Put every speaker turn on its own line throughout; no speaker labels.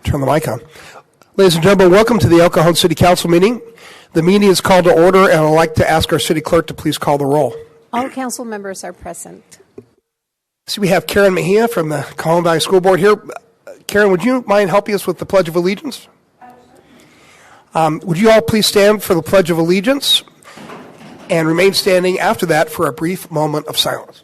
Turn the mic on. Ladies and gentlemen, welcome to the El Cajon City Council meeting. The meeting is called to order, and I'd like to ask our city clerk to please call the roll.
All council members are present.
So we have Karen Mejia from the Cajon Valley School Board here. Karen, would you mind helping us with the Pledge of Allegiance? Would you all please stand for the Pledge of Allegiance and remain standing after that for a brief moment of silence.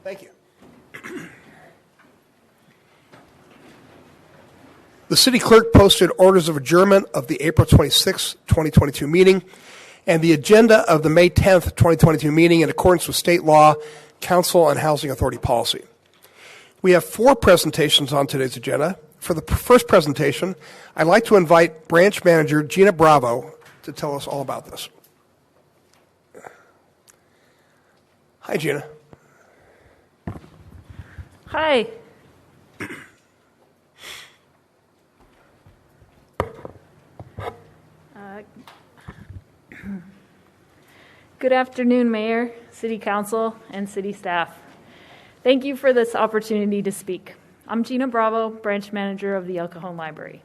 Thank you. The city clerk posted orders of adjournment of the April 26, 2022 meeting and the agenda of the May 10th, 2022 meeting in accordance with state law, council, on housing authority policy. We have 4 presentations on today's agenda. For the first presentation, I'd like to invite branch manager Gina Bravo to tell us all about this. Hi, Gina.
Hi. Good afternoon, Mayor, City Council, and City staff. Thank you for this opportunity to speak. I'm Gina Bravo, Branch Manager of the El Cajon Library.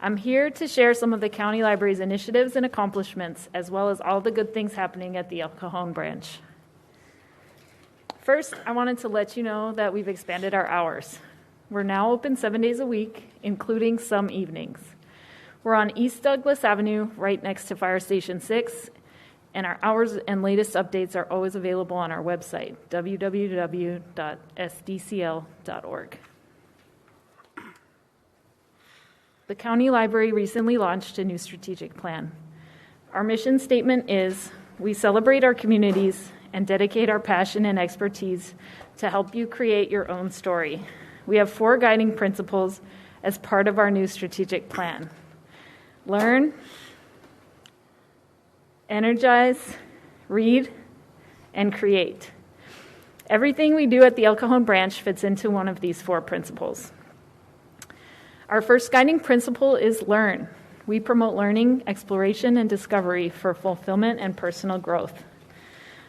I'm here to share some of the County Library's initiatives and accomplishments, as well as all the good things happening at the El Cajon branch. First, I wanted to let you know that we've expanded our hours. We're now open 7 days a week, including some evenings. We're on East Douglas Avenue, right next to Fire Station 6, and our hours and latest updates are always available on our website, www.sdcl.org. The County Library recently launched a new strategic plan. Our mission statement is, we celebrate our communities and dedicate our passion and expertise to help you create your own story. We have 4 guiding principles as part of our new strategic plan. Learn, energize, read, and create. Everything we do at the El Cajon branch fits into one of these 4 principles. Our first guiding principle is learn. We promote learning, exploration, and discovery for fulfillment and personal growth.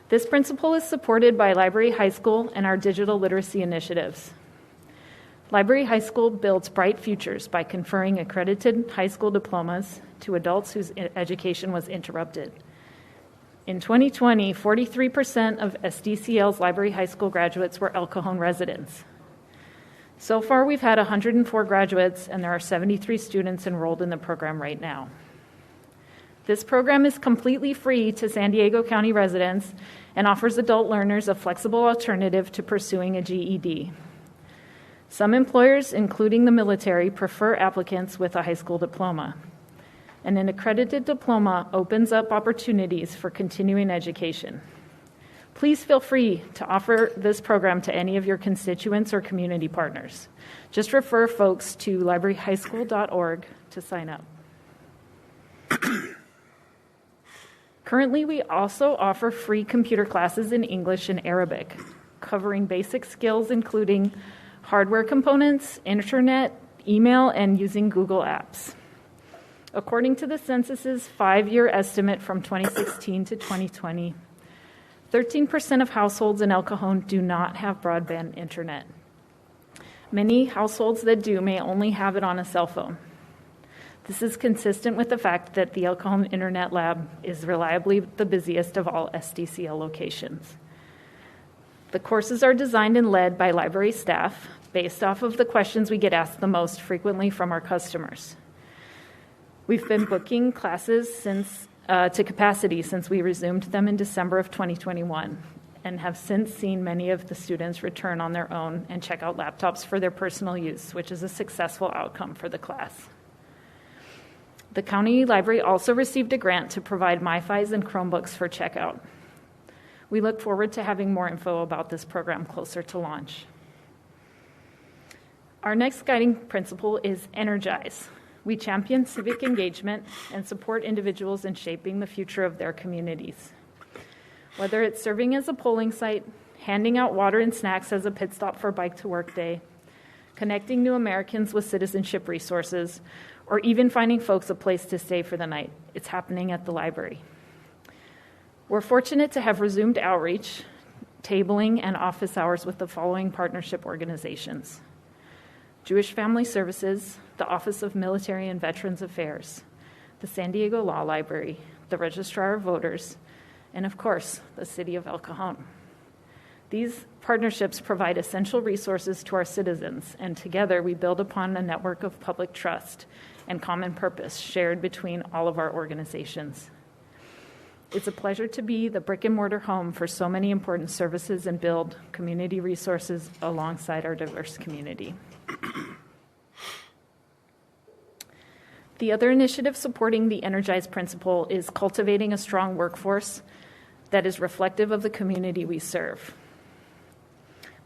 This principle is supported by Library High School and our digital literacy initiatives. Library High School builds bright futures by conferring accredited high school diplomas to adults whose education was interrupted. In 2020, 43% of SDCL's Library High School graduates were El Cajon residents. So far, we've had 104 graduates, and there are 73 students enrolled in the program right now. This program is completely free to San Diego County residents and offers adult learners a flexible alternative to pursuing a GED. Some employers, including the military, prefer applicants with a high school diploma. And an accredited diploma opens up opportunities for continuing education. Please feel free to offer this program to any of your constituents or community partners. Just refer folks to libraryhighschool.org to sign up. Currently, we also offer free computer classes in English and Arabic, covering basic skills including hardware components, internet, email, and using Google Apps. According to the census's 5-year estimate from 2016 to 2020, 13% of households in El Cajon do not have broadband internet. Many households that do may only have it on a cell phone. This is consistent with the fact that the El Cajon Internet Lab is reliably the busiest of all SDCL locations. The courses are designed and led by library staff based off of the questions we get asked the most frequently from our customers. We've been booking classes to capacity since we resumed them in December of 2021 and have since seen many of the students return on their own and check out laptops for their personal use, which is a successful outcome for the class. The County Library also received a grant to provide MiFis and Chromebooks for checkout. We look forward to having more info about this program closer to launch. Our next guiding principle is energize. We champion civic engagement and support individuals in shaping the future of their communities. Whether it's serving as a polling site, handing out water and snacks as a pit stop for Bike to Work Day, connecting new Americans with citizenship resources, or even finding folks a place to stay for the night, it's happening at the library. We're fortunate to have resumed outreach, tabling, and office hours with the following partnership organizations: Jewish Family Services, the Office of Military and Veterans Affairs, the San Diego Law Library, the Registrar of Voters, and of course, the City of El Cajon. These partnerships provide essential resources to our citizens, and together we build upon a network of public trust and common purpose shared between all of our organizations. It's a pleasure to be the brick-and-mortar home for so many important services and build community resources alongside our diverse community. The other initiative supporting the Energize principle is cultivating a strong workforce that is reflective of the community we serve.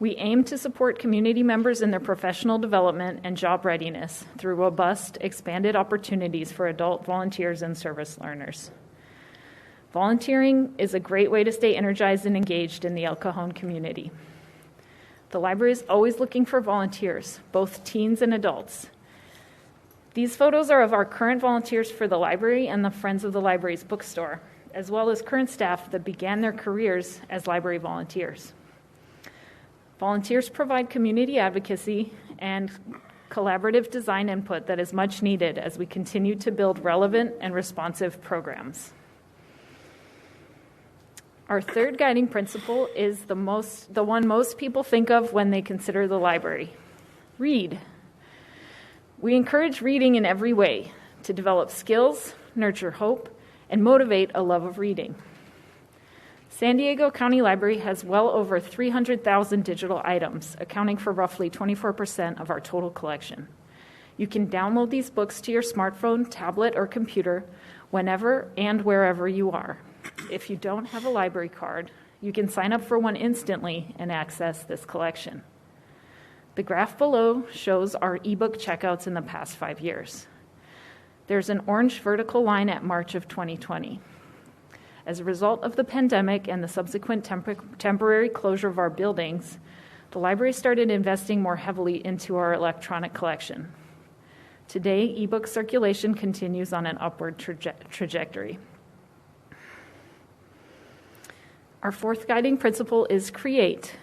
We aim to support community members in their professional development and job readiness through robust, expanded opportunities for adult volunteers and service learners. Volunteering is a great way to stay energized and engaged in the El Cajon community. The library is always looking for volunteers, both teens and adults. These photos are of our current volunteers for the library and the Friends of the Library's bookstore, as well as current staff that began their careers as library volunteers. Volunteers provide community advocacy and collaborative design input that is much needed as we continue to build relevant and responsive programs. Our third guiding principle is the one most people think of when they consider the library: read. We encourage reading in every way to develop skills, nurture hope, and motivate a love of reading. San Diego County Library has well over 300,000 digital items, accounting for roughly 24% of our total collection. You can download these books to your smartphone, tablet, or computer whenever and wherever you are. If you don't have a library card, you can sign up for one instantly and access this collection. The graph below shows our ebook checkouts in the past 5 years. There's an orange vertical line at March of 2020. As a result of the pandemic and the subsequent temporary closure of our buildings, the library started investing more heavily into our electronic collection. Today, ebook circulation continues on an upward trajectory. Our fourth guiding principle is create.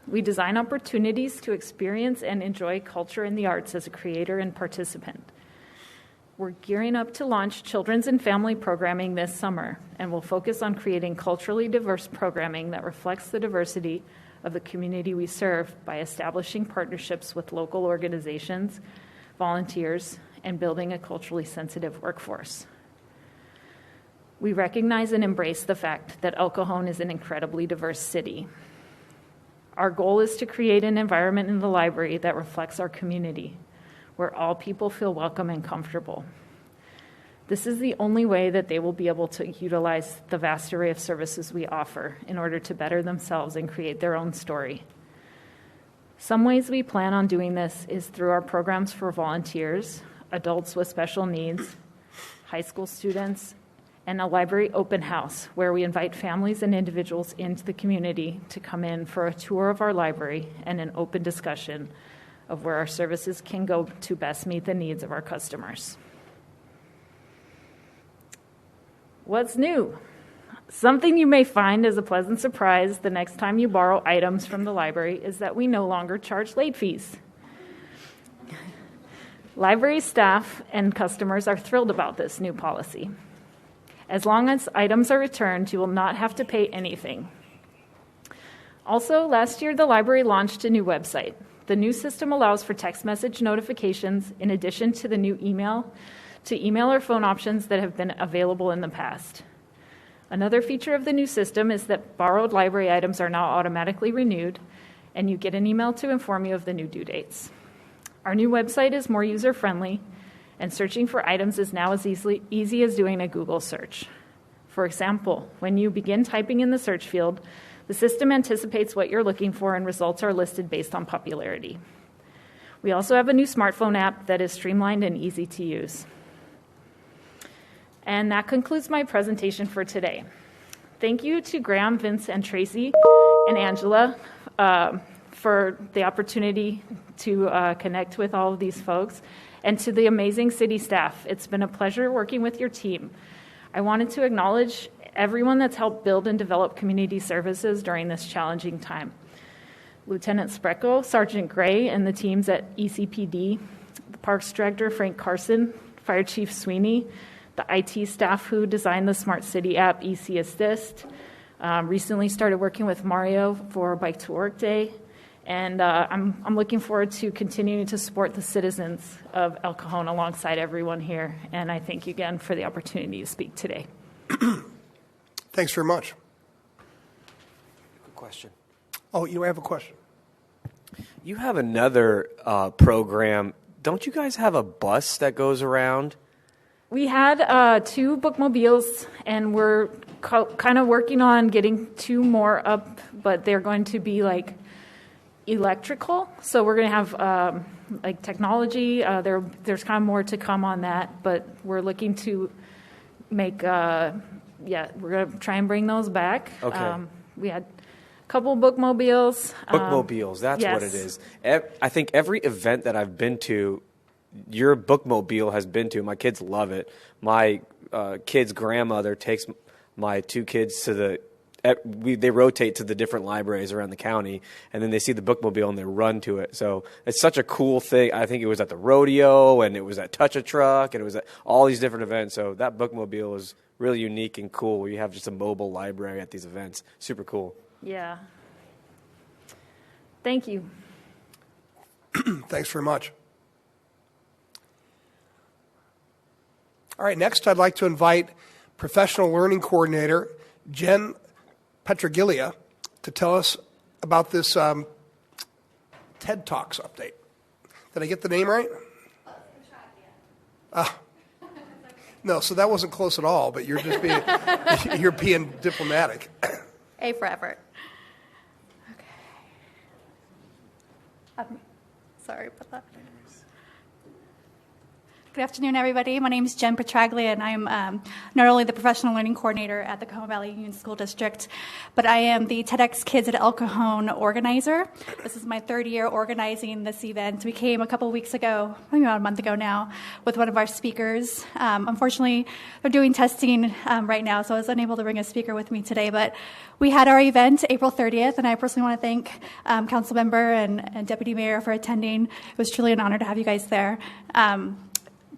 We design opportunities to experience and enjoy culture and the arts as a creator and participant. We're gearing up to launch children's and family programming this summer, and we'll focus on creating culturally diverse programming that reflects the diversity of the community we serve by establishing partnerships with local organizations, volunteers, and building a culturally sensitive workforce. We recognize and embrace the fact that El Cajon is an incredibly diverse city. Our goal is to create an environment in the library that reflects our community, where all people feel welcome and comfortable. This is the only way that they will be able to utilize the vast array of services we offer in order to better themselves and create their own story. Some ways we plan on doing this is through our programs for volunteers, adults with special needs, high school students, and a library open house where we invite families and individuals into the community to come in for a tour of our library and an open discussion of where our services can go to best meet the needs of our customers. What's new? Something you may find as a pleasant surprise the next time you borrow items from the library is that we no longer charge late fees. Library staff and customers are thrilled about this new policy. As long as items are returned, you will not have to pay anything. Also, last year the library launched a new website. The new system allows for text message notifications in addition to the new email or phone options that have been available in the past. Another feature of the new system is that borrowed library items are now automatically renewed, and you get an email to inform you of the new due dates. Our new website is more user-friendly, and searching for items is now as easy as doing a Google search. For example, when you begin typing in the search field, the system anticipates what you're looking for, and results are listed based on popularity. We also have a new smartphone app that is streamlined and easy to use. And that concludes my presentation for today. thank you to Graham, Vince, and Tracy, and Angela for the opportunity to connect with all of these folks, and to the amazing city staff. It's been a pleasure working with your team. I wanted to acknowledge everyone that's helped build and develop community services during this challenging time. Lieutenant Spreckle, Sergeant Gray, and the teams at ECPD, the Parks Director, Frank Carson, Fire Chief Sweeney, the IT staff who designed the Smart City app, EC Assist, recently started working with Mario for Bike to Work Day, and I'm looking forward to continuing to support the citizens of El Cajon alongside everyone here, and I thank you again for the opportunity to speak today.
Thanks very much.
Good question.
Oh, you have a question?
You have another program. Don't you guys have a bus that goes around?
We had 2 bookmobiles, and we're kind of working on getting 2 more up, but they're going to be like electrical. So we're going to have like technology. There's kind of more to come on that, but we're looking to make, we're going to try and bring those back.
Okay.
We had a couple bookmobiles.
Bookmobiles, that's
yes.
what it is. I think every event that I've been to, your bookmobile has been to. My kids love it. My kid's grandmother takes my 2 kids to they rotate to the different libraries around the county, and then they see the bookmobile and they run to it. So it's such a cool thing. I think it was at the rodeo, and it was at Touch a Truck, and it was at all these different events. So that bookmobile is really unique and cool, where you have just a mobile library at these events. Super cool.
Yeah. Thank you.
Thanks very much. All right, next I'd like to invite Professional Learning Coordinator Jen Petraglia to tell us about this TED Talks update. Did I get the name right? No, so that wasn't close at all, but you're just being, you're being diplomatic.
A for effort. Okay. Sorry about that. Good afternoon, everybody. My name is Jen Petraglia, and I'm not only the professional learning coordinator at the Cajon Valley Union School District, but I am the TEDx Kids at El Cajon organizer. This is my 3rd year organizing this event. We came a couple weeks ago, maybe about a month ago now, with one of our speakers. Unfortunately, they're doing testing right now, so I was unable to bring a speaker with me today, but we had our event April 30th, and I personally want to thank Council Member and Deputy Mayor for attending. It was truly an honor to have you guys there.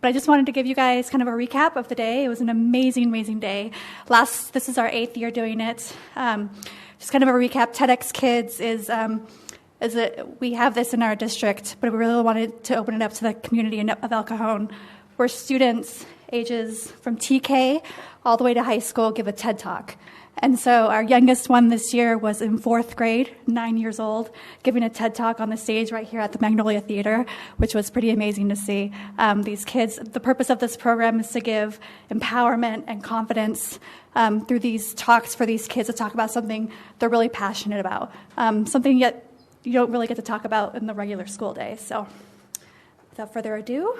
But I just wanted to give you guys kind of a recap of the day. It was an amazing, amazing day. This is our 8th year doing it. Just kind of a recap. TEDx Kids we have this in our district, but we really wanted to open it up to the community of El Cajon, where students ages from TK all the way to high school give a TED Talk. And so our youngest one this year was in 4th grade, 9 years old, giving a TED Talk on the stage right here at the Magnolia Theater, which was pretty amazing to see. These kids, the purpose of this program is to give empowerment and confidence through these talks for these kids to talk about something they're really passionate about, something yet you don't really get to talk about in the regular school day. So without further ado,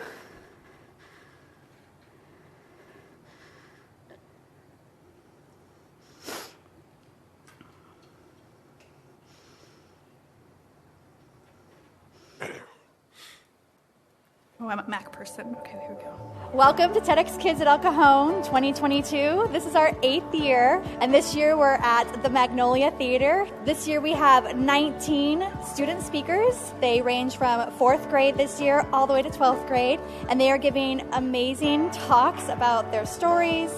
oh, I'm a Mac person. Okay, here we go. Welcome to TEDx Kids at El Cajon 2022. This is our 8th year, and this year we're at the Magnolia Theater. This year we have 19 student speakers. They range from 4th grade this year all the way to 12th grade, and they are giving amazing talks about their stories,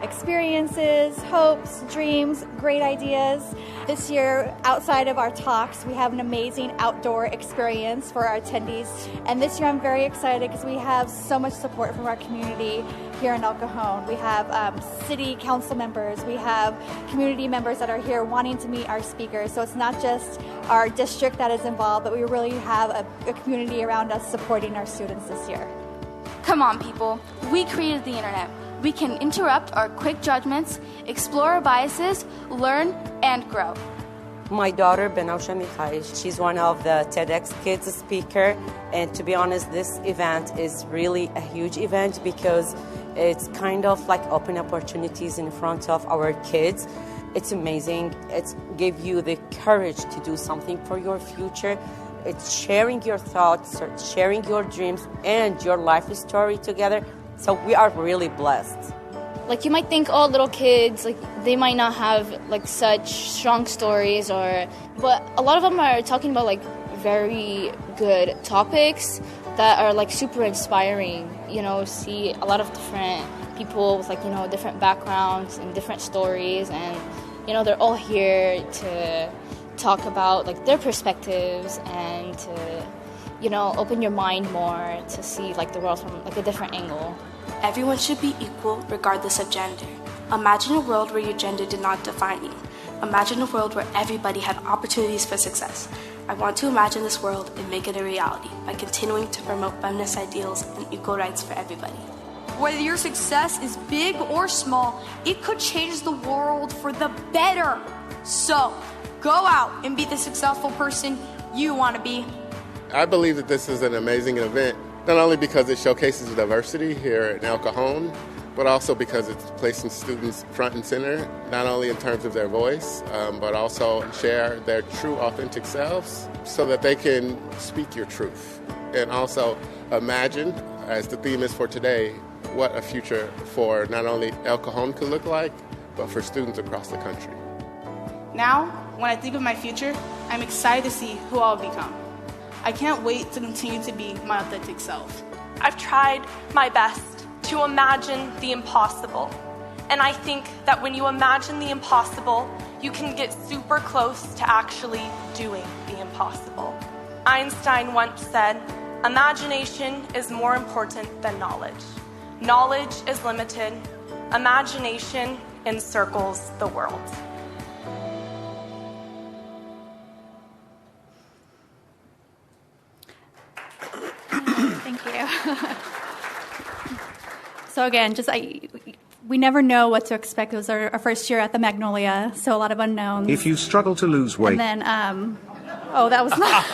experiences, hopes, dreams, great ideas. This year, outside of our talks, we have an amazing outdoor experience for our attendees. And this year I'm very excited because we have so much support from our community here in El Cajon. We have city council members, we have community members that are here wanting to meet our speakers. So it's not just our district that is involved, but we really have a community around us supporting our students this year.
Come on, people. We created the internet. We can interrupt our quick judgments, explore our biases, learn, and grow.
My daughter, Benawsha Mikhail, she's one of the TEDx Kids speaker, and to be honest, this event is really a huge event because it's kind of like open opportunities in front of our kids. It's amazing. It's give you the courage to do something for your future. It's sharing your thoughts, sharing your dreams and your life story together. So we are really blessed.
Like, you might think, oh, little kids, like, they might not have, like, such strong stories, but a lot of them are talking about, like, very good topics that are, like, super inspiring. You know, see a lot of different people with, like, you know, different backgrounds and different stories, and, you know, they're all here to talk about, like, their perspectives and to, you know, open your mind more to see, like, the world from, like, a different angle.
Everyone should be equal regardless of gender. Imagine a world where your gender did not define you. Imagine a world where everybody had opportunities for success. I want to imagine this world and make it a reality by continuing to promote feminist ideals and equal rights for everybody.
Whether your success is big or small, it could change the world for the better. So, go out and be the successful person you want to be.
I believe that this is an amazing event, not only because it showcases diversity here in El Cajon, but also because it's placing students front and center, not only in terms of their voice, but also share their true, authentic selves so that they can speak your truth. And also imagine, as the theme is for today, what a future for not only El Cajon could look like, but for students across the country.
Now, when I think of my future, I'm excited to see who I'll become. I can't wait to continue to be my authentic self.
I've tried my best to imagine the impossible. And I think that when you imagine the impossible, you can get super close to actually doing the impossible. Einstein once said, "Imagination is more important than knowledge. Knowledge is limited. Imagination encircles the world."
Thank you. So again, we never know what to expect. It was our first year at the Magnolia, so a lot of unknowns.
If you struggle to lose weight.
And then, oh, that was not.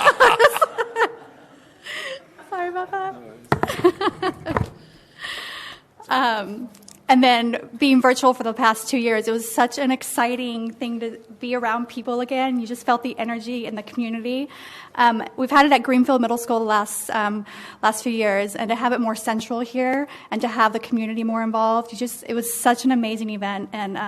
Sorry about that. And then being virtual for the past 2 years, it was such an exciting thing to be around people again. You just felt the energy in the community. We've had it at Greenfield Middle School the last few years, and to have it more central here and to have the community more involved, it was such an amazing event. And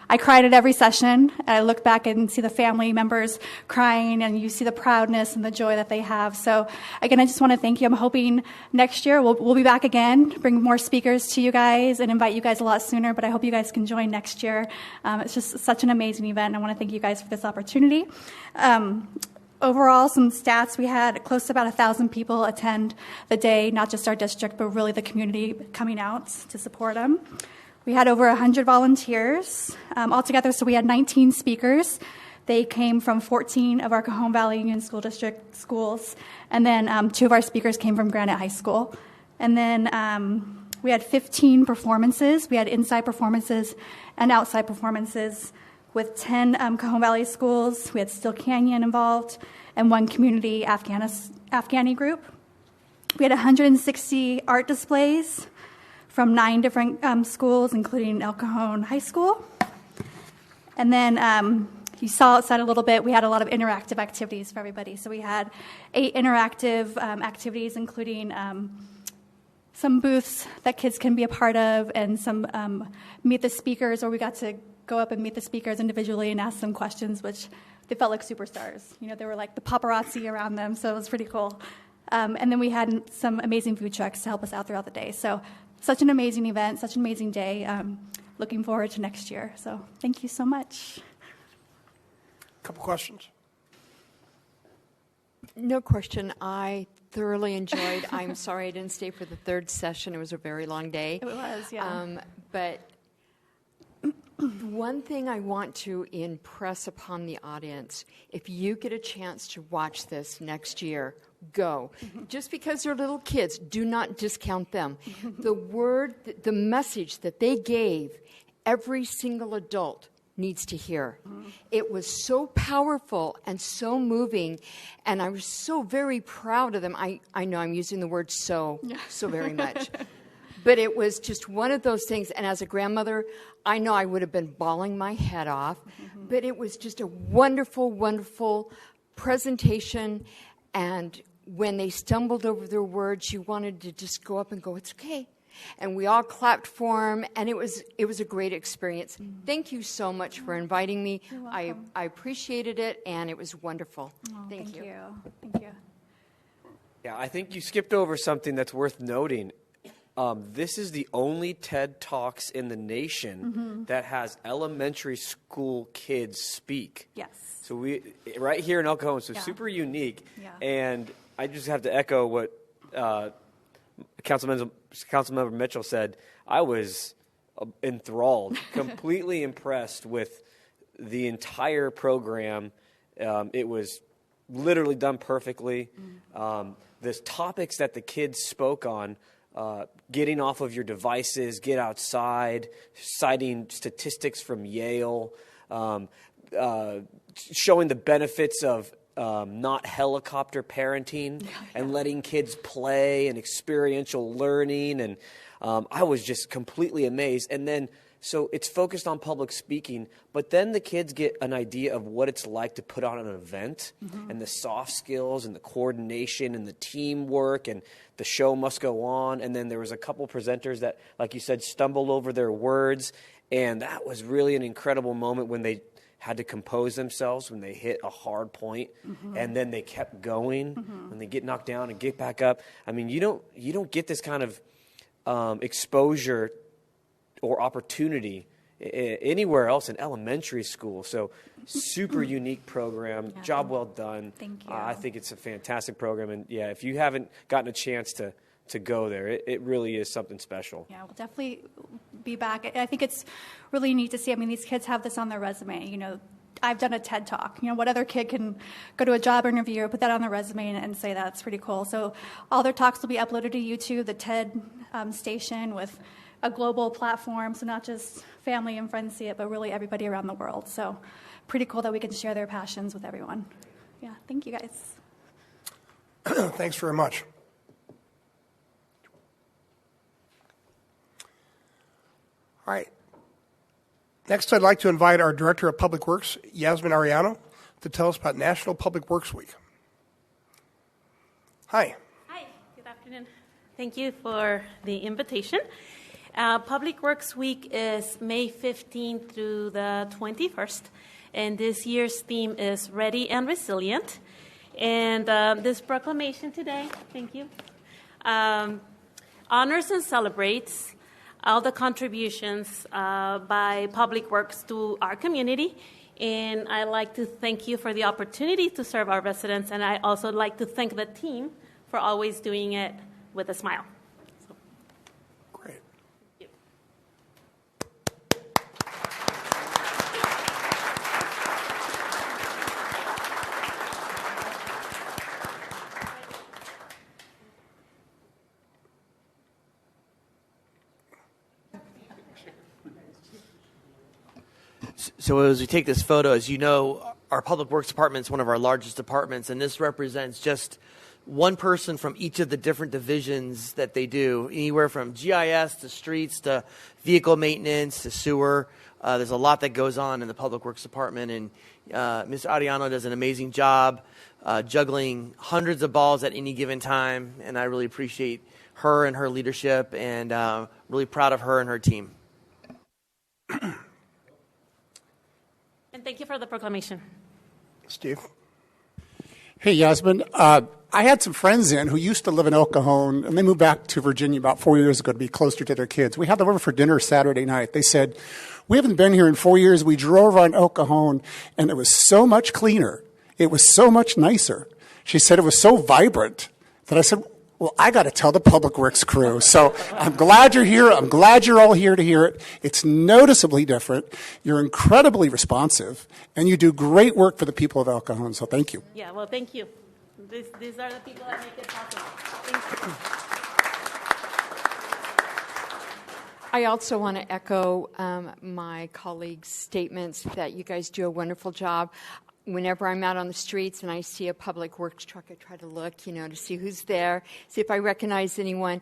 I cried at every session. I look back and see the family members crying, and you see the proudness and the joy that they have. So again, I just want to thank you. I'm hoping next year we'll be back again, bring more speakers to you guys, and invite you guys a lot sooner. But I hope you guys can join next year. It's just such an amazing event, and I want to thank you guys for this opportunity. Overall, some stats, we had close to about 1,000 people attend the day, not just our district, but really the community coming out to support them. We had over 100 volunteers altogether, so we had 19 speakers. They came from 14 of our Cajon Valley Union School District schools, and then 2 of our speakers came from Granite High School. And then we had 15 performances. We had inside performances and outside performances with 10 Cajon Valley schools. We had Still Canyon involved and 1 community Afghani group. We had 160 art displays from 9 different schools, including El Cajon High School. And then you saw outside a little bit, we had a lot of interactive activities for everybody. So we had 8 interactive activities, including some booths that kids can be a part of, and some meet the speakers, or we got to go up and meet the speakers individually and ask them questions, which they felt like superstars. You know, they were like the paparazzi around them, so it was pretty cool. And then we had some amazing food trucks to help us out throughout the day. So such an amazing event, such an amazing day. Looking forward to next year. So thank you so much.
A couple questions.
No question. I thoroughly enjoyed. I'm sorry I didn't stay for the 3rd session. It was a very long day.
It was, yeah.
But one thing I want to impress upon the audience, if you get a chance to watch this next year, go. Just because they're little kids, do not discount them. The message that they gave, every single adult needs to hear. It was so powerful and so moving, and I was so very proud of them. I know I'm using the word so very much. But it was just one of those things, and as a grandmother, I know I would have been bawling my head off, but it was just a wonderful, wonderful presentation. And when they stumbled over their words, you wanted to just go up and go, it's okay. And we all clapped for them, and it was a great experience. Thank you so much for inviting me. I appreciated it, and it was wonderful. Thank you.
Thank you.
Yeah, I think you skipped over something that's worth noting. This is the only TED Talks in the nation that has elementary school kids speak.
Yes.
So we right here in El Cajon, so super unique.
Yeah.
And I just have to echo what Councilmember Mitchell said. I was enthralled, completely impressed with the entire program. It was literally done perfectly. The topics that the kids spoke on, getting off of your devices, get outside, citing statistics from Yale, showing the benefits of not helicopter parenting and letting kids play and experiential learning. And I was just completely amazed. And then, so it's focused on public speaking, but then the kids get an idea of what it's like to put on an event and the soft skills and the coordination and the teamwork and the show must go on. And then there was a couple presenters that, like you said, stumbled over their words. And that was really an incredible moment when they had to compose themselves when they hit a hard point, and then they kept going when they get knocked down and get back up. I mean, you don't get this kind of exposure or opportunity anywhere else in elementary school. So super unique program, job well done.
Thank you.
I think it's a fantastic program. And yeah, if you haven't gotten a chance to go there, it really is something special.
Yeah, we'll definitely be back. I think it's really neat to see. I mean, these kids have this on their resume. You know, I've done a TED Talk. You know, what other kid can go to a job interview, put that on their resume, and say that's pretty cool. So all their talks will be uploaded to YouTube, the TED station, with a global platform, so not just family and friends see it, but really everybody around the world. So pretty cool that we can share their passions with everyone. Yeah, thank you guys.
Thanks very much. All right. Next, I'd like to invite our Director of Public Works, Yasmin Arellano, to tell us about National Public Works Week. Hi.
Hi, good afternoon. Thank you for the invitation. Public Works Week is May 15th through the 21st, and this year's theme is Ready and Resilient. And this proclamation today, thank you, honors and celebrates all the contributions by Public Works to our community. And I'd like to thank you for the opportunity to serve our residents, and I also like to thank the team for always doing it with a smile.
Great.
Thank you.
So as we take this photo, as you know, our Public Works Department is one of our largest departments, and this represents just one person from each of the different divisions that they do, anywhere from GIS to streets to vehicle maintenance to sewer. There's a lot that goes on in the Public Works Department, and Ms. Arellano does an amazing job juggling hundreds of balls at any given time, and I really appreciate her and her leadership, and really proud of her and her team.
And thank you for the proclamation.
Steve.
Hey, Yasmin. I had some friends who used to live in El Cajon, and they moved back to Virginia about 4 years ago to be closer to their kids. We had them over for dinner Saturday night. They said, we haven't been here in 4 years. We drove on El Cajon, and it was so much cleaner. It was so much nicer. She said it was so vibrant that I said, well, I got to tell the Public Works crew. So I'm glad you're here. I'm glad you're all here to hear it. It's noticeably different. You're incredibly responsive, and you do great work for the people of El Cajon. So thank you.
Yeah, well, thank you. These are the people that make it possible. Thank you.
I also want to echo my colleagues' statements that you guys do a wonderful job. Whenever I'm out on the streets and I see a Public Works truck, I try to look, to see who's there, see if I recognize anyone.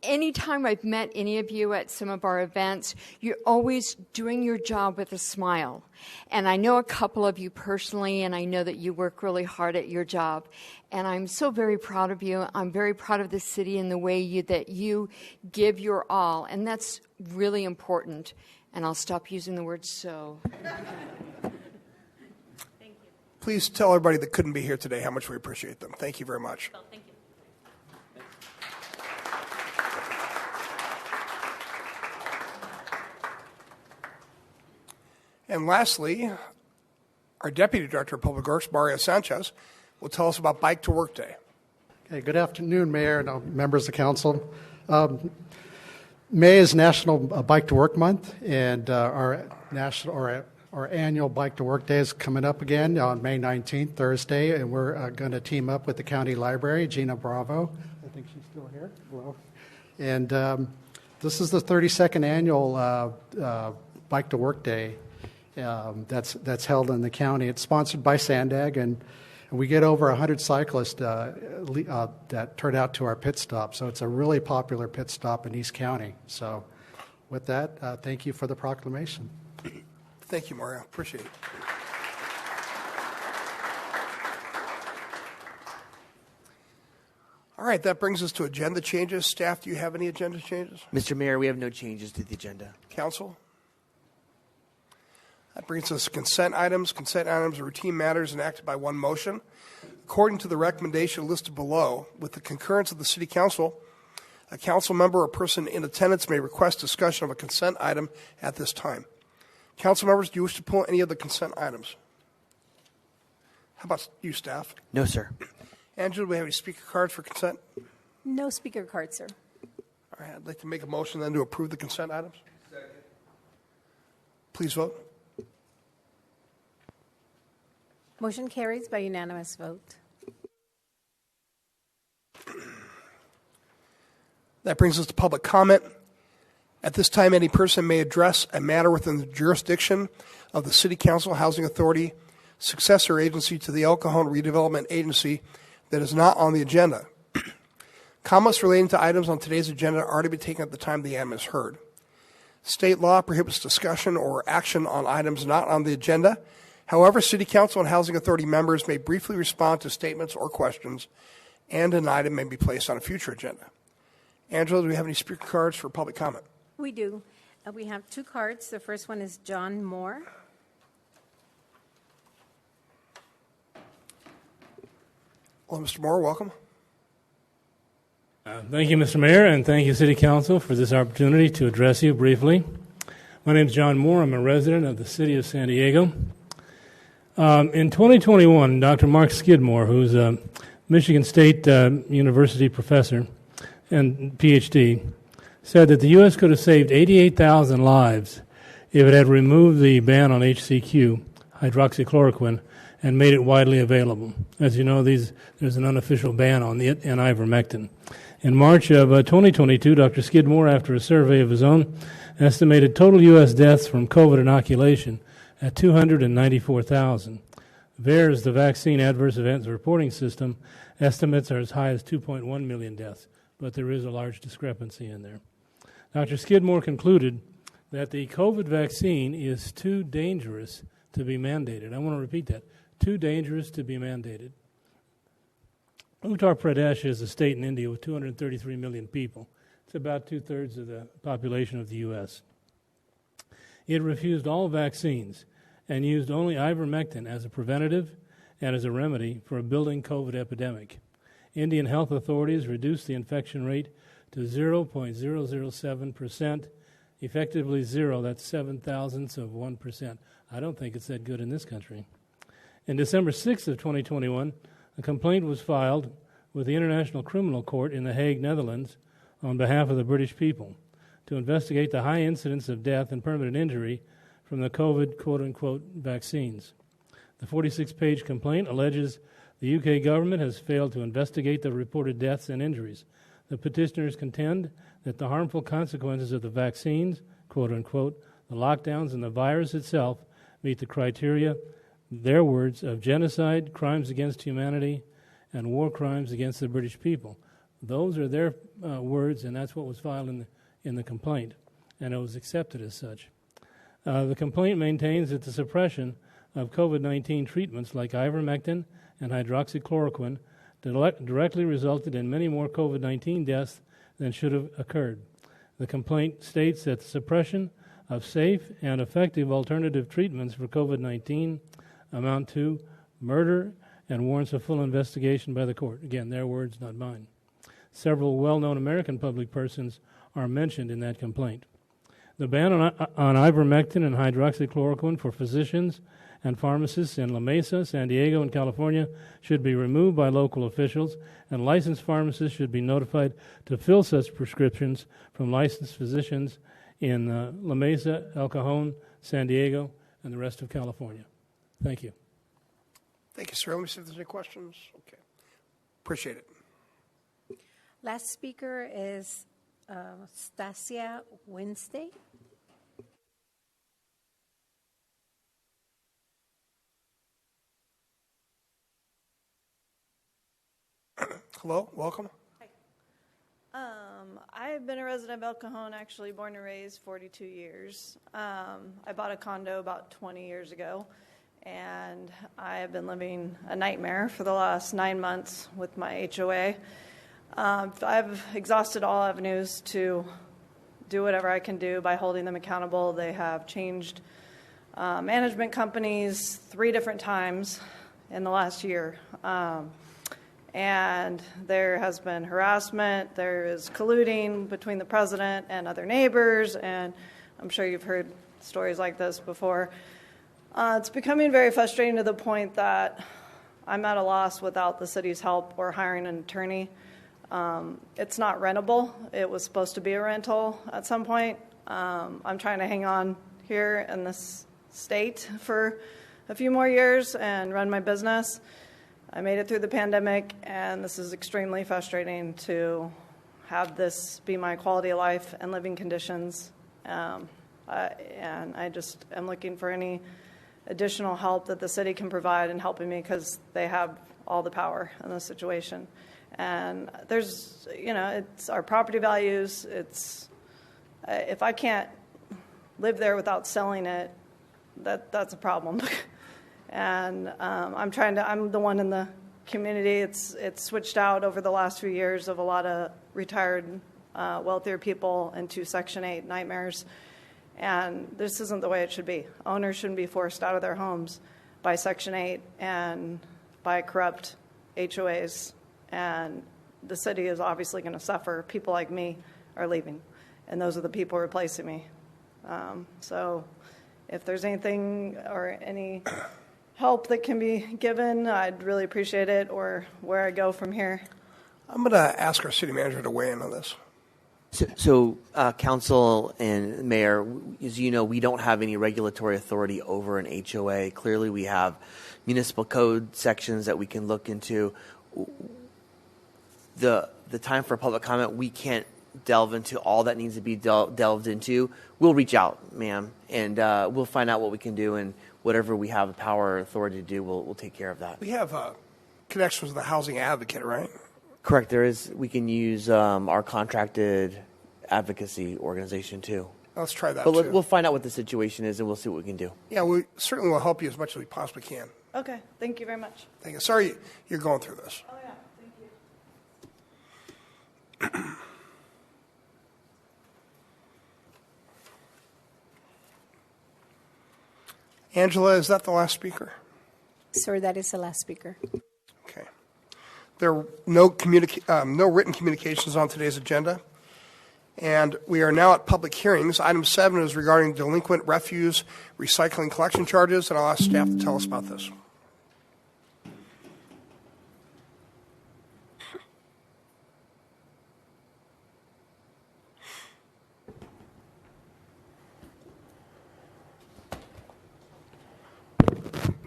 anytime I've met any of you at some of our events, you're always doing your job with a smile. And I know a couple of you personally, and I know that you work really hard at your job. And I'm so very proud of you. I'm very proud of the city and the way that you give your all. And that's really important. And I'll stop using the word so.
Please tell everybody that couldn't be here today how much we appreciate them. Thank you very much.
Well, thank you.
And lastly, our Deputy Director of Public Works, Mario Sanchez, will tell us about Bike to Work Day.
Okay, good afternoon, Mayor and members of council. May is National Bike to Work Month, and our annual Bike to Work Day is coming up again on May 19th, Thursday, and we're going to team up with the County Library, Gina Bravo. I think she's still here. Hello. And this is the 32nd annual Bike to Work Day that's held in the county. It's sponsored by Sandag, and we get over 100 cyclists that turn out to our pit stop. So it's a really popular pit stop in East County. So with that, thank you for the proclamation.
Thank you, Mario. Appreciate it. All right, that brings us to agenda changes. Staff, do you have any agenda changes?
Mr. Mayor, we have no changes to the agenda.
Council? That brings us to consent items. Consent items are routine matters enacted by one motion. According to the recommendation listed below, with the concurrence of the City Council, a council member or person in attendance may request discussion of a consent item at this time. Council members, do you wish to pull any of the consent items? How about you, staff?
No, sir.
Angela, do we have any speaker cards for consent?
No speaker card, sir.
All right, I'd like to make a motion then to approve the consent items. Second. Please vote.
Motion carries by unanimous vote.
That brings us to public comment. At this time, any person may address a matter within the jurisdiction of the City Council, Housing Authority, successor agency to the El Cajon Redevelopment Agency that is not on the agenda. Comments relating to items on today's agenda are to be taken at the time the item is heard. State law prohibits discussion or action on items not on the agenda. However, City Council and Housing Authority members may briefly respond to statements or questions, and an item may be placed on a future agenda. Angela, do we have any speaker cards for public comment?
We do. We have two cards. The first one is John Moore.
Well, Mr. Moore, welcome.
Thank you, Mr. Mayor, and thank you, City Council, for this opportunity to address you briefly. My name is John Moore. I'm a resident of the city of San Diego. In 2021, Dr. Mark Skidmore, who's a Michigan State University professor and PhD, said that the U.S. could have saved 88,000 lives if it had removed the ban on HCQ, hydroxychloroquine, and made it widely available. As you know, there's an unofficial ban on it and ivermectin. In March of 2022, Dr. Skidmore, after a survey of his own, estimated total U.S. deaths from COVID inoculation at 294,000. VAERS, the Vaccine Adverse Events Reporting System, estimates are as high as 2.1 million deaths, but there is a large discrepancy in there. Dr. Skidmore concluded that the COVID vaccine is too dangerous to be mandated. I want to repeat that. Too dangerous to be mandated. Uttar Pradesh is a state in India with 233 million people. It's about two-thirds of the population of the U.S. It refused all vaccines and used only ivermectin as a preventative and as a remedy for a building COVID epidemic. Indian health authorities reduced the infection rate to 0.007%, effectively zero, that's 7,000ths of 1%. I don't think it's that good in this country. In December 6th of 2021, a complaint was filed with the International Criminal Court in The Hague, Netherlands, on behalf of the British people to investigate the high incidence of death and permanent injury from the COVID, quote-unquote, vaccines. The 46-page complaint alleges the UK government has failed to investigate the reported deaths and injuries. The petitioners contend that the harmful consequences of the vaccines, quote-unquote, the lockdowns and the virus itself meet the criteria, their words, of genocide, crimes against humanity, and war crimes against the British people. Those are their words, and that's what was filed in the complaint, and it was accepted as such. The complaint maintains that the suppression of COVID-19 treatments like ivermectin and hydroxychloroquine directly resulted in many more COVID-19 deaths than should have occurred. The complaint states that the suppression of safe and effective alternative treatments for COVID-19 amount to murder and warrants a full investigation by the court. Again, their words, not mine. Several well-known American public persons are mentioned in that complaint. The ban on ivermectin and hydroxychloroquine for physicians and pharmacists in La Mesa, San Diego, and California should be removed by local officials, and licensed pharmacists should be notified to fill such prescriptions from licensed physicians in La Mesa, El Cajon, San Diego, and the rest of California. Thank you.
Thank you, sir. Let me see if there's any questions. Okay. Appreciate it.
Last speaker is Stasia Wednesday.
Hello, welcome.
I've been a resident of El Cajon, actually born and raised 42 years. I bought a condo about 20 years ago, and I have been living a nightmare for the last 9 months with my HOA. I've exhausted all avenues to do whatever I can do by holding them accountable. They have changed management companies 3 different times in the last year. And there has been harassment, there is colluding between the president and other neighbors, and I'm sure you've heard stories like this before. It's becoming very frustrating to the point that I'm at a loss without the city's help or hiring an attorney. It's not rentable. It was supposed to be a rental at some point. I'm trying to hang on here in this state for a few more years and run my business. I made it through the pandemic, and this is extremely frustrating to have this be my quality of life and living conditions. And I just am looking for any additional help that the city can provide in helping me, because they have all the power in this situation. And there's, it's our property values. It's if I can't live there without selling it, that's a problem. And I'm the one in the community. It's switched out over the last few years of a lot of retired, wealthier people into Section 8 nightmares. And this isn't the way it should be. Owners shouldn't be forced out of their homes by Section 8 and by corrupt HOAs. And the city is obviously going to suffer. People like me are leaving, and those are the people replacing me. So if there's anything or any help that can be given, I'd really appreciate it, or where I go from here.
I'm going to ask our city manager to weigh in on this.
So council and mayor, as you know, we don't have any regulatory authority over an HOA. Clearly, we have municipal code sections that we can look into. The time for public comment, we can't delve into all that needs to be delved into. We'll reach out, ma'am, and we'll find out what we can do, and whatever we have the power or authority to do, we'll take care of that.
We have connections with the housing advocate, right?
Correct. There is. We can use our contracted advocacy organization too.
Let's try that.
But
too.
we'll find out what the situation is, and we'll see what we can do.
Yeah, we certainly will help you as much as we possibly can.
Okay. Thank you very much.
Thank you. Sorry you're going through this.
Oh, yeah. Thank you.
Angela, is that the last speaker?
Sir, that is the last speaker.
Okay. There are no written communications on today's agenda. And we are now at public hearings. Item 7 is regarding delinquent refuse recycling collection charges, and I'll ask staff to tell us about this.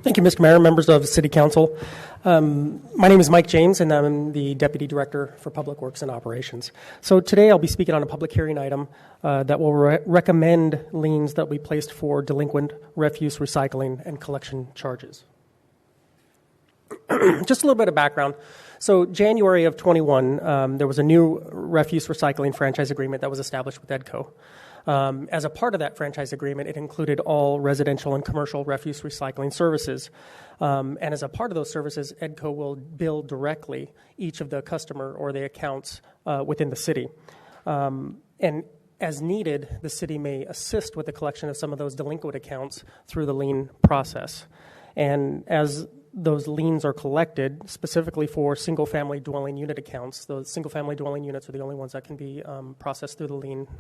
Thank you, Mr. Mayor, members of City Council. My name is Mike James, and I'm the Deputy Director for Public Works and Operations. So today I'll be speaking on a public hearing item that will recommend liens that we placed for delinquent refuse recycling and collection charges. Just a little bit of background. So January of 21, there was a new refuse recycling franchise agreement that was established with EDCO. As a part of that franchise agreement, it included all residential and commercial refuse recycling services. And as a part of those services, EDCO will bill directly each of the customer or the accounts within the city. And as needed, the city may assist with the collection of some of those delinquent accounts through the lien process. And as those liens are collected, specifically for single-family dwelling unit accounts, those single-family dwelling units are the only ones that can be processed through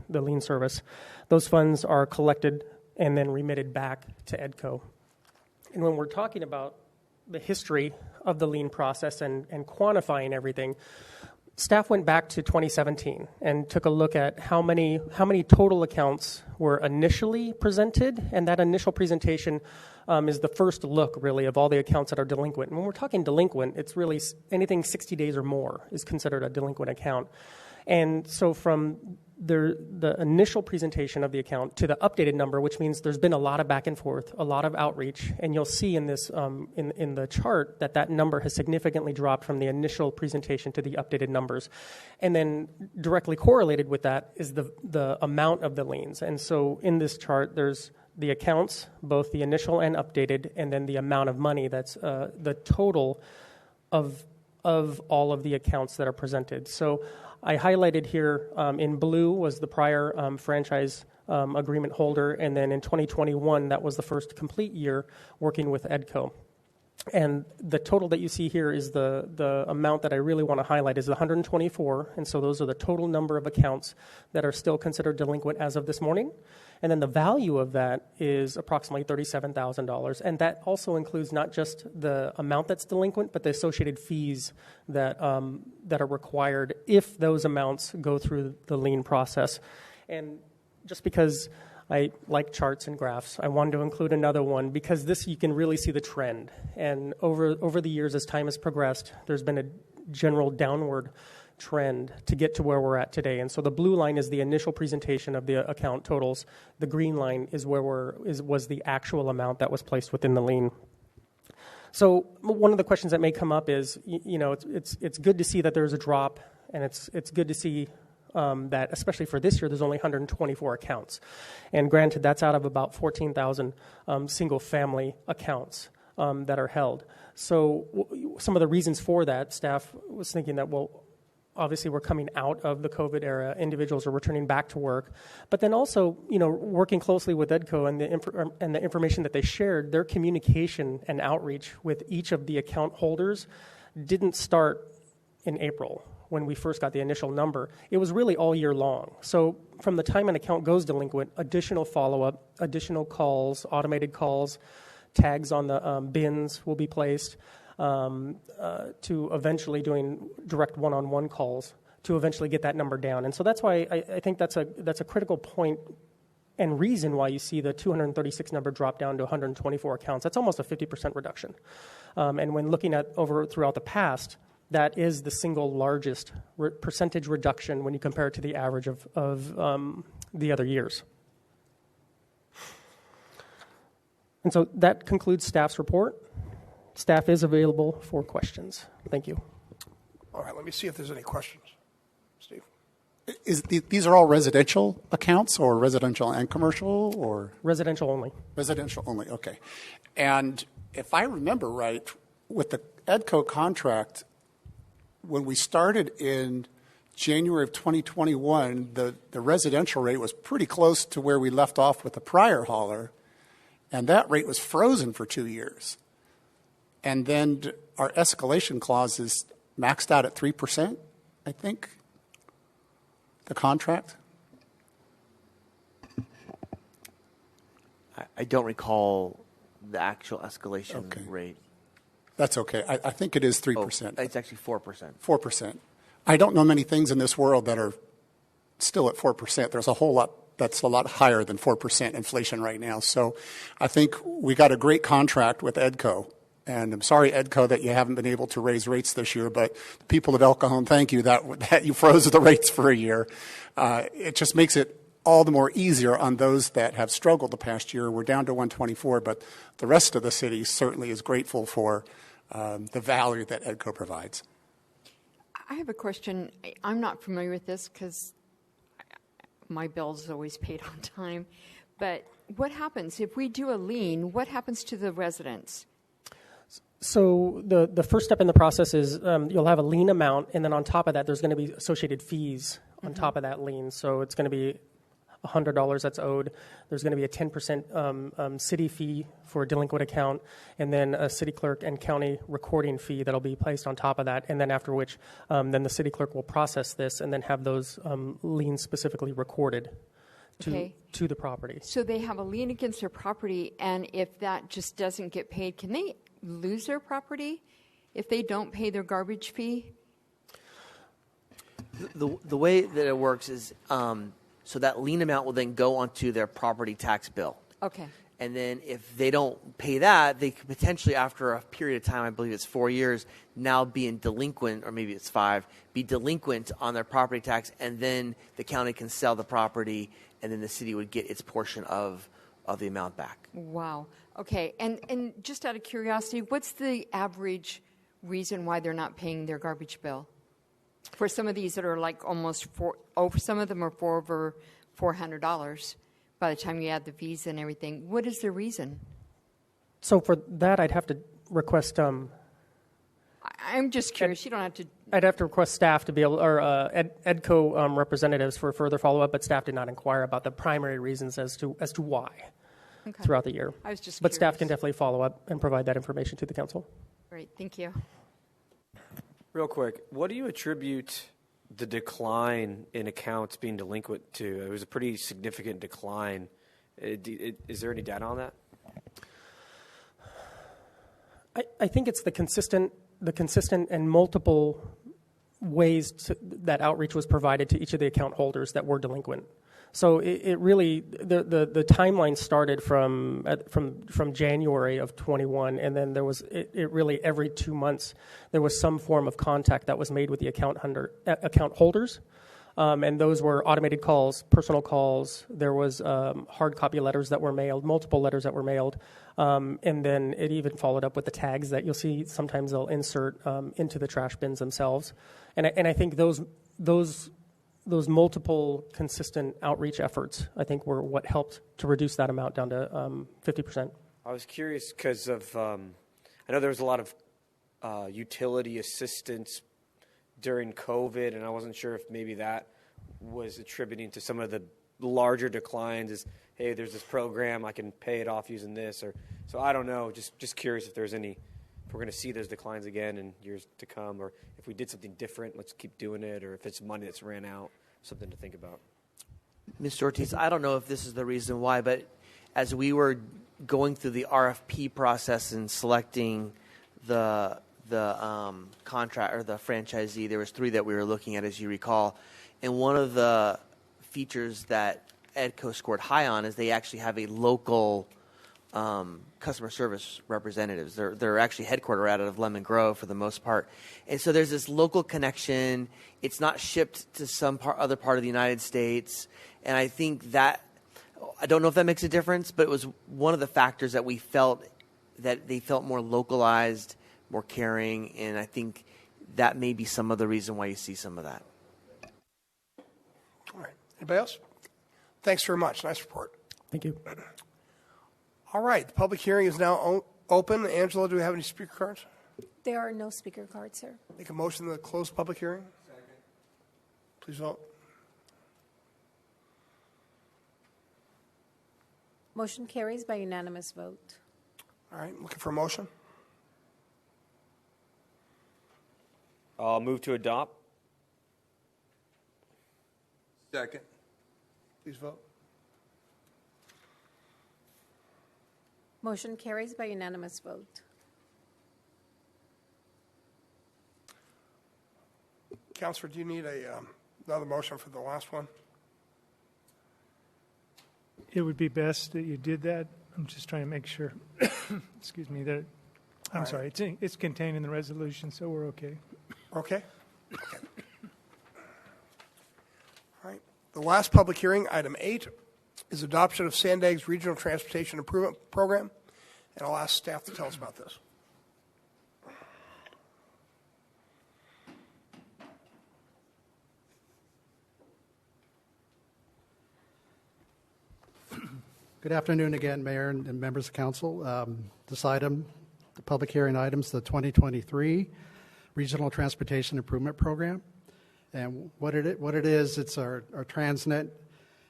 the lien service. Those funds are collected and then remitted back to EDCO. And when we're talking about the history of the lien process and quantifying everything, staff went back to 2017 and took a look at how many total accounts were initially presented, and that initial presentation is the first look, really, of all the accounts that are delinquent. And when we're talking delinquent, it's really anything 60 days or more is considered a delinquent account. And so from the initial presentation of the account to the updated number, which means there's been a lot of back and forth, a lot of outreach, and you'll see in this in the chart that number has significantly dropped from the initial presentation to the updated numbers. And then directly correlated with that is the amount of the liens. And so in this chart, there's the accounts, both the initial and updated, and then the amount of money that's the total of all of the accounts that are presented. So I highlighted here in blue was the prior franchise agreement holder, and then in 2021, that was the first complete year working with EDCO. And the total that you see here is the amount that I really want to highlight is the 124, and so those are the total number of accounts that are still considered delinquent as of this morning. And then the value of that is approximately $37,000. And that also includes not just the amount that's delinquent, but the associated fees that are required if those amounts go through the lien process. And just because I like charts and graphs, I wanted to include another one because this you can really see the trend. And over the years, as time has progressed, there's been a general downward trend to get to where we're at today. And so the blue line is the initial presentation of the account totals. The green line is was the actual amount that was placed within the lien. So one of the questions that may come up is, it's good to see that there's a drop, and it's good to see that, especially for this year, there's only 124 accounts. And granted, that's out of about 14,000 single-family accounts that are held. So some of the reasons for that, staff was thinking that, well, obviously we're coming out of the COVID era, individuals are returning back to work, but then also, working closely with EDCO and the information that they shared, their communication and outreach with each of the account holders didn't start in April when we first got the initial number. It was really all year long. So from the time an account goes delinquent, additional follow-up, additional calls, automated calls, tags on the bins will be placed, to eventually doing direct one-on-one calls to eventually get that number down. And so that's why I think that's a critical point and reason why you see the 236 number drop down to 124 accounts. That's almost a 50% reduction. And when looking at throughout the past, that is the single largest percentage reduction when you compare it to the average of the other years. And so that concludes staff's report. Staff is available for questions. Thank you.
All right, let me see if there's any questions. Steve?
These are all residential accounts, or residential and commercial, or?
Residential only.
Residential only, okay. And if I remember right, with the EDCO contract, when we started in January of 2021, the residential rate was pretty close to where we left off with the prior hauler, and that rate was frozen for 2 years. And then our escalation clause is maxed out at 3%, I think, the contract.
I don't recall the actual escalation rate.
That's okay. I think it is 3%.
Oh, it's actually 4%.
4%. I don't know many things in this world that are still at 4%. There's a whole lot that's a lot higher than 4% inflation right now. So I think we got a great contract with EDCO. And I'm sorry, EDCO, that you haven't been able to raise rates this year, but the people of El Cajon, thank you that you froze the rates for a year. It just makes it all the more easier on those that have struggled the past year. We're down to 124, but the rest of the city certainly is grateful for the value that EDCO provides.
I have a question. I'm not familiar with this because my bill's always paid on time. But what happens if we do a lien? What happens to the residents?
So the first step in the process is you'll have a lien amount, and then on top of that, there's going to be associated fees on top of that lien. So it's going to be $100 that's owed. There's going to be a 10% city fee for a delinquent account, and then a city clerk and county recording fee that'll be placed on top of that. And then after which, then the city clerk will process this and then have those liens specifically recorded to the property.
So they have a lien against their property, and if that just doesn't get paid, can they lose their property if they don't pay their garbage fee?
The way that it works is so that lien amount will then go onto their property tax bill.
Okay.
And then if they don't pay that, they could potentially, after a period of time, I believe it's 4 years, now be in delinquent, or maybe it's 5, be delinquent on their property tax, and then the county can sell the property, and then the city would get its portion of the amount back.
Wow. Okay. And just out of curiosity, what's the average reason why they're not paying their garbage bill? For some of these that are like some of them are for over $400 by the time you add the fees and everything. What is the reason?
So for that, I'd have to request.
I'm just curious. You don't have to.
I'd have to request staff to be able, or EDCO representatives for further follow-up, but staff did not inquire about the primary reasons as to why throughout the year.
I was just
But
curious.
staff can definitely follow up and provide that information to the council.
Great. Thank you.
Real quick, what do you attribute the decline in accounts being delinquent to? It was a pretty significant decline. Is there any data on that?
I think it's the consistent and multiple ways that outreach was provided to each of the account holders that were delinquent. So it really, the timeline started from January of 21, and then there was it really every 2 months there was some form of contact that was made with the account holders, and those were automated calls, personal calls. There was hard copy letters that were mailed, multiple letters that were mailed, and then it even followed up with the tags that you'll see. Sometimes they'll insert into the trash bins themselves, and I think those multiple consistent outreach efforts, I think, were what helped to reduce that amount down to 50%.
I was curious because of, I know there was a lot of utility assistance during COVID, and I wasn't sure if maybe that was attributing to some of the larger declines is, hey, there's this program, I can pay it off using this. So I don't know, just curious if there's any, if we're going to see those declines again in years to come, or if we did something different, let's keep doing it, or if it's money that's ran out, something to think about.
Mr. Ortiz, I don't know if this is the reason why, but as we were going through the RFP process and selecting the contract or the franchisee, there was 3 that we were looking at, as you recall, and one of the features that EDCO scored high on is they actually have a local customer service representatives. They're actually headquartered out of Lemon Grove for the most part. And so there's this local connection. It's not shipped to some other part of the United States. And I think that, I don't know if that makes a difference, but it was one of the factors that we felt that they felt more localized, more caring. And I think that may be some of the reason why you see some of that.
All right. Anybody else? Thanks very much. Nice report.
Thank you.
All right. The public hearing is now open. Angela, do we have any speaker cards?
There are no speaker cards, sir.
Make a motion to close the public hearing. Second. Please vote.
Motion carries by unanimous vote.
All right. Looking for a motion.
I'll move to adopt.
Second. Please vote.
Motion carries by unanimous vote.
Counselor, do you need another motion for the last one?
It would be best that you did that. I'm just trying to make sure, excuse me, that, I'm sorry, it's contained in the resolution, so we're okay.
Okay. All right. The last public hearing, item 8, is adoption of Sandag's Regional Transportation Improvement Program, and I'll ask staff to tell us about this.
Good afternoon again, Mayor and members of Council. This item, the public hearing items, the 2023 Regional Transportation Improvement Program. And what it is, it's our Transnet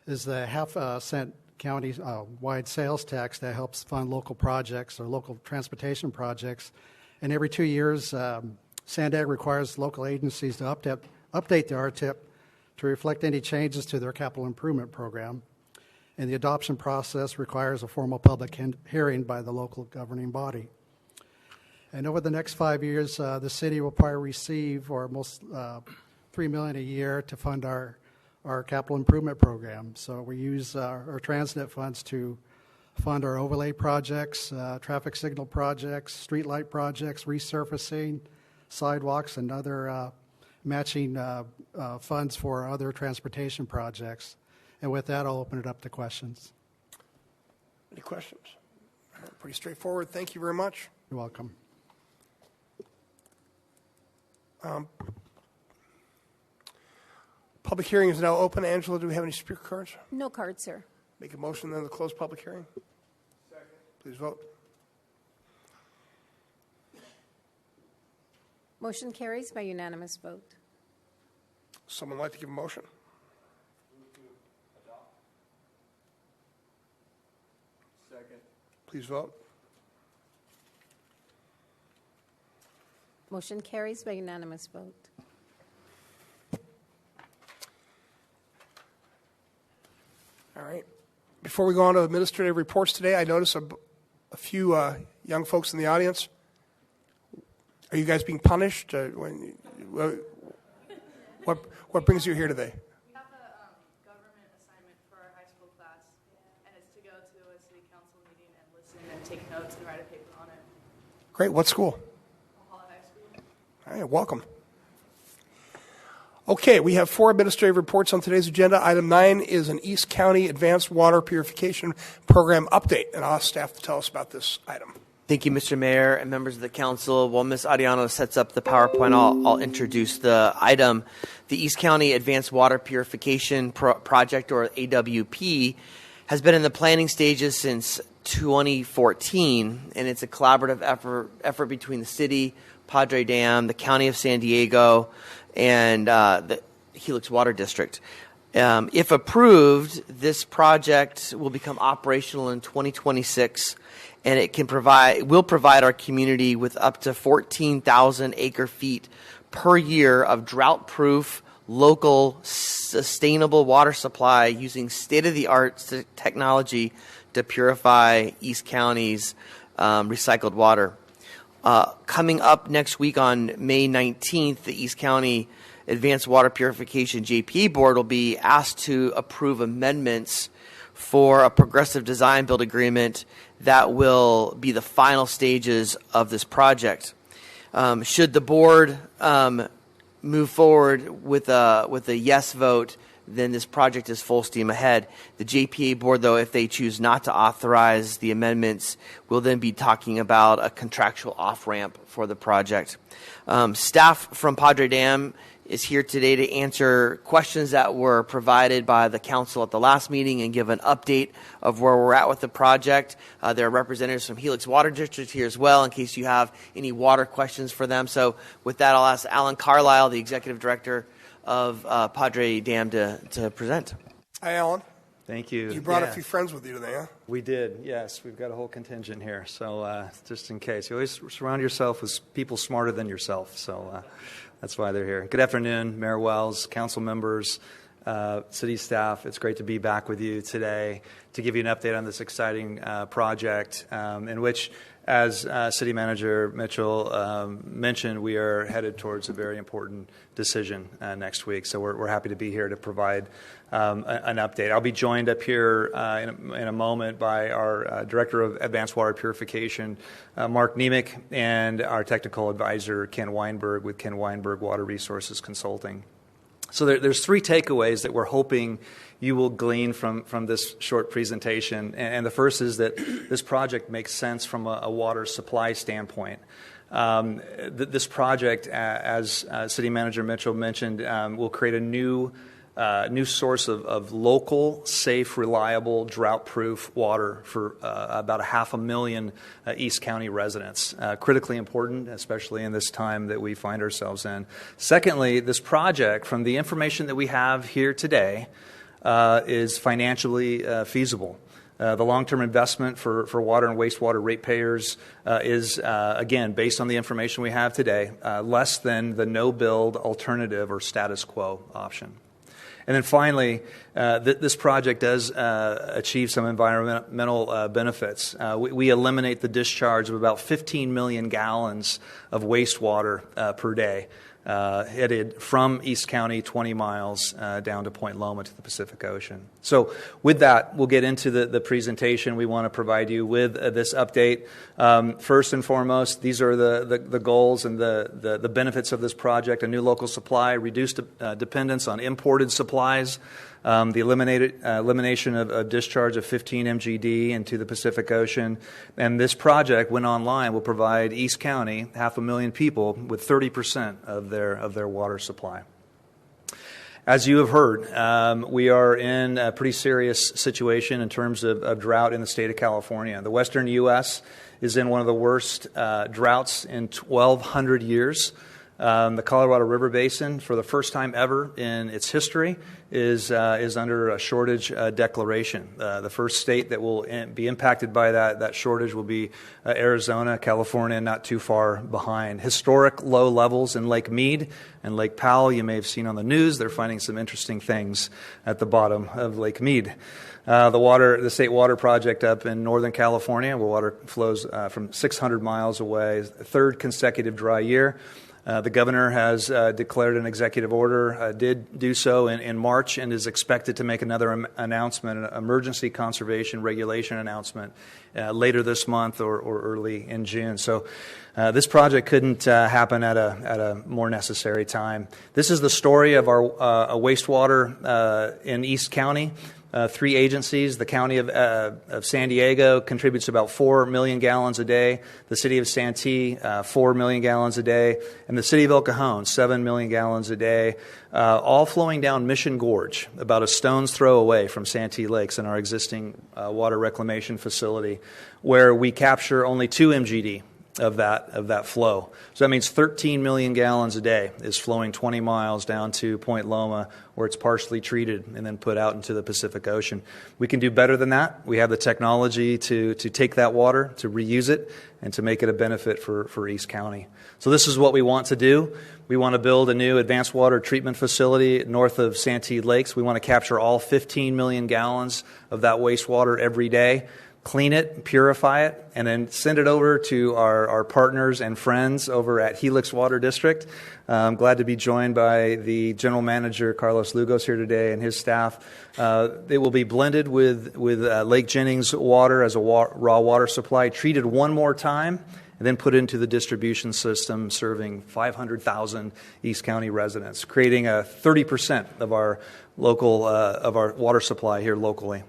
is the half-cent county-wide sales tax that helps fund local projects or local transportation projects. And every 2 years, SANDAG requires local agencies to update the RTIP to reflect any changes to their capital improvement program. And the adoption process requires a formal public hearing by the local governing body. And over the next 5 years, the city will probably receive almost $3 million a year to fund our capital improvement program. So we use our Transnet funds to fund our overlay projects, traffic signal projects, streetlight projects, resurfacing, sidewalks, and other matching funds for other transportation projects. And with that, I'll open it up to questions.
Any questions? Pretty straightforward. Thank you very much.
You're welcome.
Public hearing is now open. Angela, do we have any speaker cards?
No cards, sir.
Make a motion then to close public hearing. Second. Please vote.
Motion carries by unanimous vote.
Someone like to give a motion? Second. Please vote.
Motion carries by unanimous vote.
All right. Before we go on to administrative reports today, I notice a few young folks in the audience. Are you guys being punished? What brings you here today?
We have a government assignment for our high school class, and it's to go to a city council meeting and listen and take notes and write a paper on it.
Great. What school?
High School.
All right. Welcome. Okay, we have 4 administrative reports on today's agenda. Item 9 is an East County Advanced Water Purification Program update, and I'll ask staff to tell us about this item.
Thank you, Mr. Mayor and members of the council. While Ms. Adiano sets up the PowerPoint, I'll introduce the item. The East County Advanced Water Purification Project, or AWP, has been in the planning stages since 2014, and it's a collaborative effort between the city, Padre Dam, the County of San Diego, and the Helix Water District. If approved, this project will become operational in 2026, and it will provide our community with up to 14,000 acre-feet per year of drought-proof, local, sustainable water supply using state-of-the-art technology to purify East County's recycled water. Coming up next week on May 19th, the East County Advanced Water Purification JPA Board will be asked to approve amendments for a progressive design build agreement that will be the final stages of this project. Should the board move forward with a yes vote, then this project is full steam ahead. The JPA board, though, if they choose not to authorize the amendments, will then be talking about a contractual off-ramp for the project. Staff from Padre Dam is here today to answer questions that were provided by the council at the last meeting and give an update of where we're at with the project. There are representatives from Helix Water District here as well in case you have any water questions for them. So with that, I'll ask Alan Carlisle, the executive director of Padre Dam, to present.
Hi, Alan.
Thank you.
You brought a few friends with you today, huh?
We did, yes. We've got a whole contingent here, so just in case. You always surround yourself with people smarter than yourself, so that's why they're here. Good afternoon, Mayor Wells, council members, city staff. It's great to be back with you today to give you an update on this exciting project in which, as City Manager Mitchell mentioned, we are headed towards a very important decision next week. So we're happy to be here to provide an update. I'll be joined up here in a moment by our Director of Advanced Water Purification, Mark Nemec, and our technical advisor, Ken Weinberg, with Ken Weinberg Water Resources Consulting. So there's 3 takeaways that we're hoping you will glean from this short presentation. And the first is that this project makes sense from a water supply standpoint. This project, as City Manager Mitchell mentioned, will create a new new source of local, safe, reliable, drought-proof water for about 500,000 East County residents. Critically important, especially in this time that we find ourselves in. Secondly, this project, from the information that we have here today, is financially feasible. The long-term investment for water and wastewater ratepayers is, again, based on the information we have today, less than the no-build alternative or status quo option. And then finally, this project does achieve some environmental benefits. We eliminate the discharge of about 15 million gallons of wastewater per day, headed from East County 20 miles down to Point Loma to the Pacific Ocean. So with that, we'll get into the presentation. We want to provide you with this update. First and foremost, these are the goals and the benefits of this project: a new local supply, reduced dependence on imported supplies, the elimination of discharge of 15 MGD into the Pacific Ocean. And this project, when online, will provide East County, 500,000 people, with 30% of their water supply. As you have heard, we are in a pretty serious situation in terms of drought in the state of California. The western U.S. is in one of the worst droughts in 1,200 years. The Colorado River Basin, for the first time ever in its history, is under a shortage declaration. The first state that will be impacted by that shortage will be Arizona, California, not too far behind. Historic low levels in Lake Mead and Lake Powell. You may have seen on the news, they're finding some interesting things at the bottom of Lake Mead. The State Water Project up in Northern California, where water flows from 600 miles away, third consecutive dry year. The governor has declared an executive order, did do so in March, and is expected to make another announcement, an emergency conservation regulation announcement later this month or early in June. So this project couldn't happen at a more necessary time. This is the story of our wastewater in East County. Three agencies. The County of San Diego contributes about 4 million gallons a day. The City of Santee, 4 million gallons a day. And the City of El Cajon, 7 million gallons a day, all flowing down Mission Gorge, about a stone's throw away from Santee Lakes in our existing water reclamation facility, where we capture only 2 MGD of that flow. So that means 13 million gallons a day is flowing 20 miles down to Point Loma, where it's partially treated and then put out into the Pacific Ocean. We can do better than that. We have the technology to take that water, to reuse it, and to make it a benefit for East County. So this is what we want to do. We want to build a new advanced water treatment facility north of Santee Lakes. We want to capture all 15 million gallons of that wastewater every day, clean it, purify it, and then send it over to our partners and friends over at Helix Water District. I'm glad to be joined by the General Manager, Carlos Lugos, here today, and his staff. It will be blended with Lake Jennings water as a raw water supply, treated one more time, and then put into the distribution system, serving 500,000 East County residents, creating 30% of our water supply here locally.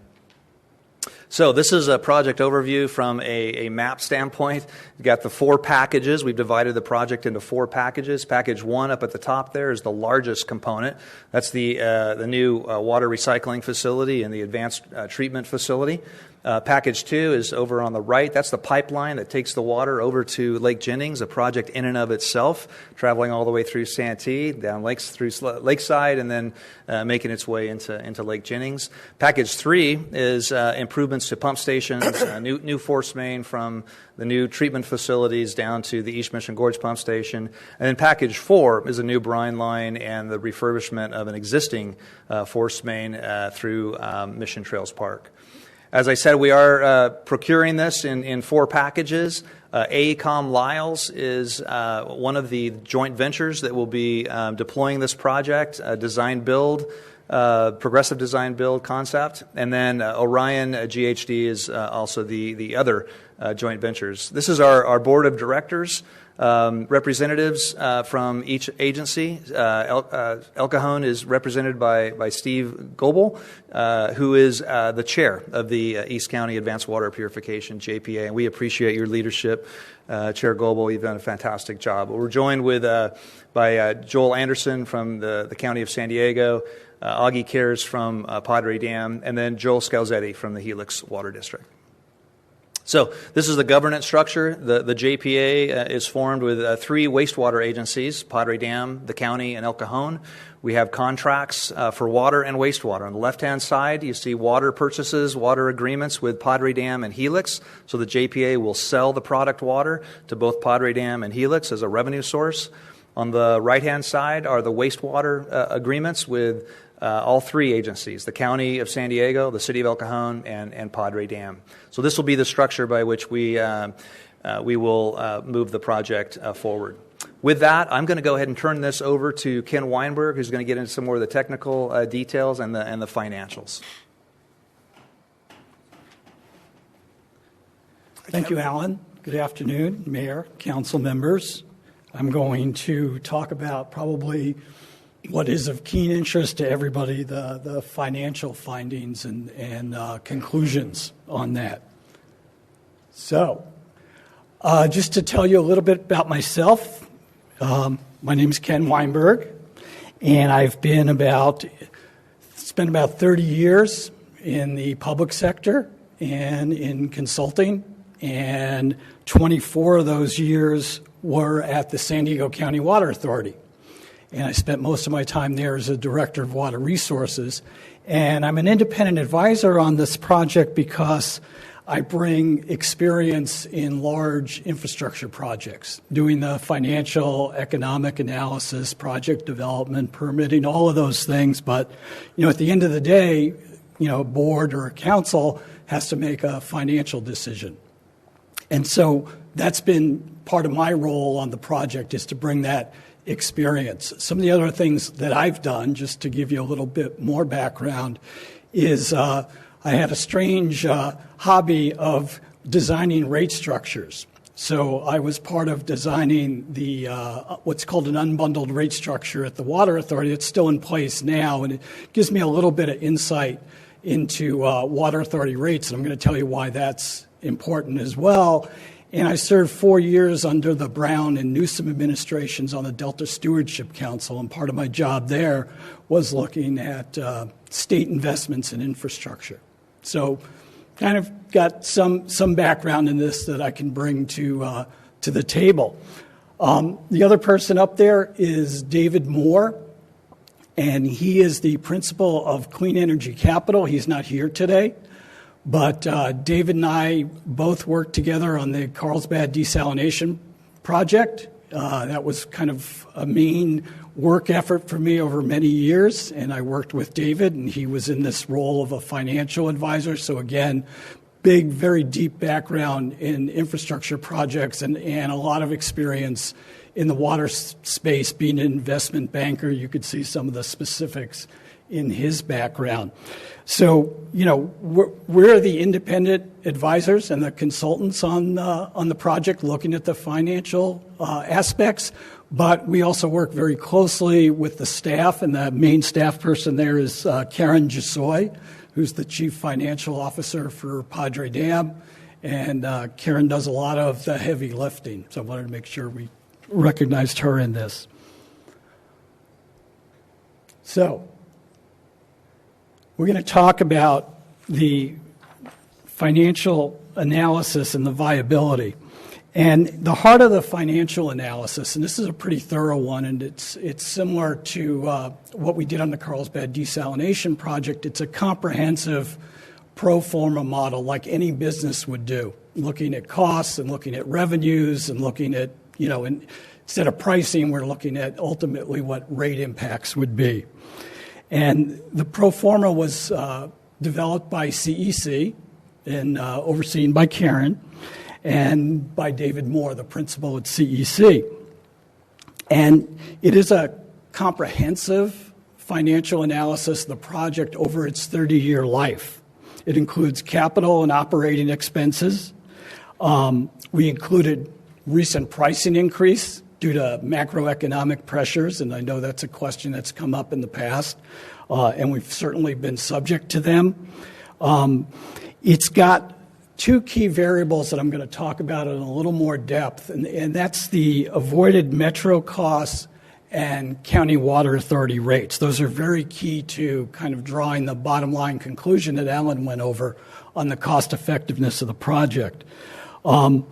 So this is a project overview from a map standpoint. You've got the 4 packages. We've divided the project into 4 packages. Package 1 up at the top there is the largest component. That's the new water recycling facility and the advanced treatment facility. Package 2 is over on the right. That's the pipeline that takes the water over to Lake Jennings, a project in and of itself, traveling all the way through Santee, down lakes through Lakeside, and then making its way into Lake Jennings. Package 3 is improvements to pump stations, new force main from the new treatment facilities down to the East Mission Gorge pump station. And then Package 4 is a new brine line and the refurbishment of an existing force main through Mission Trails Park. As I said, we are procuring this in 4 packages. AECOM Lyles is one of the joint ventures that will be deploying this project, progressive design build concept. And then Orion GHD is also the other joint ventures. This is our board of directors. representatives from each agency. El Cajon is represented by Steve Goebel, who is the chair of the East County Advanced Water Purification, JPA, and we appreciate your leadership, Chair Goebel. You've done a fantastic job. We're joined by Joel Anderson from the County of San Diego, Augie Cares from Padre Dam, and then Joel Scalzetti from the Helix Water District. So this is the governance structure. The JPA is formed with 3 wastewater agencies, Padre Dam, the county, and El Cajon. We have contracts for water and wastewater. On the left-hand side, you see water purchases, water agreements with Padre Dam and Helix. So the JPA will sell the product water to both Padre Dam and Helix as a revenue source. On the right-hand side are the wastewater agreements with all 3 agencies, the County of San Diego, the City of El Cajon, and Padre Dam. So this will be the structure by which we will move the project forward. With that, I'm going to go ahead and turn this over to Ken Weinberg, who's going to get into some more of the technical details and the financials.
Thank you, Alan. Good afternoon, Mayor, council members. I'm going to talk about probably what is of keen interest to everybody, the financial findings and conclusions on that. So, just to tell you a little bit about myself, my name is Ken Weinberg, and I've spent about 30 years in the public sector and in consulting, and 24 of those years were at the San Diego County Water Authority. And I spent most of my time there as a director of water resources. And I'm an independent advisor on this project because I bring experience in large infrastructure projects, doing the financial, economic analysis, project development, permitting, all of those things. But, at the end of the day, a board or a council has to make a financial decision. And so that's been part of my role on the project, is to bring that experience. Some of the other things that I've done, just to give you a little bit more background, is I had a strange hobby of designing rate structures. So I was part of designing the what's called an unbundled rate structure at the Water Authority. It's still in place now, and it gives me a little bit of insight into Water Authority rates, and I'm going to tell you why that's important as well. And I served 4 years under the Brown and Newsom administrations on the Delta Stewardship Council, and part of my job there was looking at state investments in infrastructure. So kind of got some background in this that I can bring to the table. The other person up there is David Moore, and he is the principal of Clean Energy Capital. He's not here today. But David and I both worked together on the Carlsbad desalination project. That was kind of a main work effort for me over many years, and I worked with David, and he was in this role of a financial advisor. So again, big, very deep background in infrastructure projects and a lot of experience in the water space. Being an investment banker, you could see some of the specifics in his background. So, we're the independent advisors and the consultants on the project, looking at the financial aspects, but we also work very closely with the staff, and the main staff person there is Karen Jasoy, who's the chief financial officer for Padre Dam, and Karen does a lot of the heavy lifting, so I wanted to make sure we recognized her in this. So, we're going to talk about the financial analysis and the viability. And the heart of the financial analysis, and this is a pretty thorough one, and it's similar to what we did on the Carlsbad desalination project. It's a comprehensive pro forma model like any business would do, looking at costs and looking at revenues and looking at, instead of pricing, we're looking at ultimately what rate impacts would be. And the pro forma was developed by CEC and overseen by Karen and by David Moore, the principal at CEC. And it is a comprehensive financial analysis of the project over its 30-year life. It includes capital and operating expenses. We included recent pricing increase due to macroeconomic pressures, and I know that's a question that's come up in the past, and we've certainly been subject to them. It's got two key variables that I'm going to talk about in a little more depth, and that's the avoided metro costs and county water authority rates. Those are very key to kind of drawing the bottom line conclusion that Alan went over on the cost effectiveness of the project. I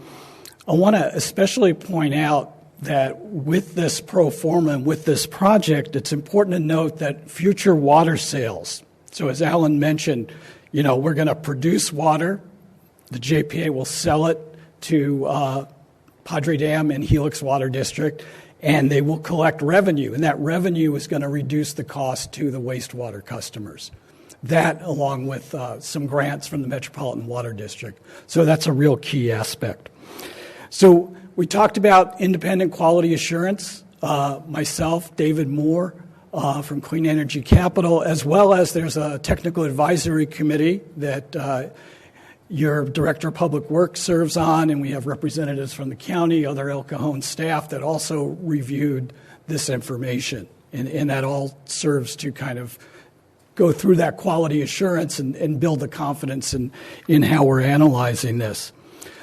want to especially point out that with this pro forma and with this project, it's important to note that future water sales, so as Alan mentioned, we're going to produce water. The JPA will sell it to Padre Dam and Helix Water District, and they will collect revenue, and that revenue is going to reduce the cost to the wastewater customers. That, along with some grants from the Metropolitan Water District. So that's a real key aspect. So we talked about independent quality assurance. Myself, David Moore from Clean Energy Capital, as well as there's a technical advisory committee that your Director of Public Works serves on, and we have representatives from the county, other El Cajon staff that also reviewed this information. And that all serves to kind of go through that quality assurance and build the confidence in how we're analyzing this.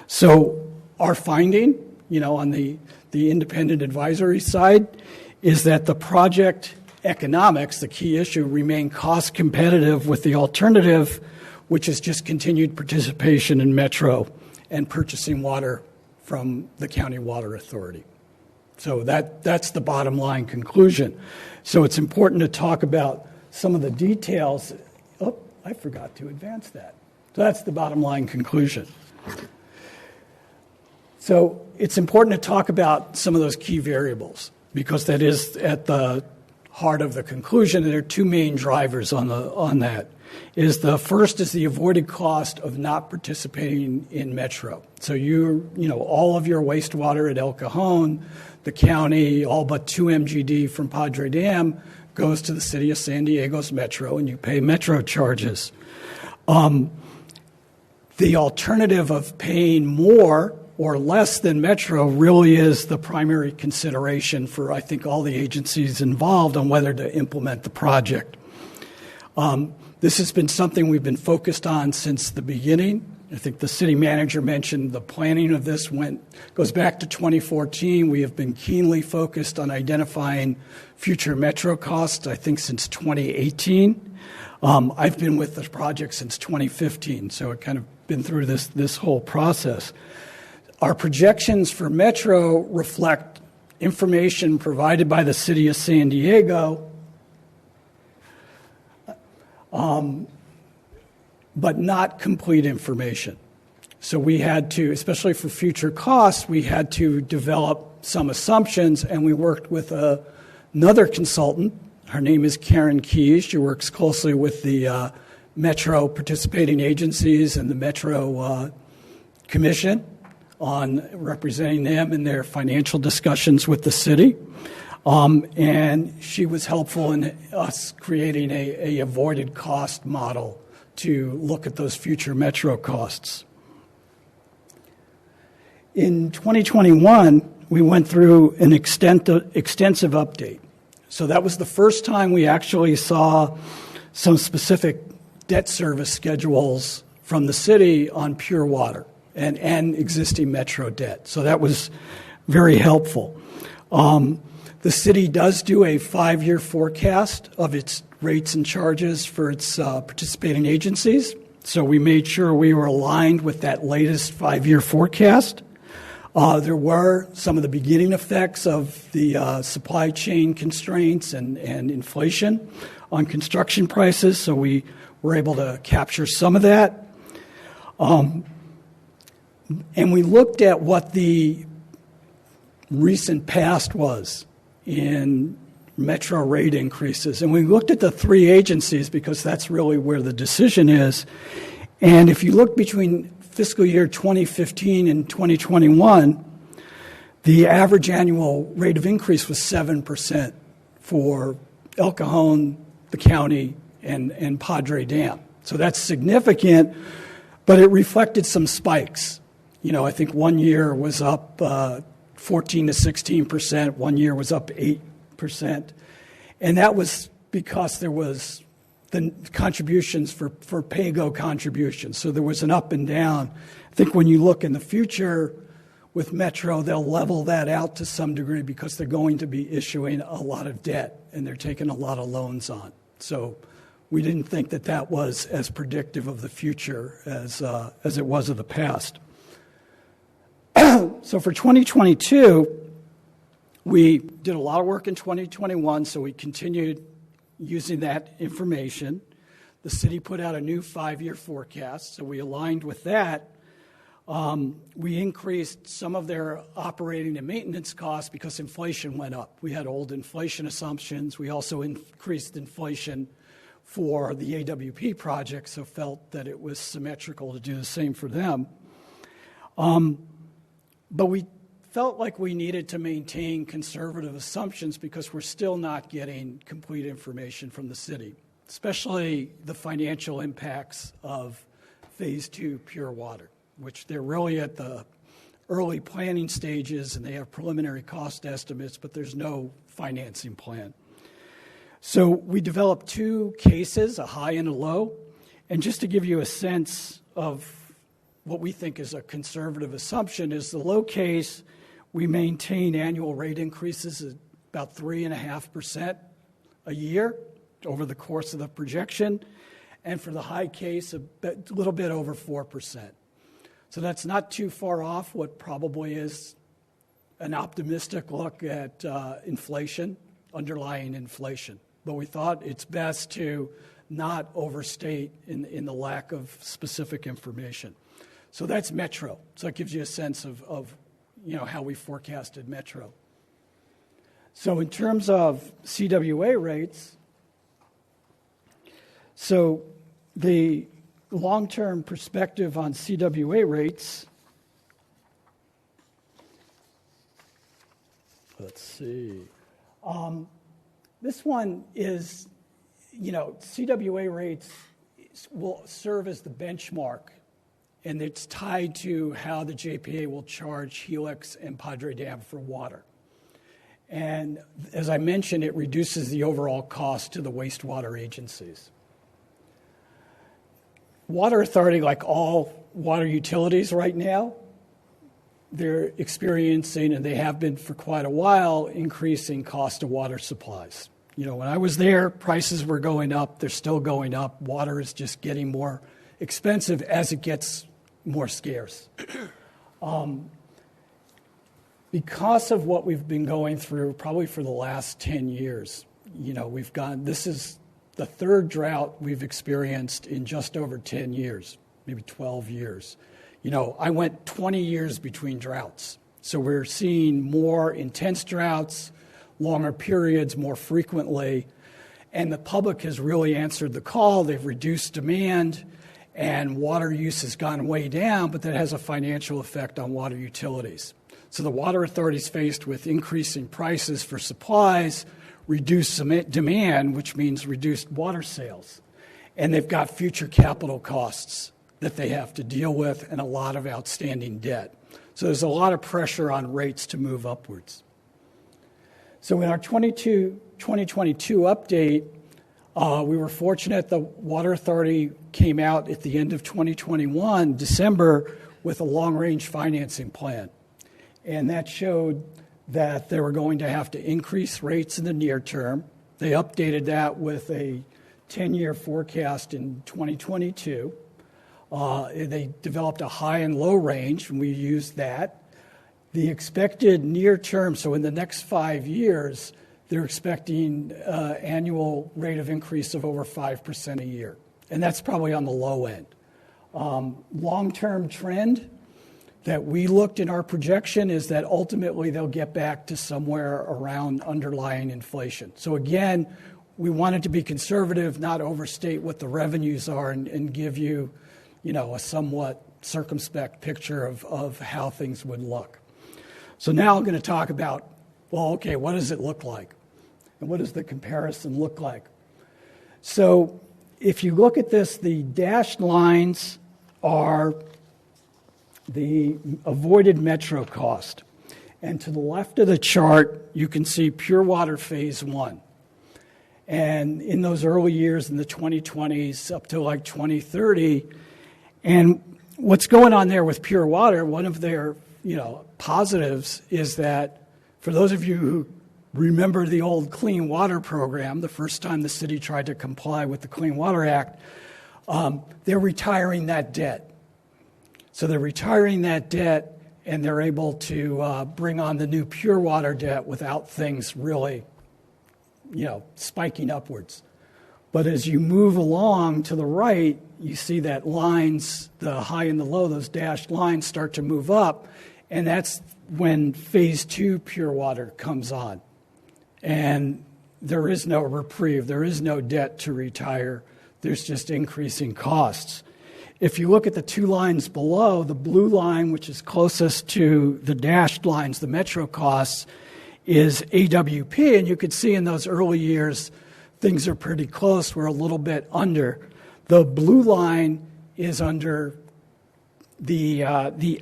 So our finding, on the independent advisory side, is that the project economics, the key issue, remain cost competitive with the alternative, which is just continued participation in Metro and purchasing water from the County Water Authority. So that's the bottom line conclusion. So it's important to talk about some of the details. Oh, I forgot to advance that. So that's the bottom line conclusion. So it's important to talk about some of those key variables because that is at the heart of the conclusion. There are two main drivers on that. The first is the avoided cost of not participating in Metro. So all of your wastewater at El Cajon, the county, all but 2 MGD from Padre Dam goes to the city of San Diego's Metro, and you pay Metro charges. The alternative of paying more or less than Metro really is the primary consideration for, I think, all the agencies involved on whether to implement the project. This has been something we've been focused on since the beginning. I think the city manager mentioned the planning of this goes back to 2014. We have been keenly focused on identifying future Metro costs, I think, since 2018. I've been with the project since 2015, so I've kind of been through this whole process. Our projections for Metro reflect information provided by the city of San Diego, but not complete information. So we had to, especially for future costs, we had to develop some assumptions, and we worked with another consultant. Her name is Karen Keyes. She works closely with the Metro participating agencies and the Metro Commission on representing them in their financial discussions with the city. And she was helpful in us creating a avoided cost model to look at those future Metro costs. In 2021, we went through an extensive update. So that was the first time we actually saw some specific debt service schedules from the city on pure water and existing Metro debt. So that was very helpful. The city does do a 5-year forecast of its rates and charges for its participating agencies. So we made sure we were aligned with that latest 5-year forecast. There were some of the beginning effects of the supply chain constraints and inflation on construction prices, so we were able to capture some of that. And we looked at what the recent past was in Metro rate increases. And we looked at the 3 agencies because that's really where the decision is. And if you look between fiscal year 2015 and 2021, the average annual rate of increase was 7% for El Cajon, the county, and Padre Dam. So that's significant, but it reflected some spikes. I think one year was up 14 to 16%, one year was up 8%. And that was because there was the contributions for pay-go contributions. So there was an up and down. I think when you look in the future with Metro, they'll level that out to some degree because they're going to be issuing a lot of debt and they're taking a lot of loans on. So we didn't think that that was as predictive of the future as it was of the past. So for 2022, we did a lot of work in 2021, so we continued using that information. The city put out a new 5-year forecast, so we aligned with that. We increased some of their operating and maintenance costs because inflation went up. We had old inflation assumptions. We also increased inflation for the AWP project, so felt that it was symmetrical to do the same for them. But we felt like we needed to maintain conservative assumptions because we're still not getting complete information from the city, especially the financial impacts of Phase 2 Pure Water, which they're really at the early planning stages and they have preliminary cost estimates, but there's no financing plan. So we developed 2 cases, a high and a low, and just to give you a sense of what we think is a conservative assumption is the low case, we maintain annual rate increases at about 3.5% a year over the course of the projection, and for the high case, a little bit over 4%. So that's not too far off what probably is an optimistic look at inflation, underlying inflation. But we thought it's best to not overstate in the lack of specific information. So that's Metro. So that gives you a sense of how we forecasted Metro. So in terms of CWA rates, so the long-term perspective on CWA rates, let's see. This one is, CWA rates will serve as the benchmark, and it's tied to how the JPA will charge Helix and Padre Dam for water. And as I mentioned, it reduces the overall cost to the wastewater agencies. Water Authority, like all water utilities right now, they're experiencing, and they have been for quite a while, increasing cost of water supplies. When I was there, prices were going up. They're still going up. Water is just getting more expensive as it gets more scarce. Because of what we've been going through probably for the last 10 years, this is the 3rd drought we've experienced in just over 10 years, maybe 12 years. I went 20 years between droughts. So we're seeing more intense droughts, longer periods, more frequently. And the public has really answered the call. They've reduced demand, and water use has gone way down, but that has a financial effect on water utilities. So the Water Authority is faced with increasing prices for supplies, reduced demand, which means reduced water sales. And they've got future capital costs that they have to deal with and a lot of outstanding debt. So there's a lot of pressure on rates to move upwards. So in our 2022 update, we were fortunate the Water Authority came out at the end of 2021, December, with a long-range financing plan. And that showed that they were going to have to increase rates in the near term. They updated that with a 10-year forecast in 2022. They developed a high and low range, and we used that. The expected near term, so in the next 5 years, they're expecting annual rate of increase of over 5% a year. And that's probably on the low end. Long-term trend that we looked in our projection is that ultimately they'll get back to somewhere around underlying inflation. So again, we wanted to be conservative, not overstate what the revenues are, and give you, a somewhat circumspect picture of how things would look. So now I'm going to talk about, what does it look like? And what does the comparison look like? So if you look at this, the dashed lines are the avoided metro cost. And to the left of the chart, you can see Pure Water Phase 1. And in those early years, in the 2020s up to like 2030, and what's going on there with Pure Water, one of their positives is that for those of you who remember the old Clean Water program, the first time the city tried to comply with the Clean Water Act, they're retiring that debt. So they're retiring that debt, and they're able to bring on the new Pure Water debt without things really, spiking upwards. But as you move along to the right, you see that lines, the high and the low, those dashed lines start to move up, and that's when Phase 2 Pure Water comes on. And there is no reprieve. There is no debt to retire. There's just increasing costs. If you look at the two lines below, the blue line, which is closest to the dashed lines, the metro costs, is AWP. And you could see in those early years, things are pretty close. We're a little bit under. The blue line is under the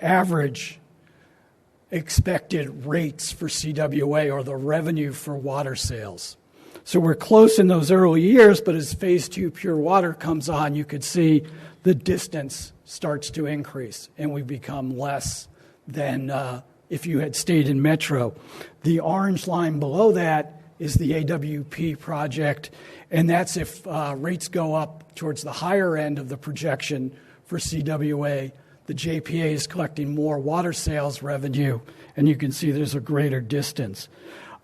average expected rates for CWA, or the revenue for water sales. So we're close in those early years, but as Phase 2 Pure Water comes on, you could see the distance starts to increase, and we become less than if you had stayed in Metro. The orange line below that is the AWP project, and that's if rates go up towards the higher end of the projection for CWA. The JPA is collecting more water sales revenue, and you can see there's a greater distance.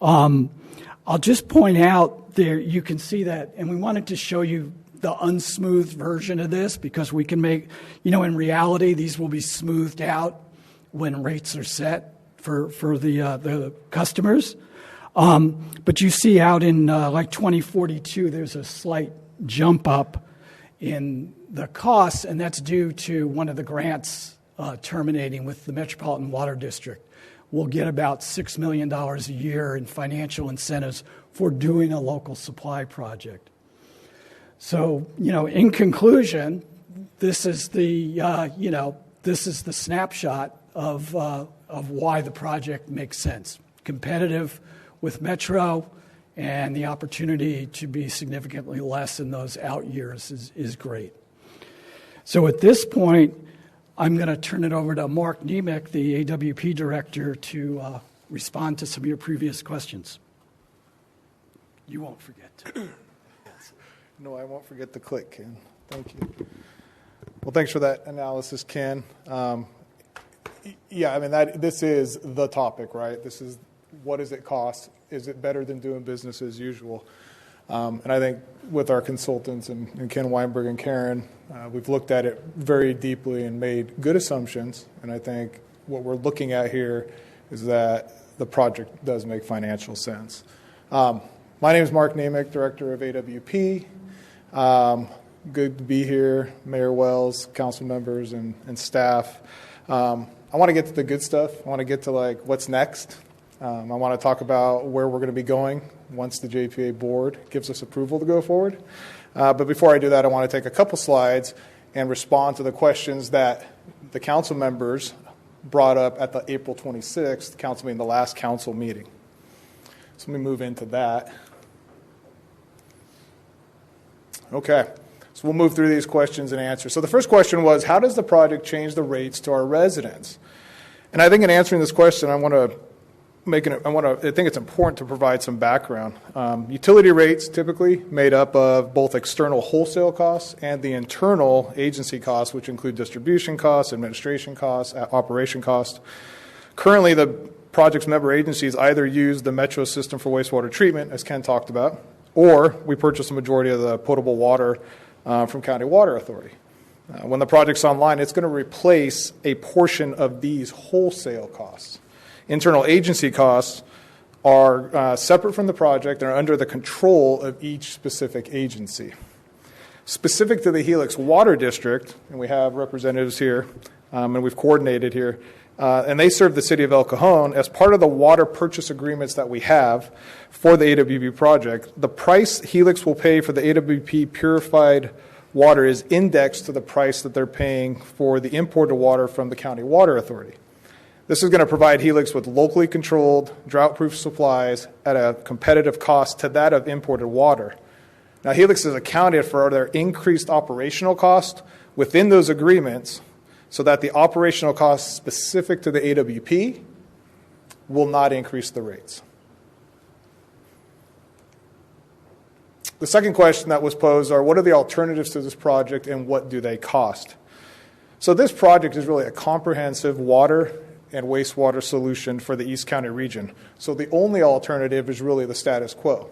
I'll just point out there, you can see that, and we wanted to show you the unsmoothed version of this because we can make, in reality, these will be smoothed out when rates are set for the customers. But you see out in like 2042, there's a slight jump up in the costs, and that's due to one of the grants terminating with the Metropolitan Water District. We'll get about $6 million a year in financial incentives for doing a local supply project. So, in conclusion, this is the snapshot of why the project makes sense. Competitive with Metro, and the opportunity to be significantly less in those out years is great. So at this point, I'm going to turn it over to Mark Nemec, the AWP director, to respond to some of your previous questions. You won't forget to.
No, I won't forget to click, Ken. Thank you. Well, thanks for that analysis, Ken. This is the topic, right? This is what does it cost? Is it better than doing business as usual? And I think with our consultants and Ken Weinberg and Karen, we've looked at it very deeply and made good assumptions. And I think what we're looking at here is that the project does make financial sense. My name is Mark Nemec, Director of AWP. Good to be here, Mayor Wells, council members, and staff. I want to get to the good stuff. I want to get to what's next. I want to talk about where we're going to be going once the JPA board gives us approval to go forward. But before I do that, I want to take a couple slides and respond to the questions that the council members brought up at the April 26th council meeting, the last council meeting. So let me move into that. Okay, so we'll move through these questions and answers. So the first question was, how does the project change the rates to our residents? And I think in answering this question, I think it's important to provide some background. Utility rates typically made up of both external wholesale costs and the internal agency costs, which include distribution costs, administration costs, operation costs. Currently, the project's member agencies either use the Metro system for wastewater treatment, as Ken talked about, or we purchase the majority of the potable water from County Water Authority. When the project's online, it's going to replace a portion of these wholesale costs. Internal agency costs are separate from the project and are under the control of each specific agency. Specific to the Helix Water District, and we have representatives here, and we've coordinated here, and they serve the city of El Cajon. As part of the water purchase agreements that we have for the AWP project, the price Helix will pay for the AWP purified water is indexed to the price that they're paying for the imported water from the county water authority. This is going to provide Helix with locally controlled, drought-proof supplies at a competitive cost to that of imported water. Now, Helix has accounted for their increased operational cost within those agreements so that the operational costs specific to the AWP will not increase the rates. The second question that was posed are, what are the alternatives to this project and what do they cost? So this project is really a comprehensive water and wastewater solution for the East County region. So the only alternative is really the status quo.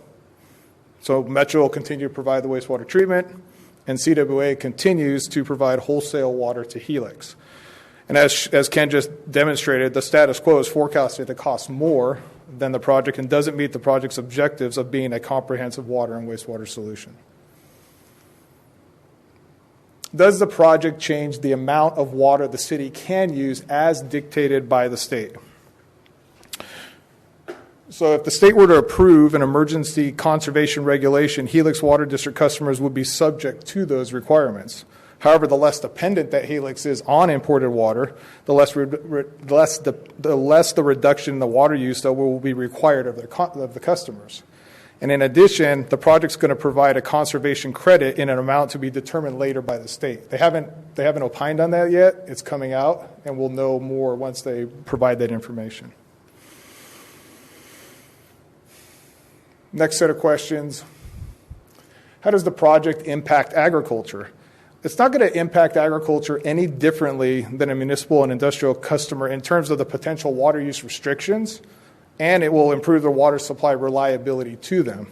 So Metro will continue to provide the wastewater treatment, and CWA continues to provide wholesale water to Helix. And as Ken just demonstrated, the status quo is forecasted to cost more than the project and doesn't meet the project's objectives of being a comprehensive water and wastewater solution. Does the project change the amount of water the city can use as dictated by the state? So if the state were to approve an emergency conservation regulation, Helix Water District customers would be subject to those requirements. However, the less dependent that Helix is on imported water, the less the reduction in the water use that will be required of the customers. And in addition, the project's going to provide a conservation credit in an amount to be determined later by the state. They haven't opined on that yet. It's coming out, and we'll know more once they provide that information. Next set of questions. How does the project impact agriculture? It's not going to impact agriculture any differently than a municipal and industrial customer in terms of the potential water use restrictions, and it will improve the water supply reliability to them.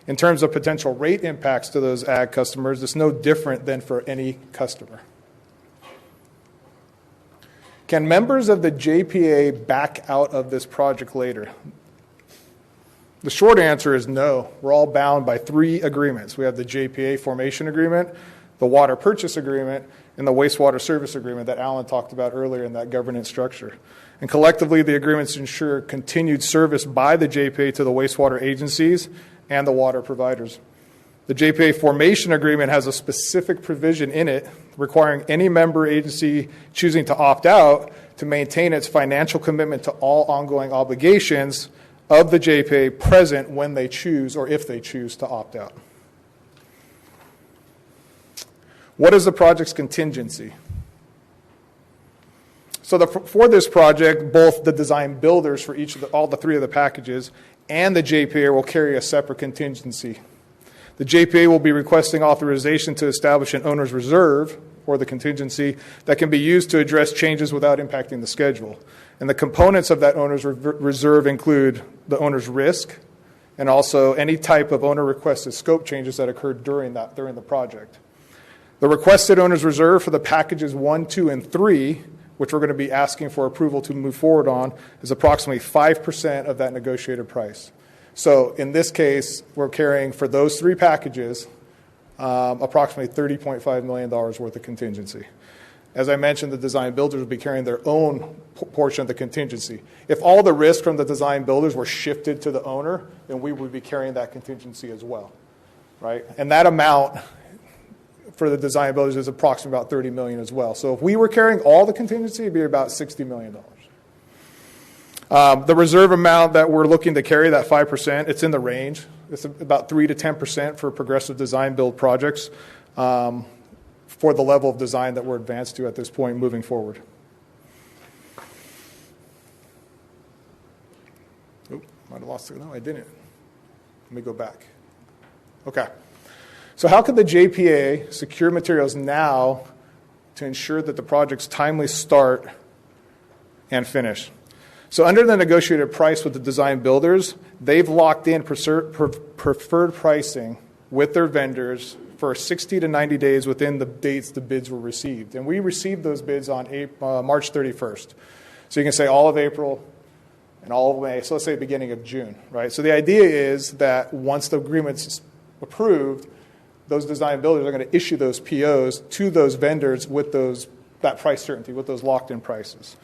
In terms of potential rate impacts to those ag customers, it's no different than for any customer. Can members of the JPA back out of this project later? The short answer is no. We're all bound by 3 agreements. We have the JPA formation agreement, the water purchase agreement, and the wastewater service agreement that Alan talked about earlier in that governance structure. And collectively, the agreements ensure continued service by the JPA to the wastewater agencies and the water providers. The JPA formation agreement has a specific provision in it requiring any member agency choosing to opt out to maintain its financial commitment to all ongoing obligations of the JPA present when they choose or if they choose to opt out. What is the project's contingency? So for this project, both the design builders for all the 3 of the packages and the JPA will carry a separate contingency. The JPA will be requesting authorization to establish an owner's reserve, or the contingency, that can be used to address changes without impacting the schedule. And the components of that owner's reserve include the owner's risk and also any type of owner-requested scope changes that occurred during the project. The requested owner's reserve for the packages 1, 2, and 3, which we're going to be asking for approval to move forward on, is approximately 5% of that negotiated price. So in this case, we're carrying for those 3 packages approximately $30.5 million worth of contingency. As I mentioned, the design builders will be carrying their own portion of the contingency. If all the risk from the design builders were shifted to the owner, then we would be carrying that contingency as well, right? And that amount for the design builders is approximately about $30 million as well. So if we were carrying all the contingency, it'd be about $60 million. The reserve amount that we're looking to carry, that 5%, it's in the range. It's about 3 to 10% for progressive design build projects for the level of design that we're advanced to at this point moving forward. Oop, might have lost it. No, I didn't. Let me go back. Okay. So how could the JPA secure materials now to ensure that the project's timely start and finish? So under the negotiated price with the design builders, they've locked in preferred pricing with their vendors for 60 to 90 days within the dates the bids were received. And we received those bids on March 31st. So you can say all of April and all of May, so let's say beginning of June, right? So the idea is that once the agreement's approved, those design builders are going to issue those POs to those vendors with that price certainty, with those locked-in prices.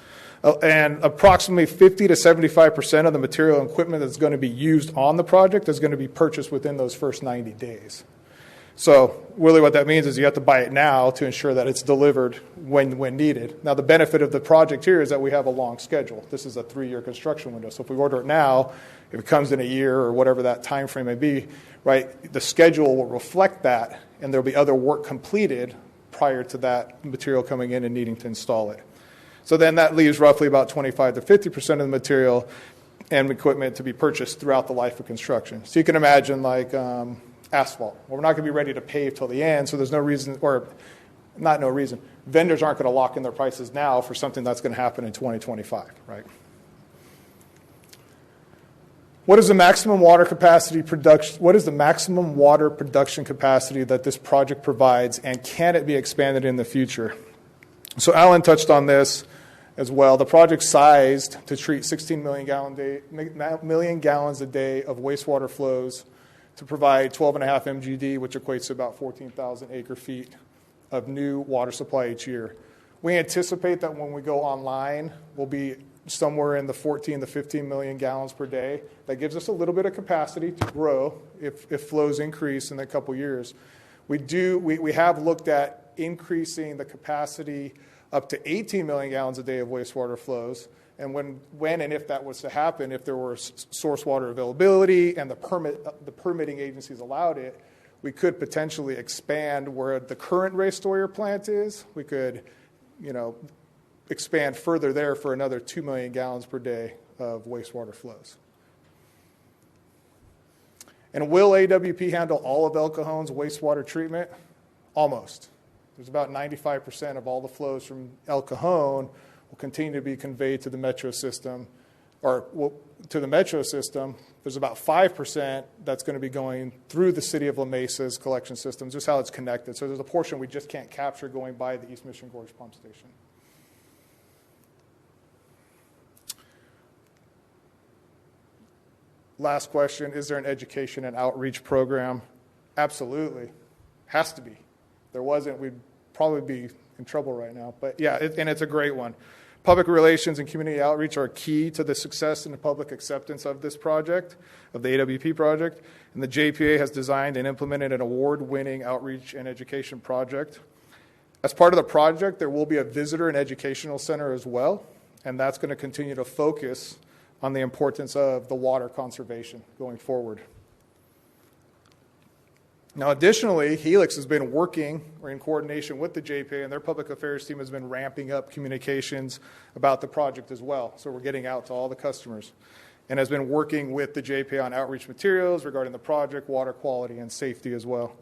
And approximately 50 to 75% of the material and equipment that's going to be used on the project is going to be purchased within those first 90 days. So really what that means is you have to buy it now to ensure that it's delivered when needed. Now, the benefit of the project here is that we have a long schedule. This is a 3-year construction window. So if we order it now, if it comes in a year or whatever that time frame may be, right, the schedule will reflect that, and there'll be other work completed prior to that material coming in and needing to install it. So then that leaves roughly about 25 to 50% of the material and equipment to be purchased throughout the life of construction. So you can imagine like asphalt. Well, we're not going to be ready to pave till the end, so there's no reason, or not no reason, vendors aren't going to lock in their prices now for something that's going to happen in 2025, right? What is the maximum water production capacity that this project provides, and can it be expanded in the future? So Alan touched on this as well. The project's sized to treat 16 million gallons a day of wastewater flows to provide 12.5 MGD, which equates to about 14,000 acre feet of new water supply each year. We anticipate that when we go online, we'll be somewhere in the 14 to 15 million gallons per day. That gives us a little bit of capacity to grow if flows increase in a couple years. We have looked at increasing the capacity up to 18 million gallons a day of wastewater flows. And when and if that was to happen, if there were source water availability and the permitting agencies allowed it, we could potentially expand where the current Ray Stoyer plant is. We could, expand further there for another 2 million gallons per day of wastewater flows. And will AWP handle all of El Cajon's wastewater treatment? Almost. There's about 95% of all the flows from El Cajon will continue to be conveyed to the metro system, to the metro system. There's about 5% that's going to be going through the city of La Mesa's collection systems, just how it's connected. So there's a portion we just can't capture going by the East Mission Gorge pump station. Last question, is there an education and outreach program? Absolutely. Has to be. If there wasn't, we'd probably be in trouble right now. But yeah, and it's a great one. Public relations and community outreach are key to the success and the public acceptance of this project, of the AWP project. And the JPA has designed and implemented an award-winning outreach and education project. As part of the project, there will be a visitor and educational center as well, and that's going to continue to focus on the importance of the water conservation going forward. Now, additionally, Helix has been working in coordination with the JPA, and their public affairs team has been ramping up communications about the project as well. So we're getting out to all the customers, and has been working with the JPA on outreach materials regarding the project, water quality, and safety as well.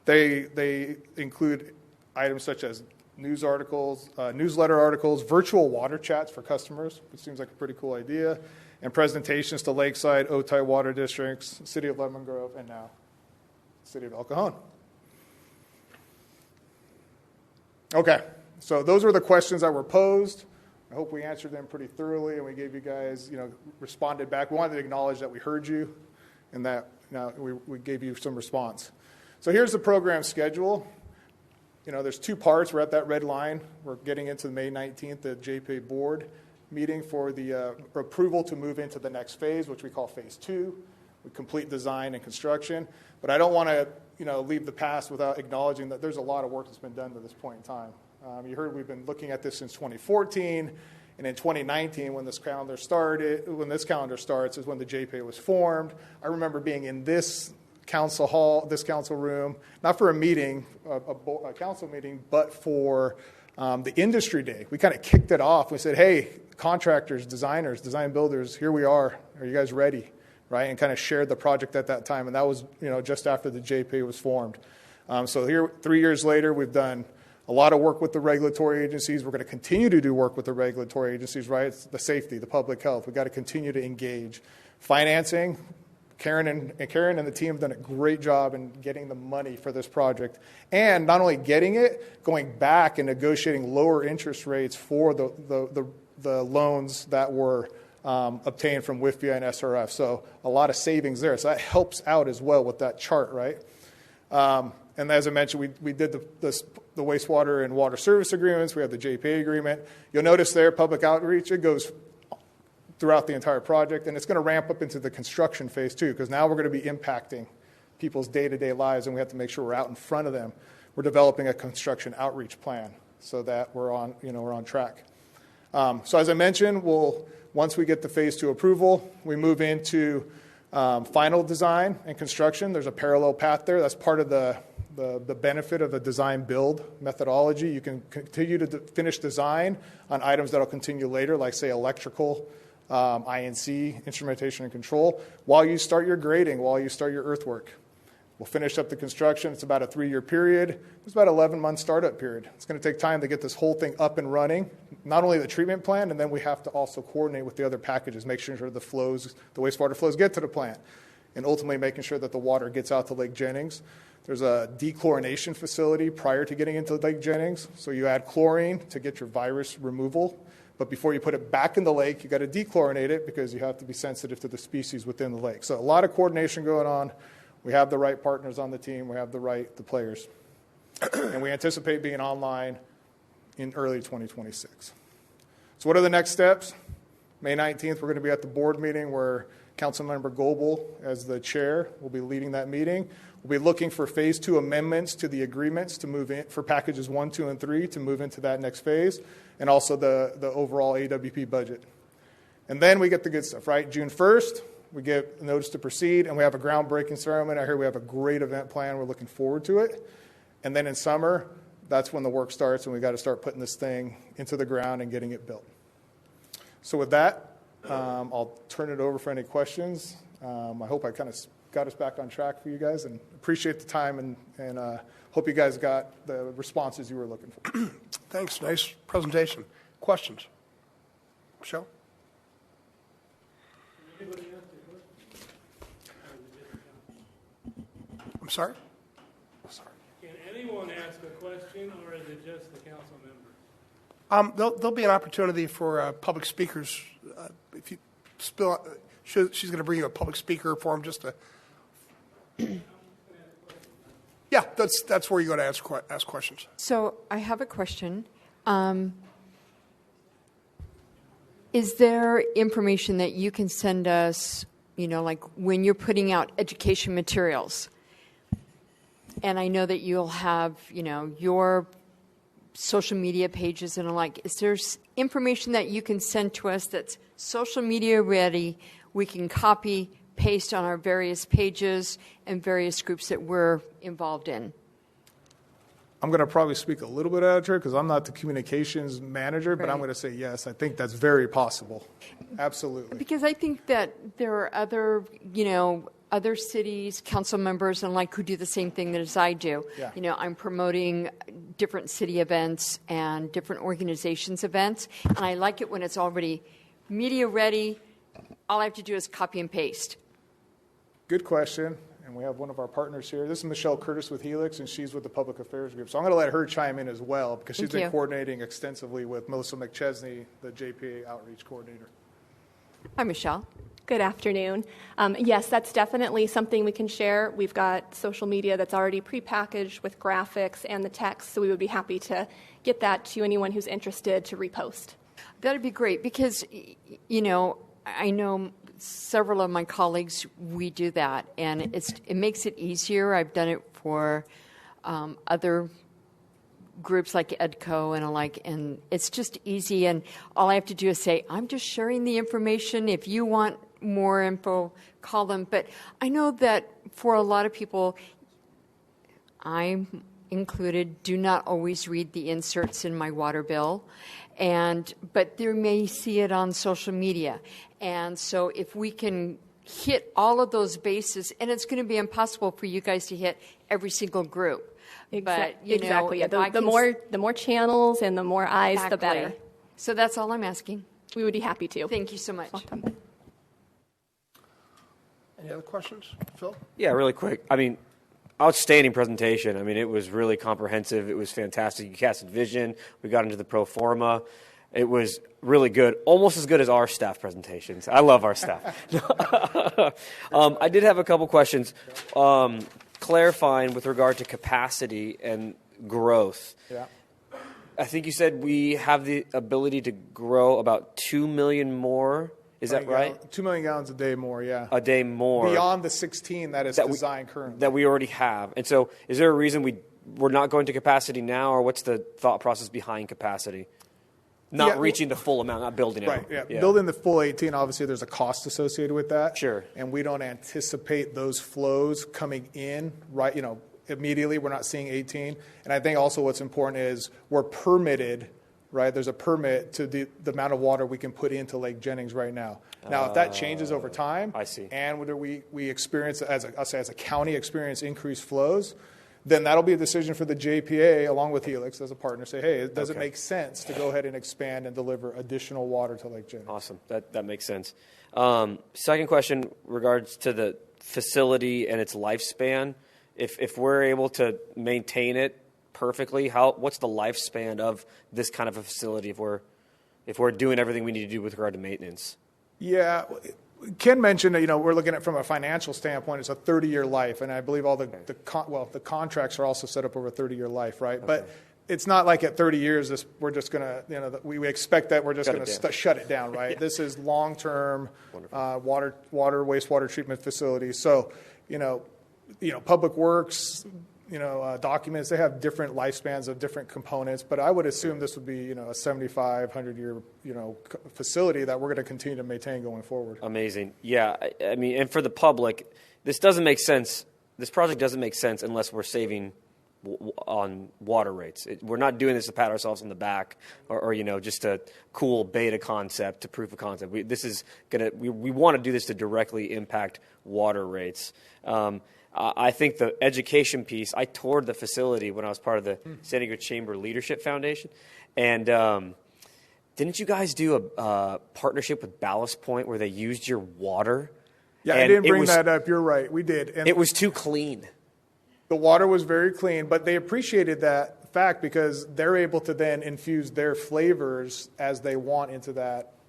They include items such as news articles, newsletter articles, virtual water chats for customers, which seems like a pretty cool idea, and presentations to Lakeside, Otay Water Districts, City of Lemon Grove, and now City of El Cajon. Okay, so those were the questions that were posed. I hope we answered them pretty thoroughly, and we gave you guys, responded back. We wanted to acknowledge that we heard you, and that we gave you some response. So here's the program schedule. There's 2 parts. We're at that red line. We're getting into May 19th, the JPA board meeting for the approval to move into the next phase, which we call phase 2. We complete design and construction. But I don't want to, leave the past without acknowledging that there's a lot of work that's been done to this point in time. You heard we've been looking at this since 2014, and in 2019, when this calendar starts, is when the JPA was formed. I remember being in this council hall, this council room, not for a meeting, a council meeting, but for the industry day. We kind of kicked it off. We said, hey, contractors, designers, design builders, here we are. Are you guys ready? Right, and kind of shared the project at that time, and that was just after the JPA was formed. So here, 3 years later, we've done a lot of work with the regulatory agencies. We're going to continue to do work with the regulatory agencies. Right, it's the safety, the public health. We've got to continue to engage. Financing, Karen and the team have done a great job in getting the money for this project, and not only getting it, going back and negotiating lower interest rates for the loans that were obtained from WIFIA and SRF. So a lot of savings there. So that helps out as well with that chart, right? And as I mentioned, we did the wastewater and water service agreements. We have the JPA agreement. You'll notice there, public outreach, it goes throughout the entire project, and it's going to ramp up into the construction phase too, because now we're going to be impacting people's day-to-day lives, and we have to make sure we're out in front of them. We're developing a construction outreach plan so that we're on track. So as I mentioned, once we get the Phase 2 approval, we move into final design and construction. There's a parallel path there. That's part of the benefit of the design-build methodology. You can continue to finish design on items that will continue later, like, say, electrical, INC, instrumentation and control, while you start your grading, while you start your earthwork. We'll finish up the construction. It's about a 3-year period. It's about an 11-month startup period. It's going to take time to get this whole thing up and running, not only the treatment plant, and then we have to also coordinate with the other packages, make sure the wastewater flows get to the plant, and ultimately making sure that the water gets out to Lake Jennings. There's a dechlorination facility prior to getting into Lake Jennings, so you add chlorine to get your virus removal. But before you put it back in the lake, you got to dechlorinate it because you have to be sensitive to the species within the lake. So a lot of coordination going on. We have the right partners on the team. We have the players. And we anticipate being online in early 2026. So what are the next steps? May 19th, we're going to be at the board meeting where Councilmember Goebel, as the chair, will be leading that meeting. We'll be looking for Phase 2 amendments to the agreements to move in for packages 1, 2, and 3 to move into that next phase, and also the overall AWP budget. And then we get the good stuff, right? June 1st, we get notice to proceed, and we have a groundbreaking ceremony. I hear we have a great event plan. We're looking forward to it. And then in summer, that's when the work starts, and we got to start putting this thing into the ground and getting it built. So with that, I'll turn it over for any questions. I hope I kind of got us back on track for you guys, and appreciate the time, and hope you guys got the responses you were looking for.
Thanks. Nice presentation. Questions? Michelle? I'm sorry?
Can anyone ask a question, or is it just the council members?
There'll be an opportunity for public speakers. If you spill, she's going to bring you a public speaker form just to. Yeah, that's where you go to ask questions.
So I have a question. Is there information that you can send us, like when you're putting out education materials? And I know that you'll have, your social media pages and like, is there information that you can send to us that's social media ready, we can copy, paste on our various pages and various groups that we're involved in?
I'm going to probably speak a little bit out of turn because I'm not the communications manager, but I'm going to say yes. I think that's very possible. Absolutely.
Because I think that there are other, other cities, council members, and like who do the same thing as I do.
Yeah.
I'm promoting different city events and different organizations events, and I like it when it's already media ready. All I have to do is copy and paste.
Good question. And we have one of our partners here. This is Michelle Curtis with Helix, and she's with the Public Affairs Group. So I'm going to let her chime in as well because she's been coordinating extensively with Melissa McChesney, the JPA Outreach Coordinator.
Hi, Michelle.
Good afternoon. Yes, that's definitely something we can share. We've got social media that's already prepackaged with graphics and the text, so we would be happy to get that to anyone who's interested to repost.
That'd be great because, I know several of my colleagues, we do that, and it makes it easier. I've done it for other groups like EDCO and alike, and it's just easy, and all I have to do is say, I'm just sharing the information. If you want more info, call them. But I know that for a lot of people, I'm included, do not always read the inserts in my water bill, but they may see it on social media. And so if we can hit all of those bases, and it's going to be impossible for you guys to hit every single group. But,
exactly. Yeah. The more channels and the more eyes, the better.
So that's all I'm asking.
We would be happy to.
Thank you so much.
Welcome.
Any other questions? Phil?
Yeah, really quick. Outstanding presentation. It was really comprehensive. It was fantastic. You casted vision. We got into the pro forma. It was really good, almost as good as our staff presentations. I love our staff. I did have a couple questions. Clarifying with regard to capacity and growth.
Yeah.
I think you said we have the ability to grow about 2 million more Is that right?
2 million gallons a day more, yeah.
A day more.
Beyond the 16 that is designed currently.
That we already have. And so is there a reason we're not going to capacity now, or what's the thought process behind capacity? Not reaching the full amount, not building it.
Right, yeah. Building the full 18, obviously there's a cost associated with that.
Sure.
And we don't anticipate those flows coming in immediately. We're not seeing 18. And I think also what's important is we're permitted, right? There's a permit to the amount of water we can put into Lake Jennings right now. Now, if that changes over time,
I see.
And whether we experience, as a county, experience increased flows, then that'll be a decision for the JPA, along with Helix as a partner, say, hey, does it make sense to go ahead and expand and deliver additional water to Lake Jennings?
Awesome. That makes sense. Second question regards to the facility and its lifespan. If we're able to maintain it perfectly, what's the lifespan of this kind of a facility if we're doing everything we need to do with regard to maintenance?
Yeah, Ken mentioned that we're looking at from a financial standpoint, it's a 30-year life, and I believe all the contracts are also set up over a 30-year life, right? Okay. But it's not like at 30 years we're just going to we expect that we're just going to shut it down, right? Yeah. This is long-term wastewater treatment facilities. So Public Works, documents, they have different lifespans of different components, but I would assume this would be, a 75, 100-year, facility that we're going to continue to maintain going forward.
Amazing. Yeah. I mean, and for the public, this doesn't make sense. This project doesn't make sense unless we're saving on water rates. We're not doing this to pat ourselves on the back or just a cool beta concept to proof of concept. We want to do this to directly impact water rates. I think the education piece, I toured the facility when I was part of the San Diego Chamber Leadership Foundation. And didn't you guys do a partnership with Ballast Point where they used your water?
Yeah, I didn't bring that up. You're right. We did. And
it was too clean.
The water was very clean, but they appreciated that fact because they're able to then infuse their flavors as they want into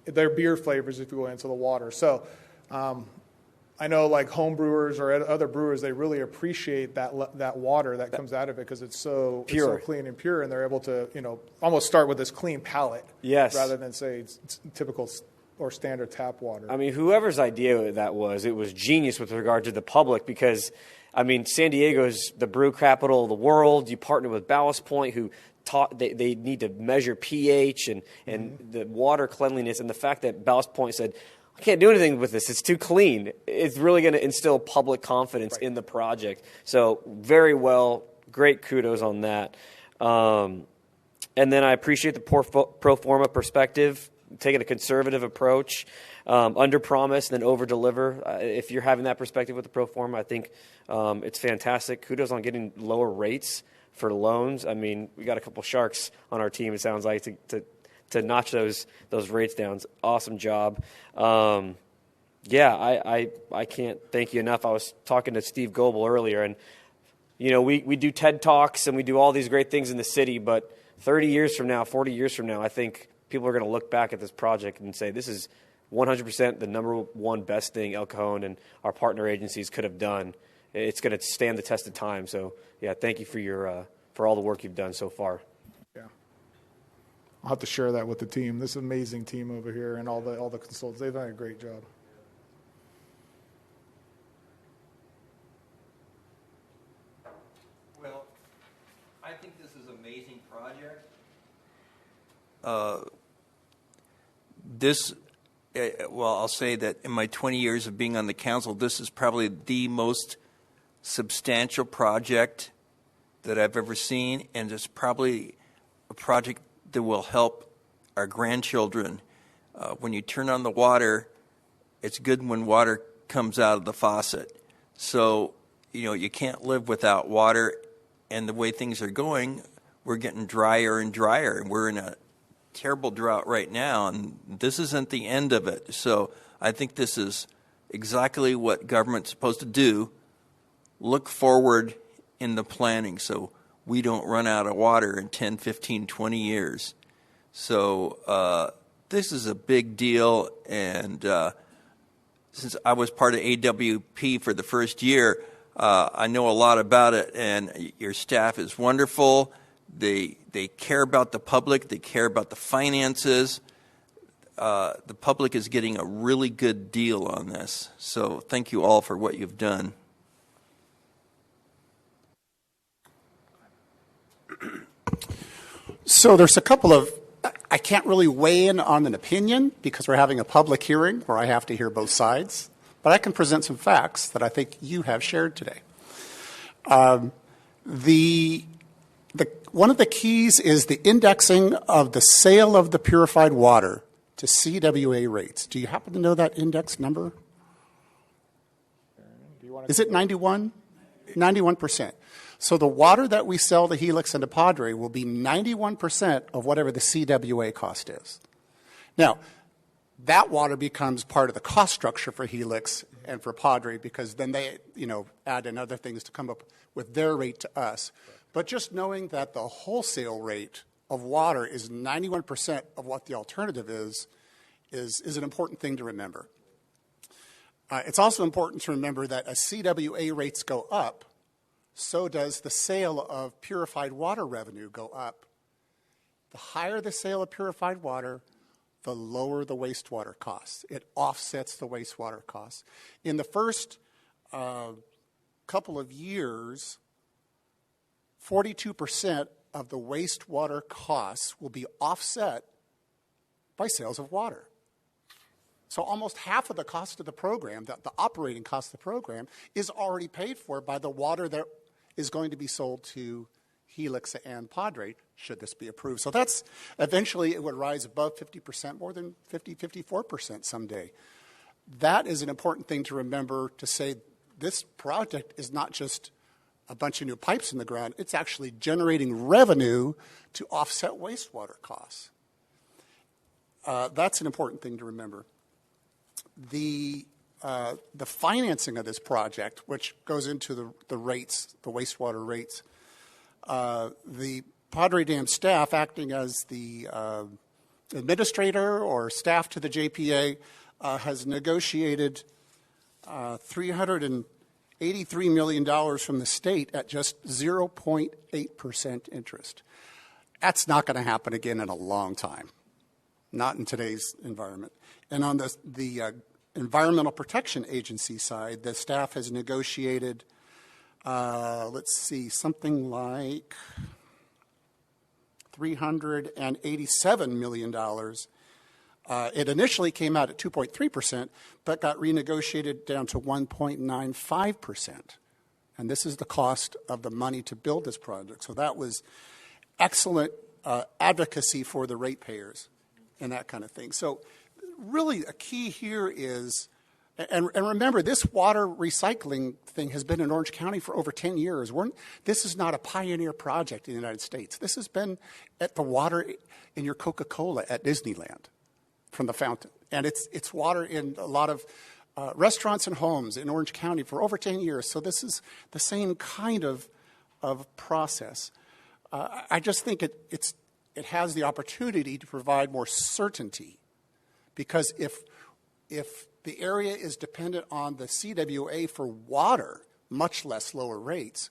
their beer flavors, if you will, into the water. So I know like home brewers or other brewers, they really appreciate that water that comes out of it because it's so clean and pure, and they're able to almost start with this clean palate, rather than say it's typical or standard tap water.
I mean, whoever's idea that was, it was genius with regard to the public because, I mean, San Diego's the brew capital of the world. You partner with Ballast Point, who taught they need to measure pH and the water cleanliness, and the fact that Ballast Point said, I can't do anything with this. It's too clean. It's really going to instill public confidence in the project. So very well. Great kudos on that. And then I appreciate the pro forma perspective, taking a conservative approach, under promise and then over deliver. If you're having that perspective with the pro forma, I think it's fantastic. Kudos on getting lower rates for loans. I mean, we got a couple sharks on our team, it sounds like, to notch those rates down. Awesome job. I can't thank you enough. I was talking to Steve Goebel earlier, and we do TED Talks and we do all these great things in the city, but 30 years from now, 40 years from now, I think people are going to look back at this project and say this is 100% the number one best thing El Cajon and our partner agencies could have done. It's going to stand the test of time. So, yeah, thank you for all the work you've done so far.
I'll have to share that with the team. This amazing team over here and all the consultants. They've done a great job.
Well, I think this is an amazing project. I'll say that in my 20 years of being on the council, this is probably the most substantial project that I've ever seen, and it's probably a project that will help our grandchildren. When you turn on the water, it's good when water comes out of the faucet. So, you can't live without water, and the way things are going, we're getting drier and drier, and we're in a terrible drought right now, and this isn't the end of it. So I think this is exactly what government's supposed to do, look forward in the planning so we don't run out of water in 10, 15, 20 years. So this is a big deal, and since I was part of AWP for the first year, I know a lot about it, and your staff is wonderful. They care about the public. They care about the finances. the public is getting a really good deal on this. So thank you all for what you've done.
So there's a couple of, I can't really weigh in on an opinion because we're having a public hearing where I have to hear both sides, but I can present some facts that I think you have shared today. One of the keys is the indexing of the sale of the purified water to CWA rates. Do you happen to know that index number? Is it 91? 91%. So the water that we sell to Helix and to Padre will be 91% of whatever the CWA cost is. Now, that water becomes part of the cost structure for Helix and for Padre because then they, add in other things to come up with their rate to us. But just knowing that the wholesale rate of water is 91% of what the alternative is an important thing to remember. It's also important to remember that as CWA rates go up, so does the sale of purified water revenue go up. The higher the sale of purified water, the lower the wastewater costs. It offsets the wastewater costs. In the first couple of years, 42% of the wastewater costs will be offset by sales of water. So almost half of the cost of the program, the operating cost of the program, is already paid for by the water that is going to be sold to Helix and Padre, should this be approved. So that's, eventually it would rise above 50%, more than 50, 54% someday. That is an important thing to remember, to say this project is not just a bunch of new pipes in the ground, it's actually generating revenue to offset wastewater costs. That's an important thing to remember. The financing of this project, which goes into the rates, the wastewater rates, the Padre Dam staff, acting as the administrator or staff to the JPA, has negotiated $383 million from the state at just 0.8% interest. That's not going to happen again in a long time, not in today's environment. And on the Environmental Protection Agency side, the staff has negotiated, something like $387 million. It initially came out at 2.3%, but got renegotiated down to 1.95%. And this is the cost of the money to build this project. So that was excellent advocacy for the ratepayers and that kind of thing. So really a key here is, and remember, this water recycling thing has been in Orange County for over 10 years. This is not a pioneer project in the United States. This has been at the water in your Coca-Cola at Disneyland from the fountain. And it's water in a lot of restaurants and homes in Orange County for over 10 years. So this is the same kind of process. I just think it has the opportunity to provide more certainty, because if the area is dependent on the CWA for water, much less lower rates,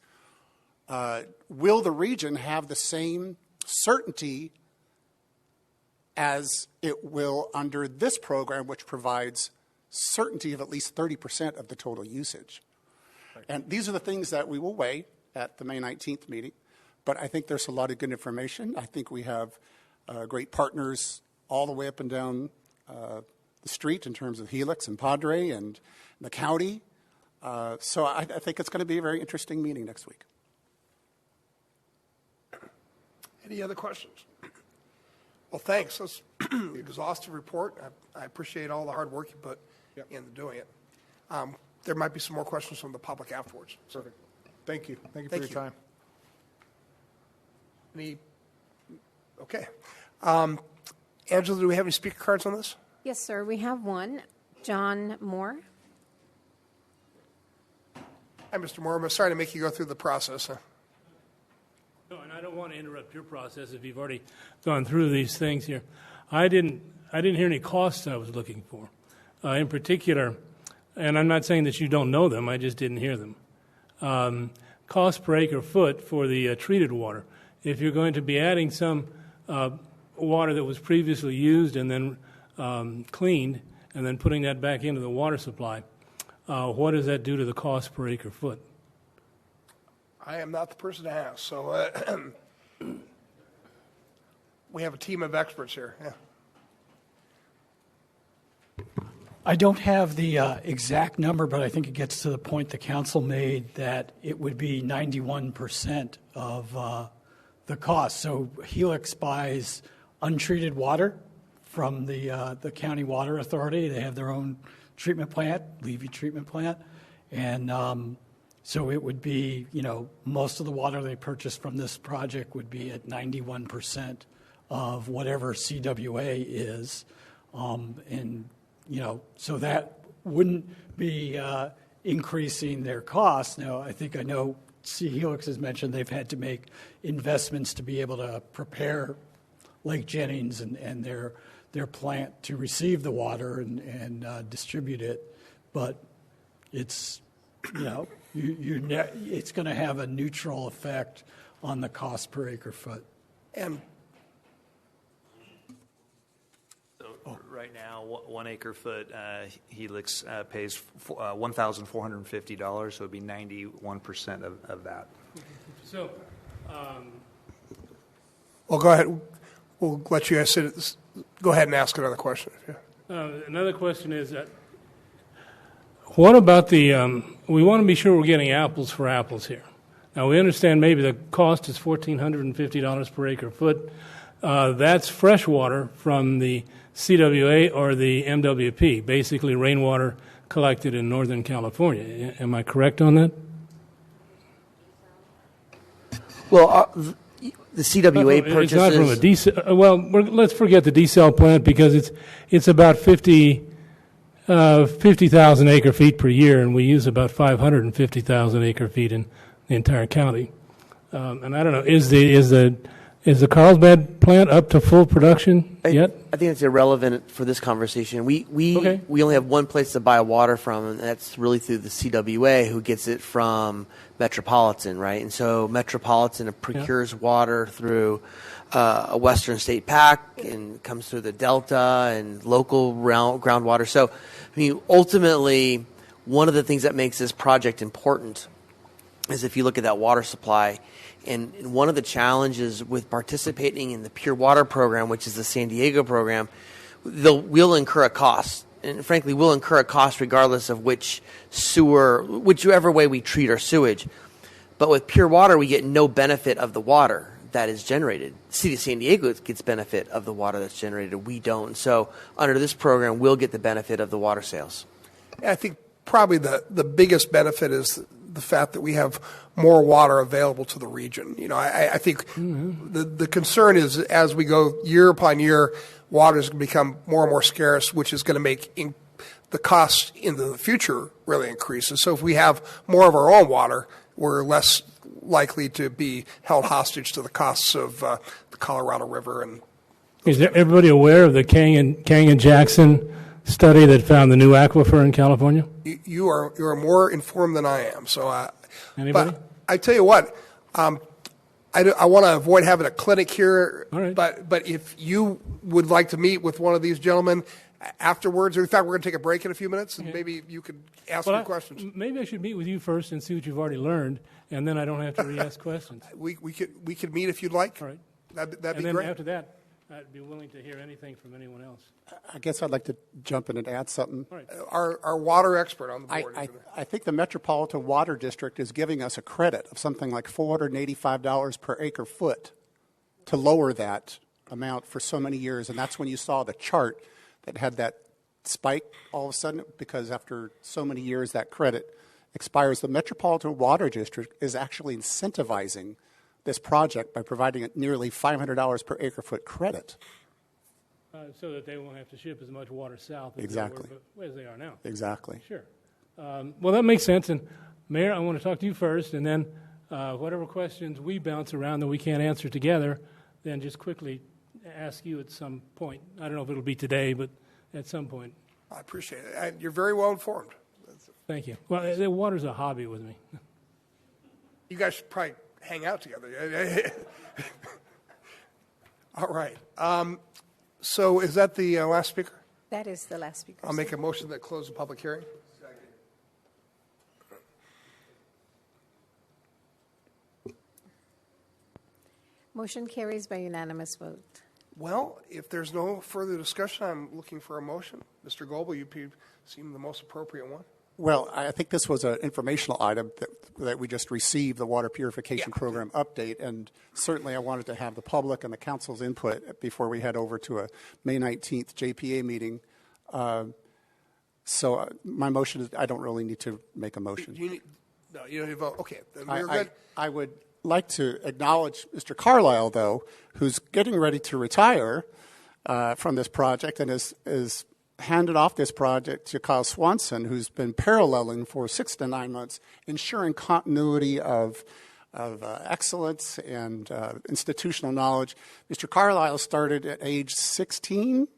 will the region have the same certainty as it will under this program, which provides certainty of at least 30% of the total usage? And these are the things that we will weigh at the May 19th meeting. But I think there's a lot of good information. I think we have great partners all the way up and down the street in terms of Helix and Padre and the county. So I think it's going to be a very interesting meeting next week.
Any other questions? Well, thanks. That's an exhaustive report. I appreciate all the hard work you put into doing it. There might be some more questions from the public afterwards.
Perfect. Thank you. Thank you for your time.
Okay. Angela, do we have any speaker cards on this?
Yes, sir. We have one. John Moore.
Hi, Mr. Moore. I'm sorry to make you go through the process.
No, and I don't want to interrupt your process if you've already gone through these things here. I didn't hear any costs I was looking for. In particular, and I'm not saying that you don't know them, I just didn't hear them. Cost per acre foot for the treated water. If you're going to be adding some water that was previously used and then cleaned and then putting that back into the water supply, what does that do to the cost per acre foot?
I am not the person to ask, so we have a team of experts here. Yeah.
I don't have the exact number, but I think it gets to the point the council made that it would be 91% of the cost. So Helix buys untreated water from the county water authority. They have their own treatment plant, Levy treatment plant, and so it would be, most of the water they purchase from this project would be at 91% of whatever CWA is, and so that wouldn't be increasing their costs. Now, I know C. Helix has mentioned they've had to make investments to be able to prepare Lake Jennings and their plant to receive the water and distribute it, but it's it's going to have a neutral effect on the cost per acre foot.
And
right now, 1 acre foot, Helix pays $1,450, so it would be 91% of that.
So,
well, go ahead. We'll let you guys sit. Go ahead and ask another question. Yeah.
Another question is, what about the, we want to be sure we're getting apples for apples here. Now, we understand maybe the cost is $1,450 per acre foot. That's fresh water from the CWA or the MWP, basically rainwater collected in Northern California. Am I correct on that?
Well, the CWA purchases...
It's not from a desal... Well, let's forget the desal plant because it's about 50,000 acre feet per year, and we use about 550,000 acre feet in the entire county. And I don't know, is the Carlsbad plant up to full production yet?
I think it's irrelevant for this conversation. We only have one place to buy water from, and that's really through the CWA, who gets it from Metropolitan, right? And so Metropolitan procures water through a Western State PAC and comes through the Delta and local groundwater. So, ultimately, one of the things that makes this project important is if you look at that water supply. And one of the challenges with participating in the Pure Water program, which is the San Diego program, we'll incur a cost. And frankly, we'll incur a cost regardless of whichever way we treat our sewage. But with Pure Water, we get no benefit of the water that is generated. The city of San Diego gets benefit of the water that's generated. We don't. So under this program, we'll get the benefit of the water sales.
I think probably the biggest benefit is the fact that we have more water available to the region. I think the concern is as we go year upon year, water is going to become more and more scarce, which is going to make the cost in the future really increases. So if we have more of our own water, we're less likely to be held hostage to the costs of the Colorado River. And
is everybody aware of the Cajon-Jackson study that found the new aquifer in California?
You are more informed than I am. So,
anybody?
But I tell you what, I want to avoid having a clinic here.
All right.
But if you would like to meet with one of these gentlemen afterwards, or in fact, we're going to take a break in a few minutes, and maybe you could ask me questions.
Maybe I should meet with you first and see what you've already learned, and then I don't have to re-ask questions.
We could meet if you'd like.
All right.
That'd be
and then
great.
After that, I'd be willing to hear anything from anyone else.
I guess I'd like to jump in and add something.
All right.
Our water expert on the board.
I think the Metropolitan Water District is giving us a credit of something like $485 per acre foot to lower that amount for so many years. And that's when you saw the chart that had that spike all of a sudden, because after so many years that credit expires. The Metropolitan Water District is actually incentivizing this project by providing nearly $500 per acre foot credit.
So that they won't have to ship as much water south as they are now.
Exactly.
Sure. Well, that makes sense. And Mayor, I want to talk to you first, and then whatever questions we bounce around that we can't answer together, then just quickly ask you at some point. I don't know if it'll be today, but at some point.
I appreciate it. You're very well informed.
Thank you. Well, the water's a hobby with me.
You guys should probably hang out together. All right. So is that the last speaker?
That is the last speaker.
I'll make a motion that close the public hearing.
Motion carries by unanimous vote.
Well, if there's no further discussion, I'm looking for a motion. Mr. Goebel, you seem the most appropriate one.
Well, I think this was an informational item that we just received, the water purification program update, and certainly I wanted to have the public and the council's input before we head over to a May 19th JPA meeting. So my motion is, I don't really need to make a motion.
No, you don't need to vote. Okay, then we're good.
I would like to acknowledge Mr. Carlisle, though, who's getting ready to retire from this project and is handed off this project to Kyle Swanson, who's been paralleling for 6 to 9 months, ensuring continuity of excellence and institutional knowledge. Mr. Carlisle started at age 16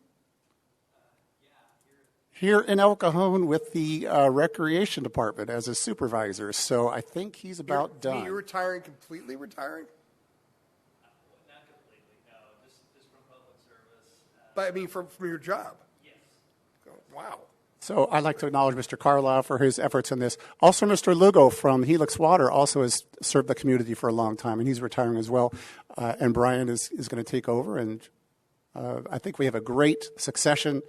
here in El Cajon with the recreation department as a supervisor. So I think he's about done.
You're retiring, completely retiring?
Not completely, no. Just from public service.
But I mean, from your job?
Yes.
Oh, wow.
So I'd like to acknowledge Mr. Carlisle for his efforts in this. Also, Mr. Lugo from Helix Water also has served the community for a long time, and he's retiring as well. And Brian is going to take over, and I think we have a great succession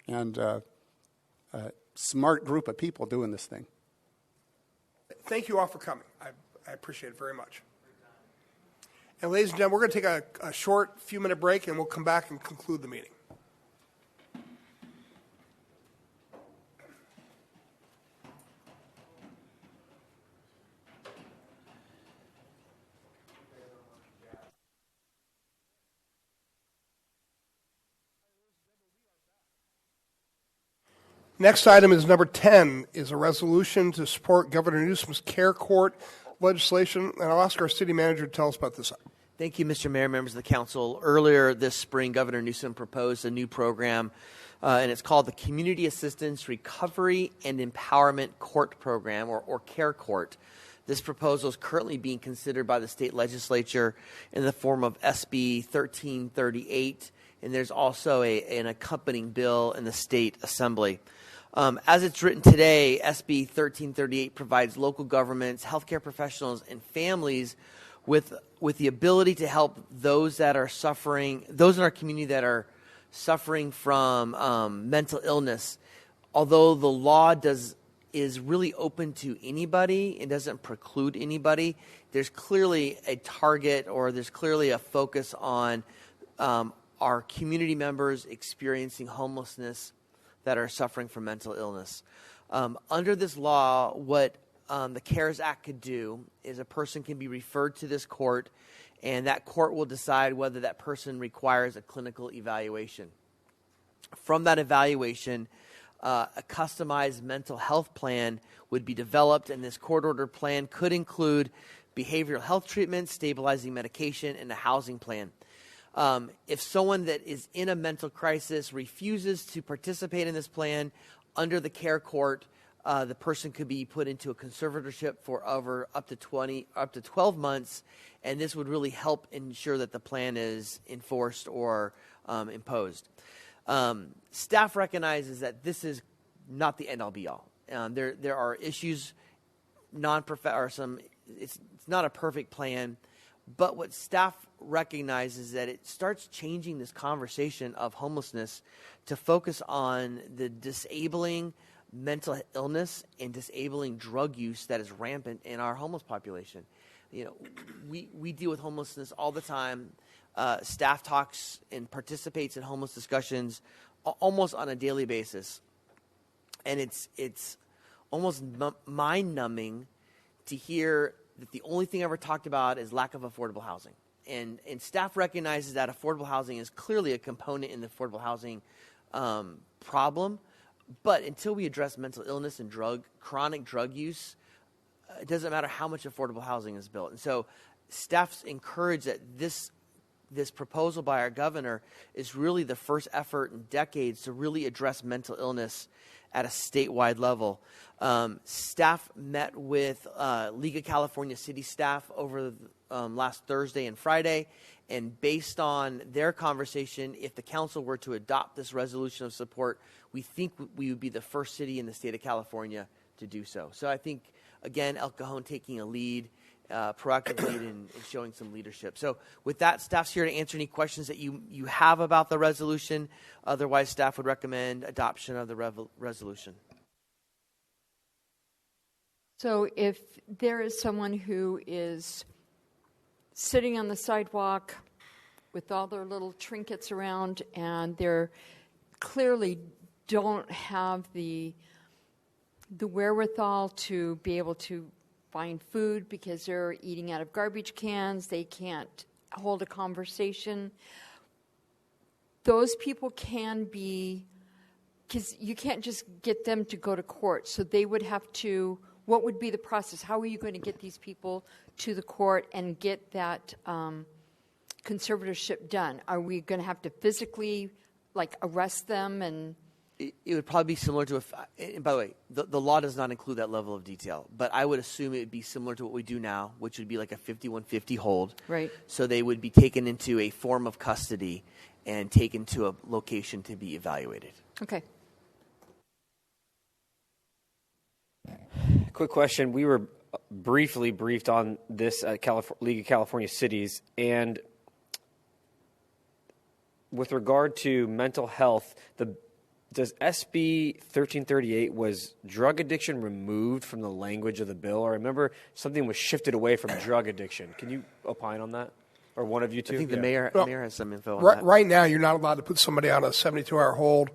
and smart group of people doing this thing.
Thank you all for coming. I appreciate it very much. And ladies and gentlemen, we're going to take a short few-minute break, and we'll come back and conclude the meeting. Next item is number 10, is a resolution to support Governor Newsom's Care Court legislation. And I'll ask our city manager to tell us about this.
Thank you, Mr. Mayor, members of the council. Earlier this spring, Governor Newsom proposed a new program, and it's called the Community Assistance Recovery and Empowerment Court Program, or Care Court. This proposal is currently being considered by the state legislature in the form of SB 1338, and there's also an accompanying bill in the state assembly. As it's written today, SB 1338 provides local governments, healthcare professionals, and families with the ability to help those that are suffering, those in our community that are suffering from mental illness. Although the law is really open to anybody, it doesn't preclude anybody. There's clearly a target, or there's clearly a focus on our community members experiencing homelessness that are suffering from mental illness. Under this law, what the CARES Act could do is a person can be referred to this court, and that court will decide whether that person requires a clinical evaluation. From that evaluation, a customized mental health plan would be developed, and this court-ordered plan could include behavioral health treatment, stabilizing medication, and a housing plan. If someone that is in a mental crisis refuses to participate in this plan, under the care court, the person could be put into a conservatorship for up to 12 months, and this would really help ensure that the plan is enforced or imposed. Staff recognizes that this is not the end-all be-all. There are issues, it's not a perfect plan. But what staff recognizes is that it starts changing this conversation of homelessness to focus on the disabling mental illness and disabling drug use that is rampant in our homeless population. You know, we deal with homelessness all the time. Staff talks and participates in homeless discussions almost on a daily basis, and it's almost mind-numbing to hear that the only thing ever talked about is lack of affordable housing. And staff recognizes that affordable housing is clearly a component in the affordable housing problem. But until we address mental illness and chronic drug use, it doesn't matter how much affordable housing is built. And so staff's encouraged that this proposal by our governor is really the first effort in decades to really address mental illness at a statewide level. Staff met with League of California City staff over last Thursday and Friday, and based on their conversation, if the council were to adopt this resolution of support, we think we would be the first city in the state of California to do so. So I think, again, El Cajon taking a lead, proactive lead and showing some leadership. So with that, staff's here to answer any questions that you have about the resolution. Otherwise, staff would recommend adoption of the resolution.
So if there is someone who is sitting on the sidewalk with all their little trinkets around and they're clearly don't have the wherewithal to be able to find food because they're eating out of garbage cans, they can't hold a conversation, those people can be, because you can't just get them to go to court, so they would have to, what would be the process? How are you going to get these people to the court and get that conservatorship done? Are we going to have to physically, arrest them? And
it would probably be similar to and by the way, the law does not include that level of detail, but I would assume it would be similar to what we do now, which would be like a 5150 hold.
Right.
So they would be taken into a form of custody and taken to a location to be evaluated.
Okay.
Quick question. We were briefly briefed on this at League of California Cities, and with regard to mental health, does SB 1338, was drug addiction removed from the language of the bill? I remember something was shifted away from drug addiction. Can you opine on that? Or one of you two?
I think the mayor has some info on that.
Right now, you're not allowed to put somebody on a 72-hour hold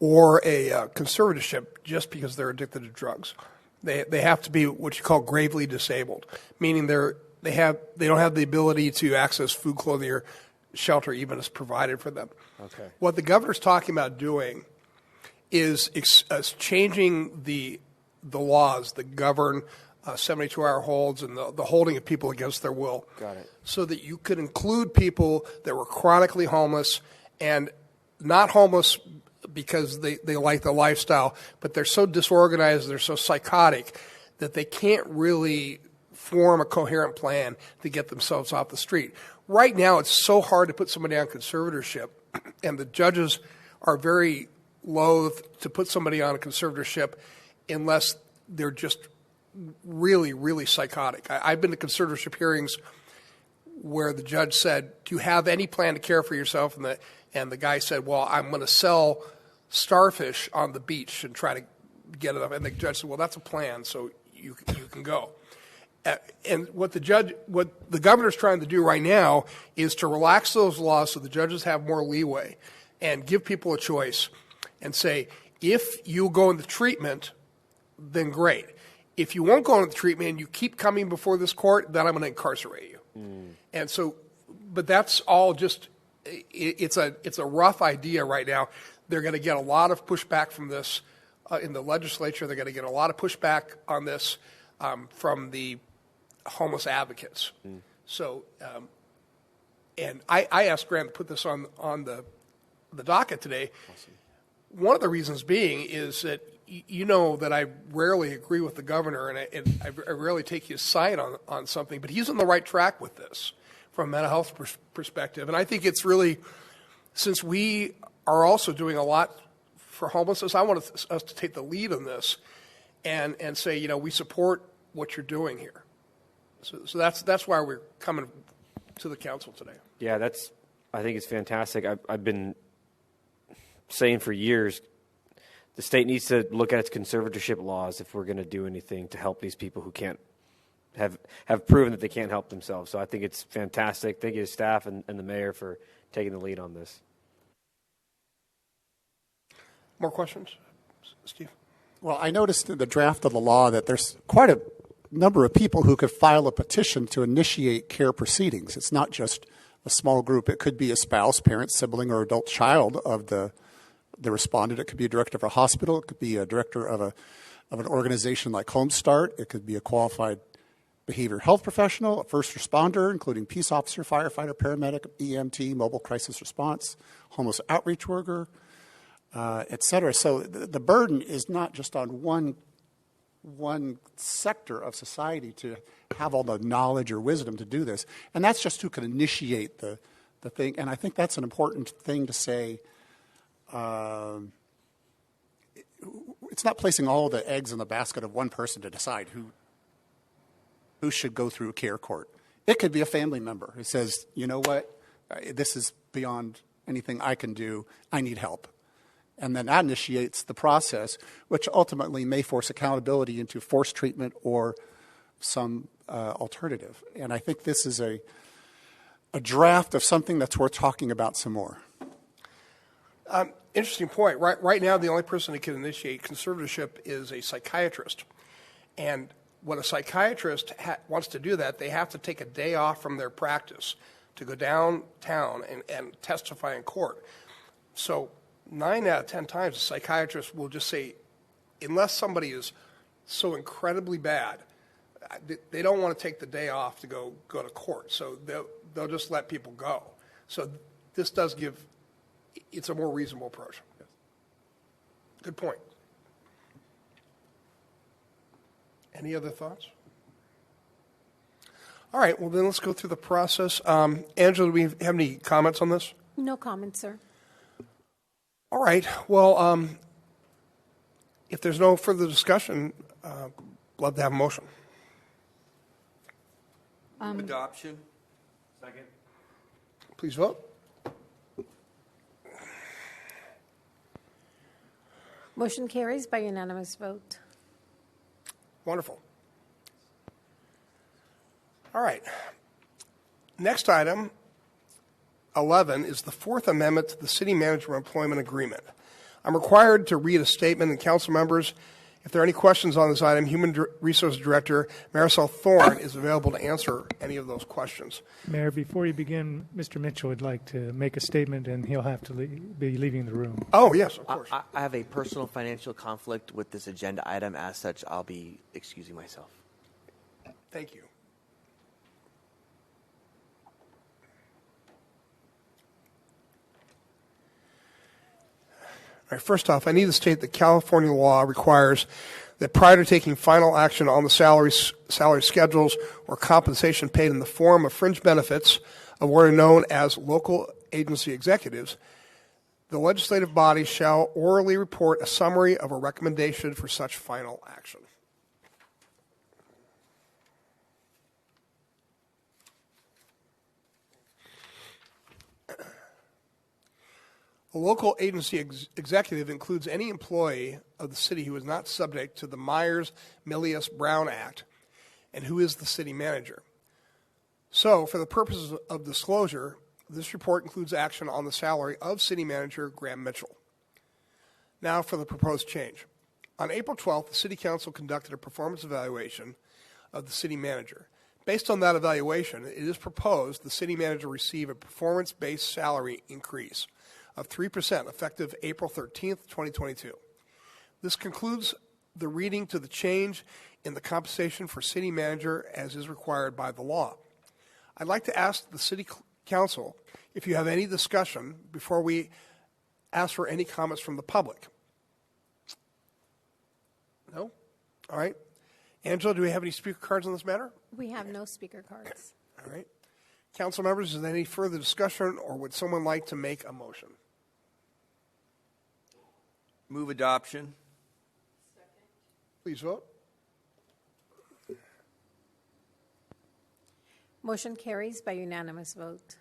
or a conservatorship just because they're addicted to drugs. They have to be what you call gravely disabled, meaning they don't have the ability to access food, clothing, or shelter even as provided for them.
Okay.
What the governor's talking about doing is changing the laws that govern 72-hour holds and the holding of people against their will.
Got it.
So that you could include people that were chronically homeless and not homeless because they like the lifestyle, but they're so disorganized, they're so psychotic that they can't really form a coherent plan to get themselves off the street. Right now, it's so hard to put somebody on conservatorship, and the judges are very loath to put somebody on a conservatorship unless they're just really, really psychotic. I've been to conservatorship hearings where the judge said, "Do you have any plan to care for yourself?" And the guy said, "Well, I'm going to sell starfish on the beach and try to get it up." And the judge said, "Well, that's a plan, so you can go." And what the governor's trying to do right now is to relax those laws so the judges have more leeway and give people a choice and say, if you go into treatment, then great. If you won't go into treatment and you keep coming before this court, then I'm going to incarcerate you. And so, but that's all just, it's a rough idea right now. They're going to get a lot of pushback from this in the legislature. They're going to get a lot of pushback on this from the homeless advocates. So, and I asked Grant to put this on the docket today.
Awesome.
One of the reasons being is that you know that I rarely agree with the governor, and I rarely take his side on something, but he's on the right track with this from a mental health perspective. And I think it's really, since we are also doing a lot for homelessness, I want us to take the lead on this and say, you know, we support what you're doing here. So that's why we're coming to the council today.
Yeah, I think it's fantastic. I've been saying for years, the state needs to look at its conservatorship laws if we're going to do anything to help these people who can't have proven that they can't help themselves. So I think it's fantastic. Thank you to staff and the mayor for taking the lead on this.
More questions? Steve?
Well, I noticed in the draft of the law that there's quite a number of people who could file a petition to initiate care proceedings. It's not just a small group. It could be a spouse, parent, sibling, or adult child of the respondent. It could be a director of a hospital. It could be a director of an organization like Home Start. It could be a qualified behavioral health professional, a first responder, including peace officer, firefighter, paramedic, EMT, mobile crisis response, homeless outreach worker, et cetera. So the burden is not just on one sector of society to have all the knowledge or wisdom to do this. And that's just who can initiate the thing. And I think that's an important thing to say. It's not placing all the eggs in the basket of one person to decide who should go through a care court. It could be a family member who says, you know what, this is beyond anything I can do. I need help. And then that initiates the process, which ultimately may force accountability into forced treatment or some alternative. And I think this is a draft of something that's worth talking about some more.
Interesting point. Right now, the only person that can initiate conservatorship is a psychiatrist. And when a psychiatrist wants to do that, they have to take a day off from their practice to go downtown and testify in court. So 9 out of 10 times, a psychiatrist will just say, unless somebody is so incredibly bad, they don't want to take the day off to go to court. So they'll just let people go. So this does give, it's a more reasonable approach. Good point. Any other thoughts? All right, well then let's go through the process. Angela, do we have any comments on this?
No comments, sir.
All right, well, if there's no further discussion, love to have a motion.
Adoption.
Second.
Please vote.
Motion carries by unanimous vote.
Wonderful. All right. Next item, 11, is the Fourth Amendment to the City Manager Employment Agreement. I'm required to read a statement, and council members, if there are any questions on this item, Human Resources Director Marisol Thorne is available to answer any of those questions.
Mayor, before you begin, Mr. Mitchell would like to make a statement, and he'll have to be leaving the room.
Oh, yes, of course.
I have a personal financial conflict with this agenda item. As such, I'll be excusing myself.
Thank you. All right, first off, I need to state that California law requires that prior to taking final action on the salary schedules or compensation paid in the form of fringe benefits of what are known as local agency executives, the legislative body shall orally report a summary of a recommendation for such final action. A local agency executive includes any employee of the city who is not subject to the Myers-Milius-Brown Act and who is the city manager. So, for the purposes of disclosure, this report includes action on the salary of City Manager Graham Mitchell. Now for the proposed change. On April 12th, the City Council conducted a performance evaluation of the City Manager. Based on that evaluation, it is proposed the City Manager receive a performance-based salary increase of 3% effective April 13th, 2022. This concludes the reading to the change in the compensation for City Manager as is required by the law. I'd like to ask the City Council if you have any discussion before we ask for any comments from the public. No? All right. Angela, do we have any speaker cards on this matter?
We have no speaker cards.
All right. Council members, is there any further discussion, or would someone like to make a motion?
Move adoption.
Please vote.
Motion carries by unanimous vote.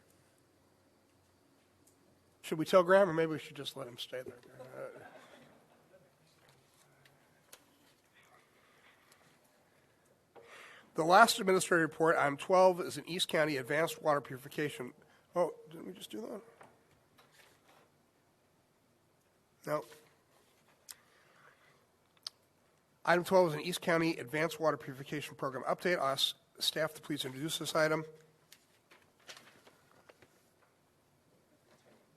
Should we tell Graham, or maybe we should just let him stay there? The last administrative report, item 12, is an East County Advanced Water Purification. Oh, didn't we just do that? No. Item 12 is an East County Advanced Water Purification Program update. I'll ask staff to please introduce this item.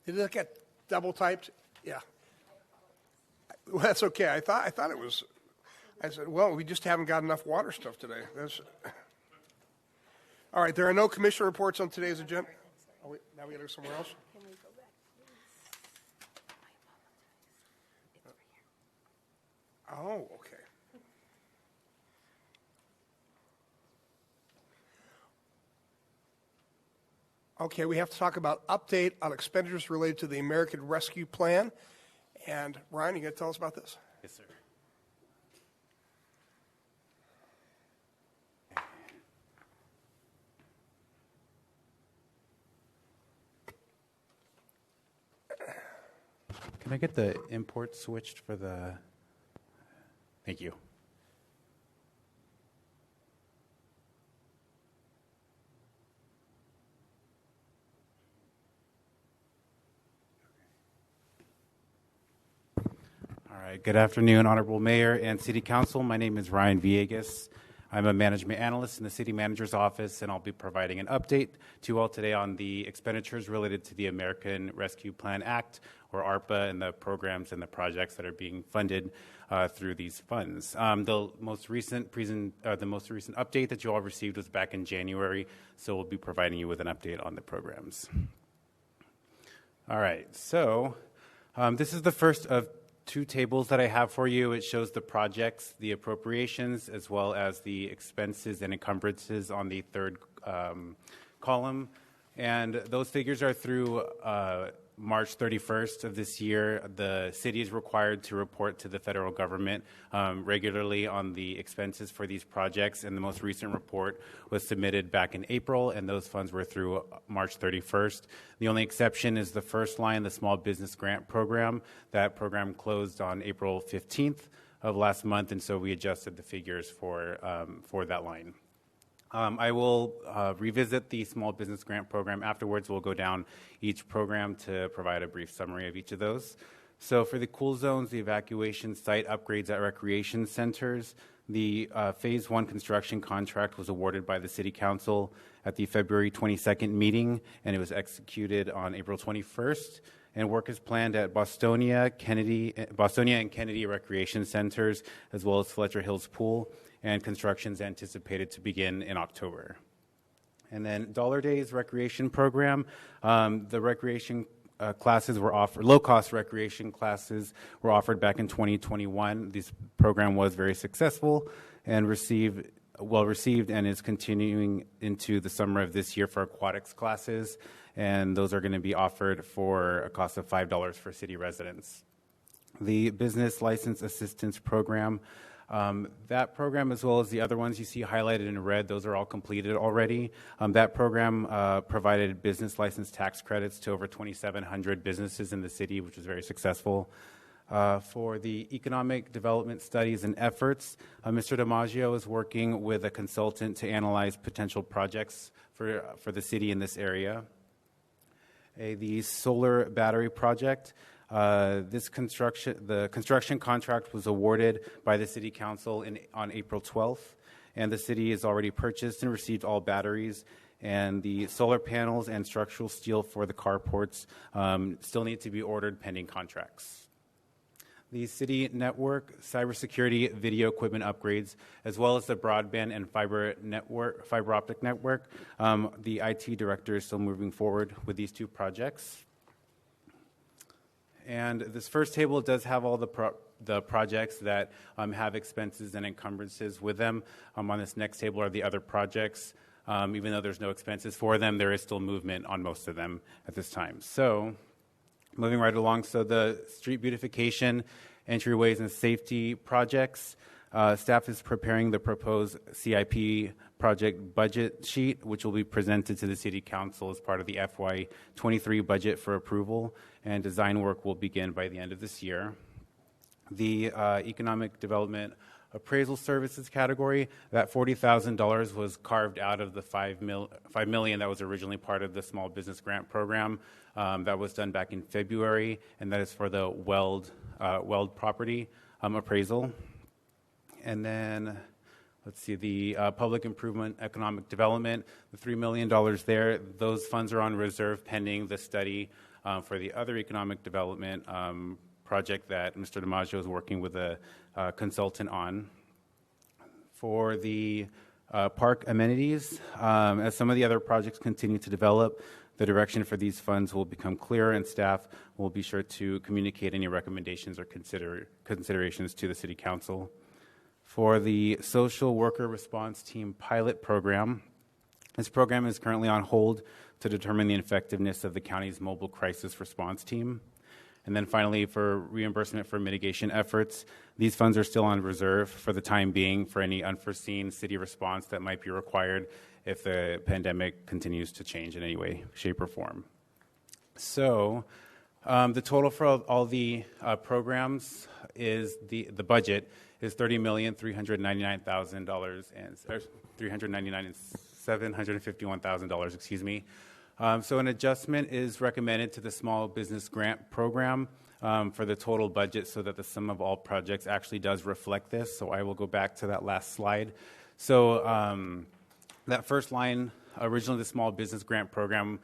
Did it get double typed? Yeah. Well, that's okay. I thought it was. I said, well, we just haven't got enough water stuff today. All right, there are no commission reports on today's agenda. Oh, wait, now we got to go somewhere else? Oh, okay. Okay, we have to talk about update on expenditures related to the American Rescue Plan. And Ryan, you going to tell us about this?
Yes, sir. Can I get the import switched for the... Thank you. All right. Good afternoon, Honorable Mayor and City Council. My name is Ryan Villegas. I'm a management analyst in the City Manager's Office, and I'll be providing an update to you all today on the expenditures related to the American Rescue Plan Act, or ARPA, and the programs and the projects that are being funded through these funds. The most recent update that you all received was back in January, so we'll be providing you with an update on the programs. All right. So this is the first of two tables that I have for you. It shows the projects, the appropriations, as well as the expenses and encumbrances on the third column. And those figures are through March 31st of this year. The city is required to report to the federal government regularly on the expenses for these projects, and the most recent report was submitted back in April, and those funds were through March 31st. The only exception is the first line, the Small Business Grant Program. That program closed on April 15th of last month, and so we adjusted the figures for that line. I will revisit the Small Business Grant Program afterwards. We'll go down each program to provide a brief summary of each of those. So for the cool zones, the evacuation site upgrades at recreation centers, the Phase 1 construction contract was awarded by the City Council at the February 22nd meeting, and it was executed on April 21st. And work is planned at Bostonia and Kennedy recreation centers, as well as Fletcher Hills Pool, and construction is anticipated to begin in October. And then Dollar Days Recreation Program, the recreation classes were offered, low-cost recreation classes were offered back in 2021. This program was very successful and well received, and is continuing into the summer of this year for aquatics classes, and those are going to be offered for a cost of $5 for city residents. The Business License Assistance Program, that program, as well as the other ones you see highlighted in red, those are all completed already. That program provided business license tax credits to over 2,700 businesses in the city, which was very successful. For the economic development studies and efforts, Mr. DiMaggio is working with a consultant to analyze potential projects for the city in this area. The solar battery project, the construction contract was awarded by the City Council on April 12th, and the city has already purchased and received all batteries, and the solar panels and structural steel for the carports still need to be ordered pending contracts. The city network, cybersecurity, video equipment upgrades, as well as the broadband and fiber optic network. The IT director is still moving forward with these two projects. And this first table does have all the projects that have expenses and encumbrances with them. On this next table are the other projects. Even though there's no expenses for them, there is still movement on most of them at this time. So, moving right along, so the street beautification, entryways, and safety projects. Staff is preparing the proposed CIP project budget sheet, which will be presented to the City Council as part of the FY23 budget for approval, and design work will begin by the end of this year. The economic development appraisal services category, that $40,000 was carved out of the $5 million that was originally part of the Small Business Grant Program. That was done back in February, and that is for the Weld property appraisal. And then, let's see, the public improvement economic development, the $3 million there, those funds are on reserve pending the study for the other economic development project that Mr. DiMaggio is working with a consultant on. For the park amenities, as some of the other projects continue to develop, The direction for these funds will become clearer, and staff will be sure to communicate any recommendations or considerations to the City Council. For the Social Worker Response Team Pilot Program, this program is currently on hold to determine the effectiveness of the county's mobile crisis response team. And then finally, for reimbursement for mitigation efforts, these funds are still on reserve for the time being for any unforeseen city response that might be required if the pandemic continues to change in any way, shape, or form. So the total for all the programs is the budget is $30,399,000 and $751,000. Excuse me. So an adjustment is recommended to the Small Business Grant Program for the total budget so that the sum of all projects actually does reflect this. So I will go back to that last slide. So that first line, originally the Small Business Grant Program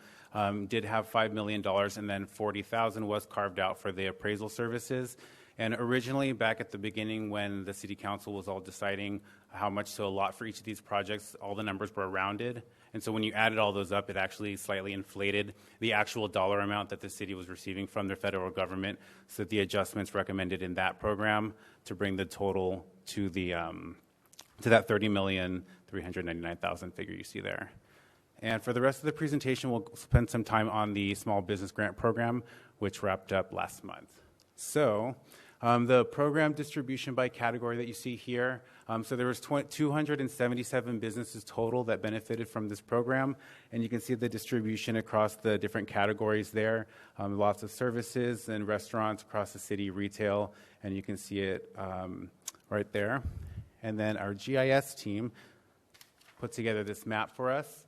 did have $5 million, and then $40,000 was carved out for the appraisal services. And originally, back at the beginning when the City Council was all deciding how much to allot for each of these projects, all the numbers were rounded. And so when you added all those up, it actually slightly inflated the actual dollar amount that the city was receiving from the federal government. So the adjustments recommended in that program to bring the total to the to that $30,399,000 figure you see there. And for the rest of the presentation, we'll spend some time on the Small Business Grant Program, which wrapped up last month. So the program distribution by category that you see here, so there was 277 businesses total that benefited from this program, and you can see the distribution across the different categories there. Lots of services and restaurants across the city, retail, and you can see it right there. And then our GIS team put together this map for us.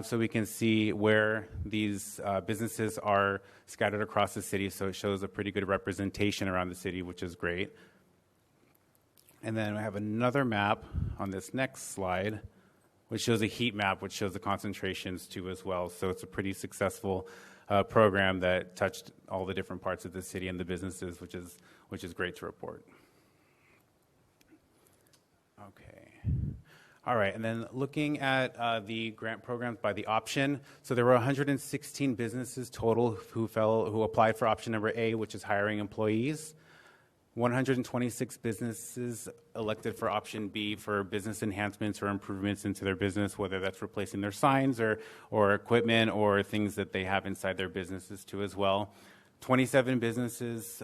So we can see where these businesses are scattered across the city, so it shows a pretty good representation around the city, which is great. And then we have another map on this next slide, which shows a heat map, which shows the concentrations too as well. So it's a pretty successful program that touched all the different parts of the city and the businesses, which is great to report. Okay. All right, and then looking at the grant programs by the option, so there were 116 businesses total who applied for option number A, which is hiring employees. 126 businesses elected for option B for business enhancements or improvements into their business, whether that's replacing their signs or equipment or things that they have inside their businesses too as well. 27 businesses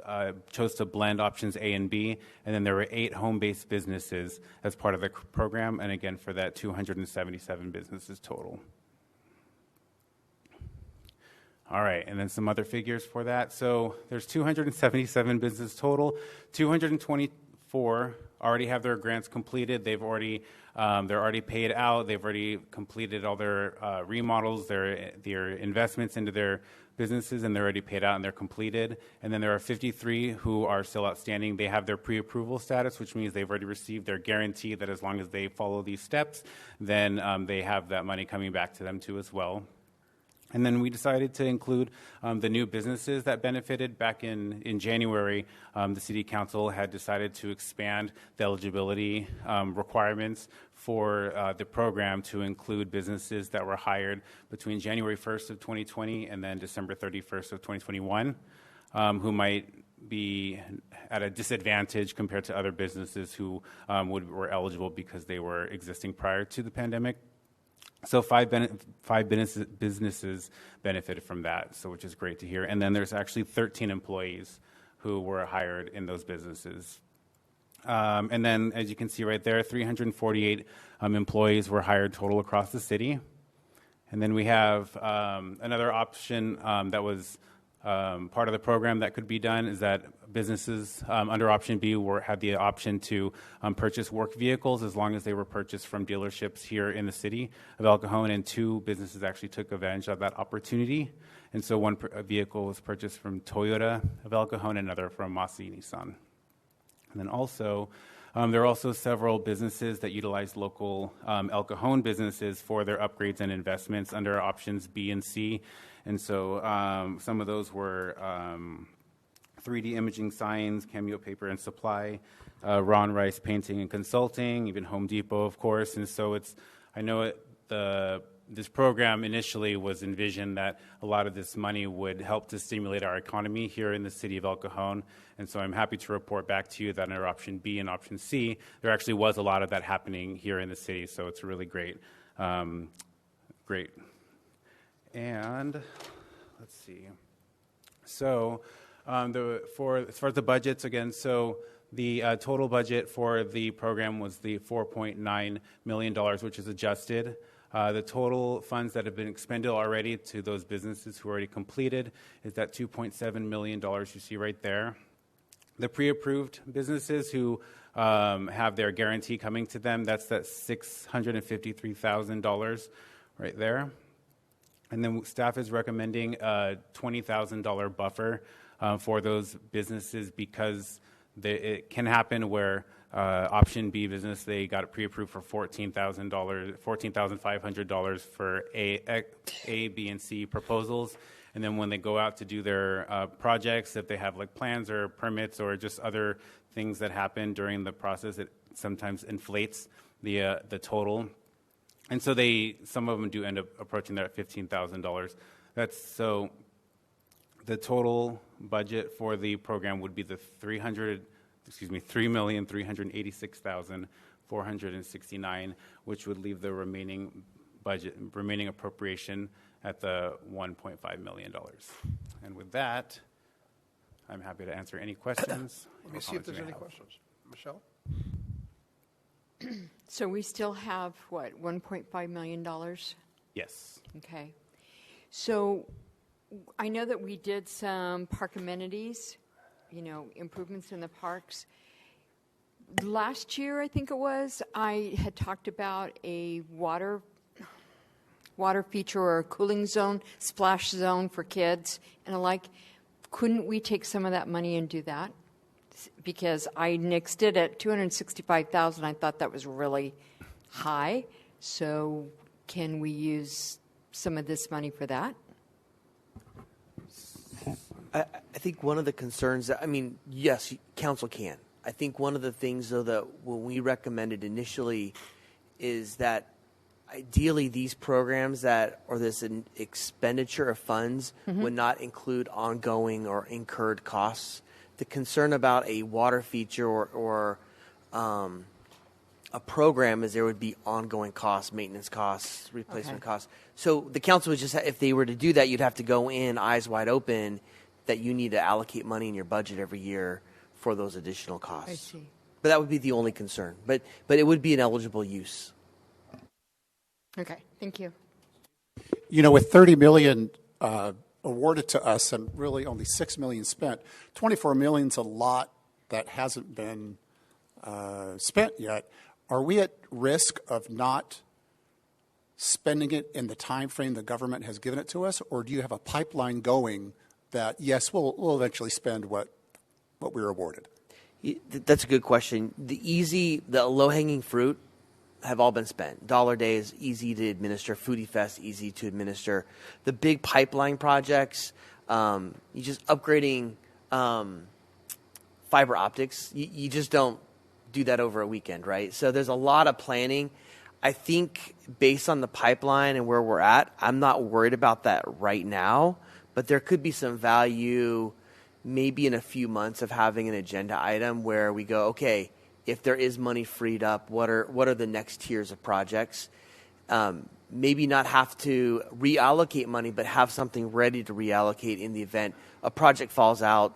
chose to blend options A and B, and then there were 8 home-based businesses as part of the program, and again for that 277 businesses total. All right, and then some other figures for that. So there's 277 businesses total. 224 already have their grants completed. They're already paid out. They've already completed all their remodels, their investments into their businesses, and they're already paid out and they're completed. And then there are 53 who are still outstanding. They have their pre-approval status, which means they've already received their guarantee that as long as they follow these steps, then they have that money coming back to them too as well. And then we decided to include the new businesses that benefited. Back in January, the City Council had decided to expand the eligibility requirements for the program to include businesses that were hired between January 1st of 2020 and then December 31st of 2021, who might be at a disadvantage compared to other businesses who were eligible because they were existing prior to the pandemic. So five businesses benefited from that, so which is great to hear. And then there's actually 13 employees who were hired in those businesses. And then, as you can see right there, 348 employees were hired total across the city. And then we have another option that was part of the program that could be done is that businesses under option B had the option to purchase work vehicles as long as they were purchased from dealerships here in the city of El Cajon, and 2 businesses actually took advantage of that opportunity. And so one vehicle was purchased from Toyota of El Cajon and another from Massey Nissan. And then also, there are also several businesses that utilize local El Cajon businesses for their upgrades and investments under options B and C. And so some of those were 3D imaging signs, Cameo Paper and Supply, Ron Rice Painting and Consulting, even Home Depot, of course. And so I know the this program initially was envisioned that a lot of this money would help to stimulate our economy here in the city of El Cajon. And so I'm happy to report back to you that under option B and option C, there actually was a lot of that happening here in the city. So it's really great. Great. And let's see. So as far as the budgets, again, so the total budget for the program was the $4.9 million, which is adjusted. The total funds that have been expended already to those businesses who already completed is that $2.7 million you see right there. The pre-approved businesses who have their guarantee coming to them, that's that $653,000 right there. And then staff is recommending a $20,000 buffer for those businesses because it can happen where option B business, they got it pre-approved for $14,500 for A, B, and C proposals. And then when they go out to do their projects, if they have like plans or permits or just other things that happen during the process, it sometimes inflates the total. And so some of them do end up approaching that $15,000. So the total budget for the program would be the $3,386,469, which would leave the remaining appropriation at the $1.5 million. And with that, I'm happy to answer any questions.
Let me see if there's any questions. Michelle?
So we still have, what, $1.5 million?
Yes.
Okay. So I know that we did some park amenities, improvements in the parks. Last year, I think it was, I had talked about a water feature or a cooling zone, splash zone for kids and the like. Couldn't we take some of that money and do that? Because I nixed it at $265,000. I thought that was really high. So can we use some of this money for that?
I think one of the concerns, yes, council can. I think one of the things, though, that when we recommended initially is that ideally these programs or this expenditure of funds would not include ongoing or incurred costs. The concern about a water feature or a program is there would be ongoing costs, maintenance costs, replacement costs. So the council would just, if they were to do that, you'd have to go in eyes wide open that you need to allocate money in your budget every year for those additional costs.
I see.
But that would be the only concern. But it would be an eligible use.
Okay, thank you.
With $30 million awarded to us and really only $6 million spent, $24 million is a lot that hasn't been spent yet. Are we at risk of not spending it in the time frame the government has given it to us, or do you have a pipeline going that, yes, we'll eventually spend what we were awarded?
That's a good question. The low-hanging fruit have all been spent. Dollar Day is easy to administer. Foodie Fest, easy to administer. The big pipeline projects, you just upgrading fiber optics, you just don't do that over a weekend, right? So there's a lot of planning. I think based on the pipeline and where we're at, I'm not worried about that right now, but there could be some value maybe in a few months of having an agenda item where we go, okay, if there is money freed up, what are the next tiers of projects? Maybe not have to reallocate money, but have something ready to reallocate in the event a project falls out.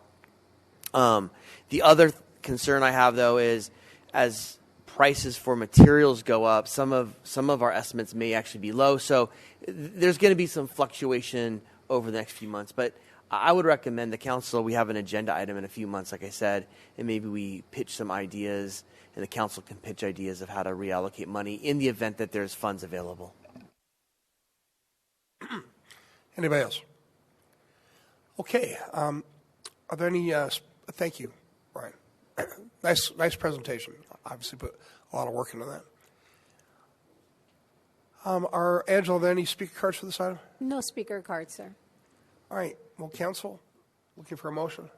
The other concern I have, though, is as prices for materials go up, some of our estimates may actually be low. So there's going to be some fluctuation over the next few months. But I would recommend the council, we have an agenda item in a few months, like I said, and maybe we pitch some ideas, and the council can pitch ideas of how to reallocate money in the event that there's funds available.
Anybody else? Okay. Are there any? Thank you, Brian. Nice presentation. Obviously put a lot of work into that. Angela, are there any speaker cards for this item?
No speaker cards, sir.
All right. Well, council, looking for a motion.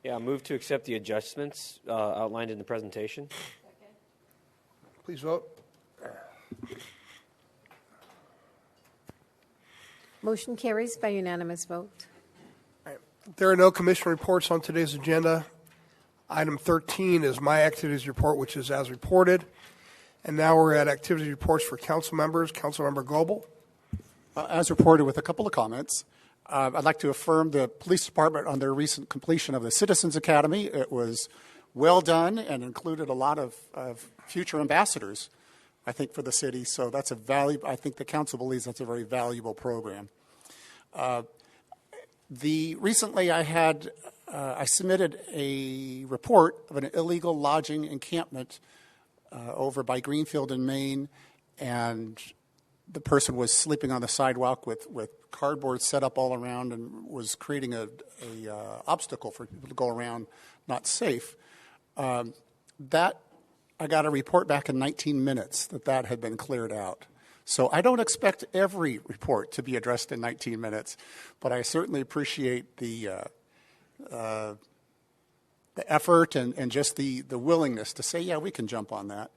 Yeah, move to accept the adjustments outlined in the presentation.
Please vote.
Motion carries by unanimous vote.
There are no commission reports on today's agenda. Item 13 is my activities report, which is as reported. And now we're at activities reports for council members. Councilmember Goebel.
As reported, with a couple of comments. I'd like to affirm the police department on their recent completion of the Citizens Academy. It was well done and included a lot of future ambassadors, I think, for the city. So that's I think the council believes that's a very valuable program. Recently I submitted a report of an illegal lodging encampment over by Greenfield in Maine, and the person was sleeping on the sidewalk with cardboard set up all around and was creating a obstacle for people to go around, not safe. That I got a report back in 19 minutes that had been cleared out. So I don't expect every report to be addressed in 19 minutes, but I certainly appreciate the effort and just the willingness to say, yeah, we can jump on that.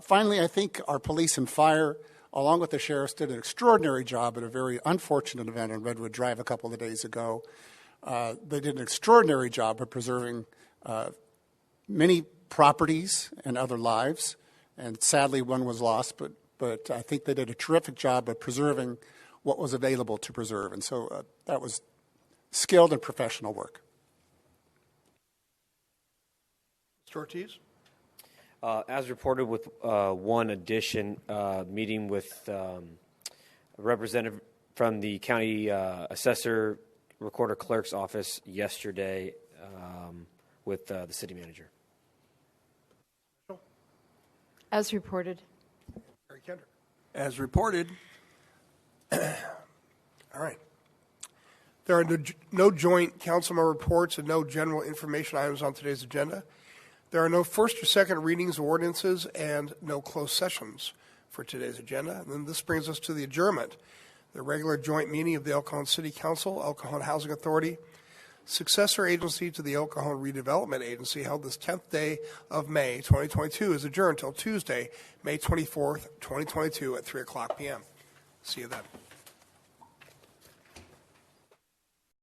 Finally, I think our police and fire, along with the sheriffs, did an extraordinary job at a very unfortunate event on Redwood Drive a couple of days ago. They did an extraordinary job of preserving many properties and other lives, and sadly one was lost, but I think they did a terrific job of preserving what was available to preserve, and so that was skilled and professional work.
Mr. Ortiz?
As reported, with one addition, meeting with a representative from the county assessor recorder clerk's office yesterday with the city manager.
As reported.
Barry Kendrick.
As reported.
All right. There are no joint council member reports and no general information items on today's agenda. There are no first or second readings of ordinances and no closed sessions for today's agenda. And then this brings us to the adjournment. The regular joint meeting of the El Cajon City Council, El Cajon Housing Authority, successor agency to the El Cajon Redevelopment Agency, held this 10th day of May 2022, is adjourned until Tuesday, May 24th, 2022 at 3 o'clock p.m. See you then.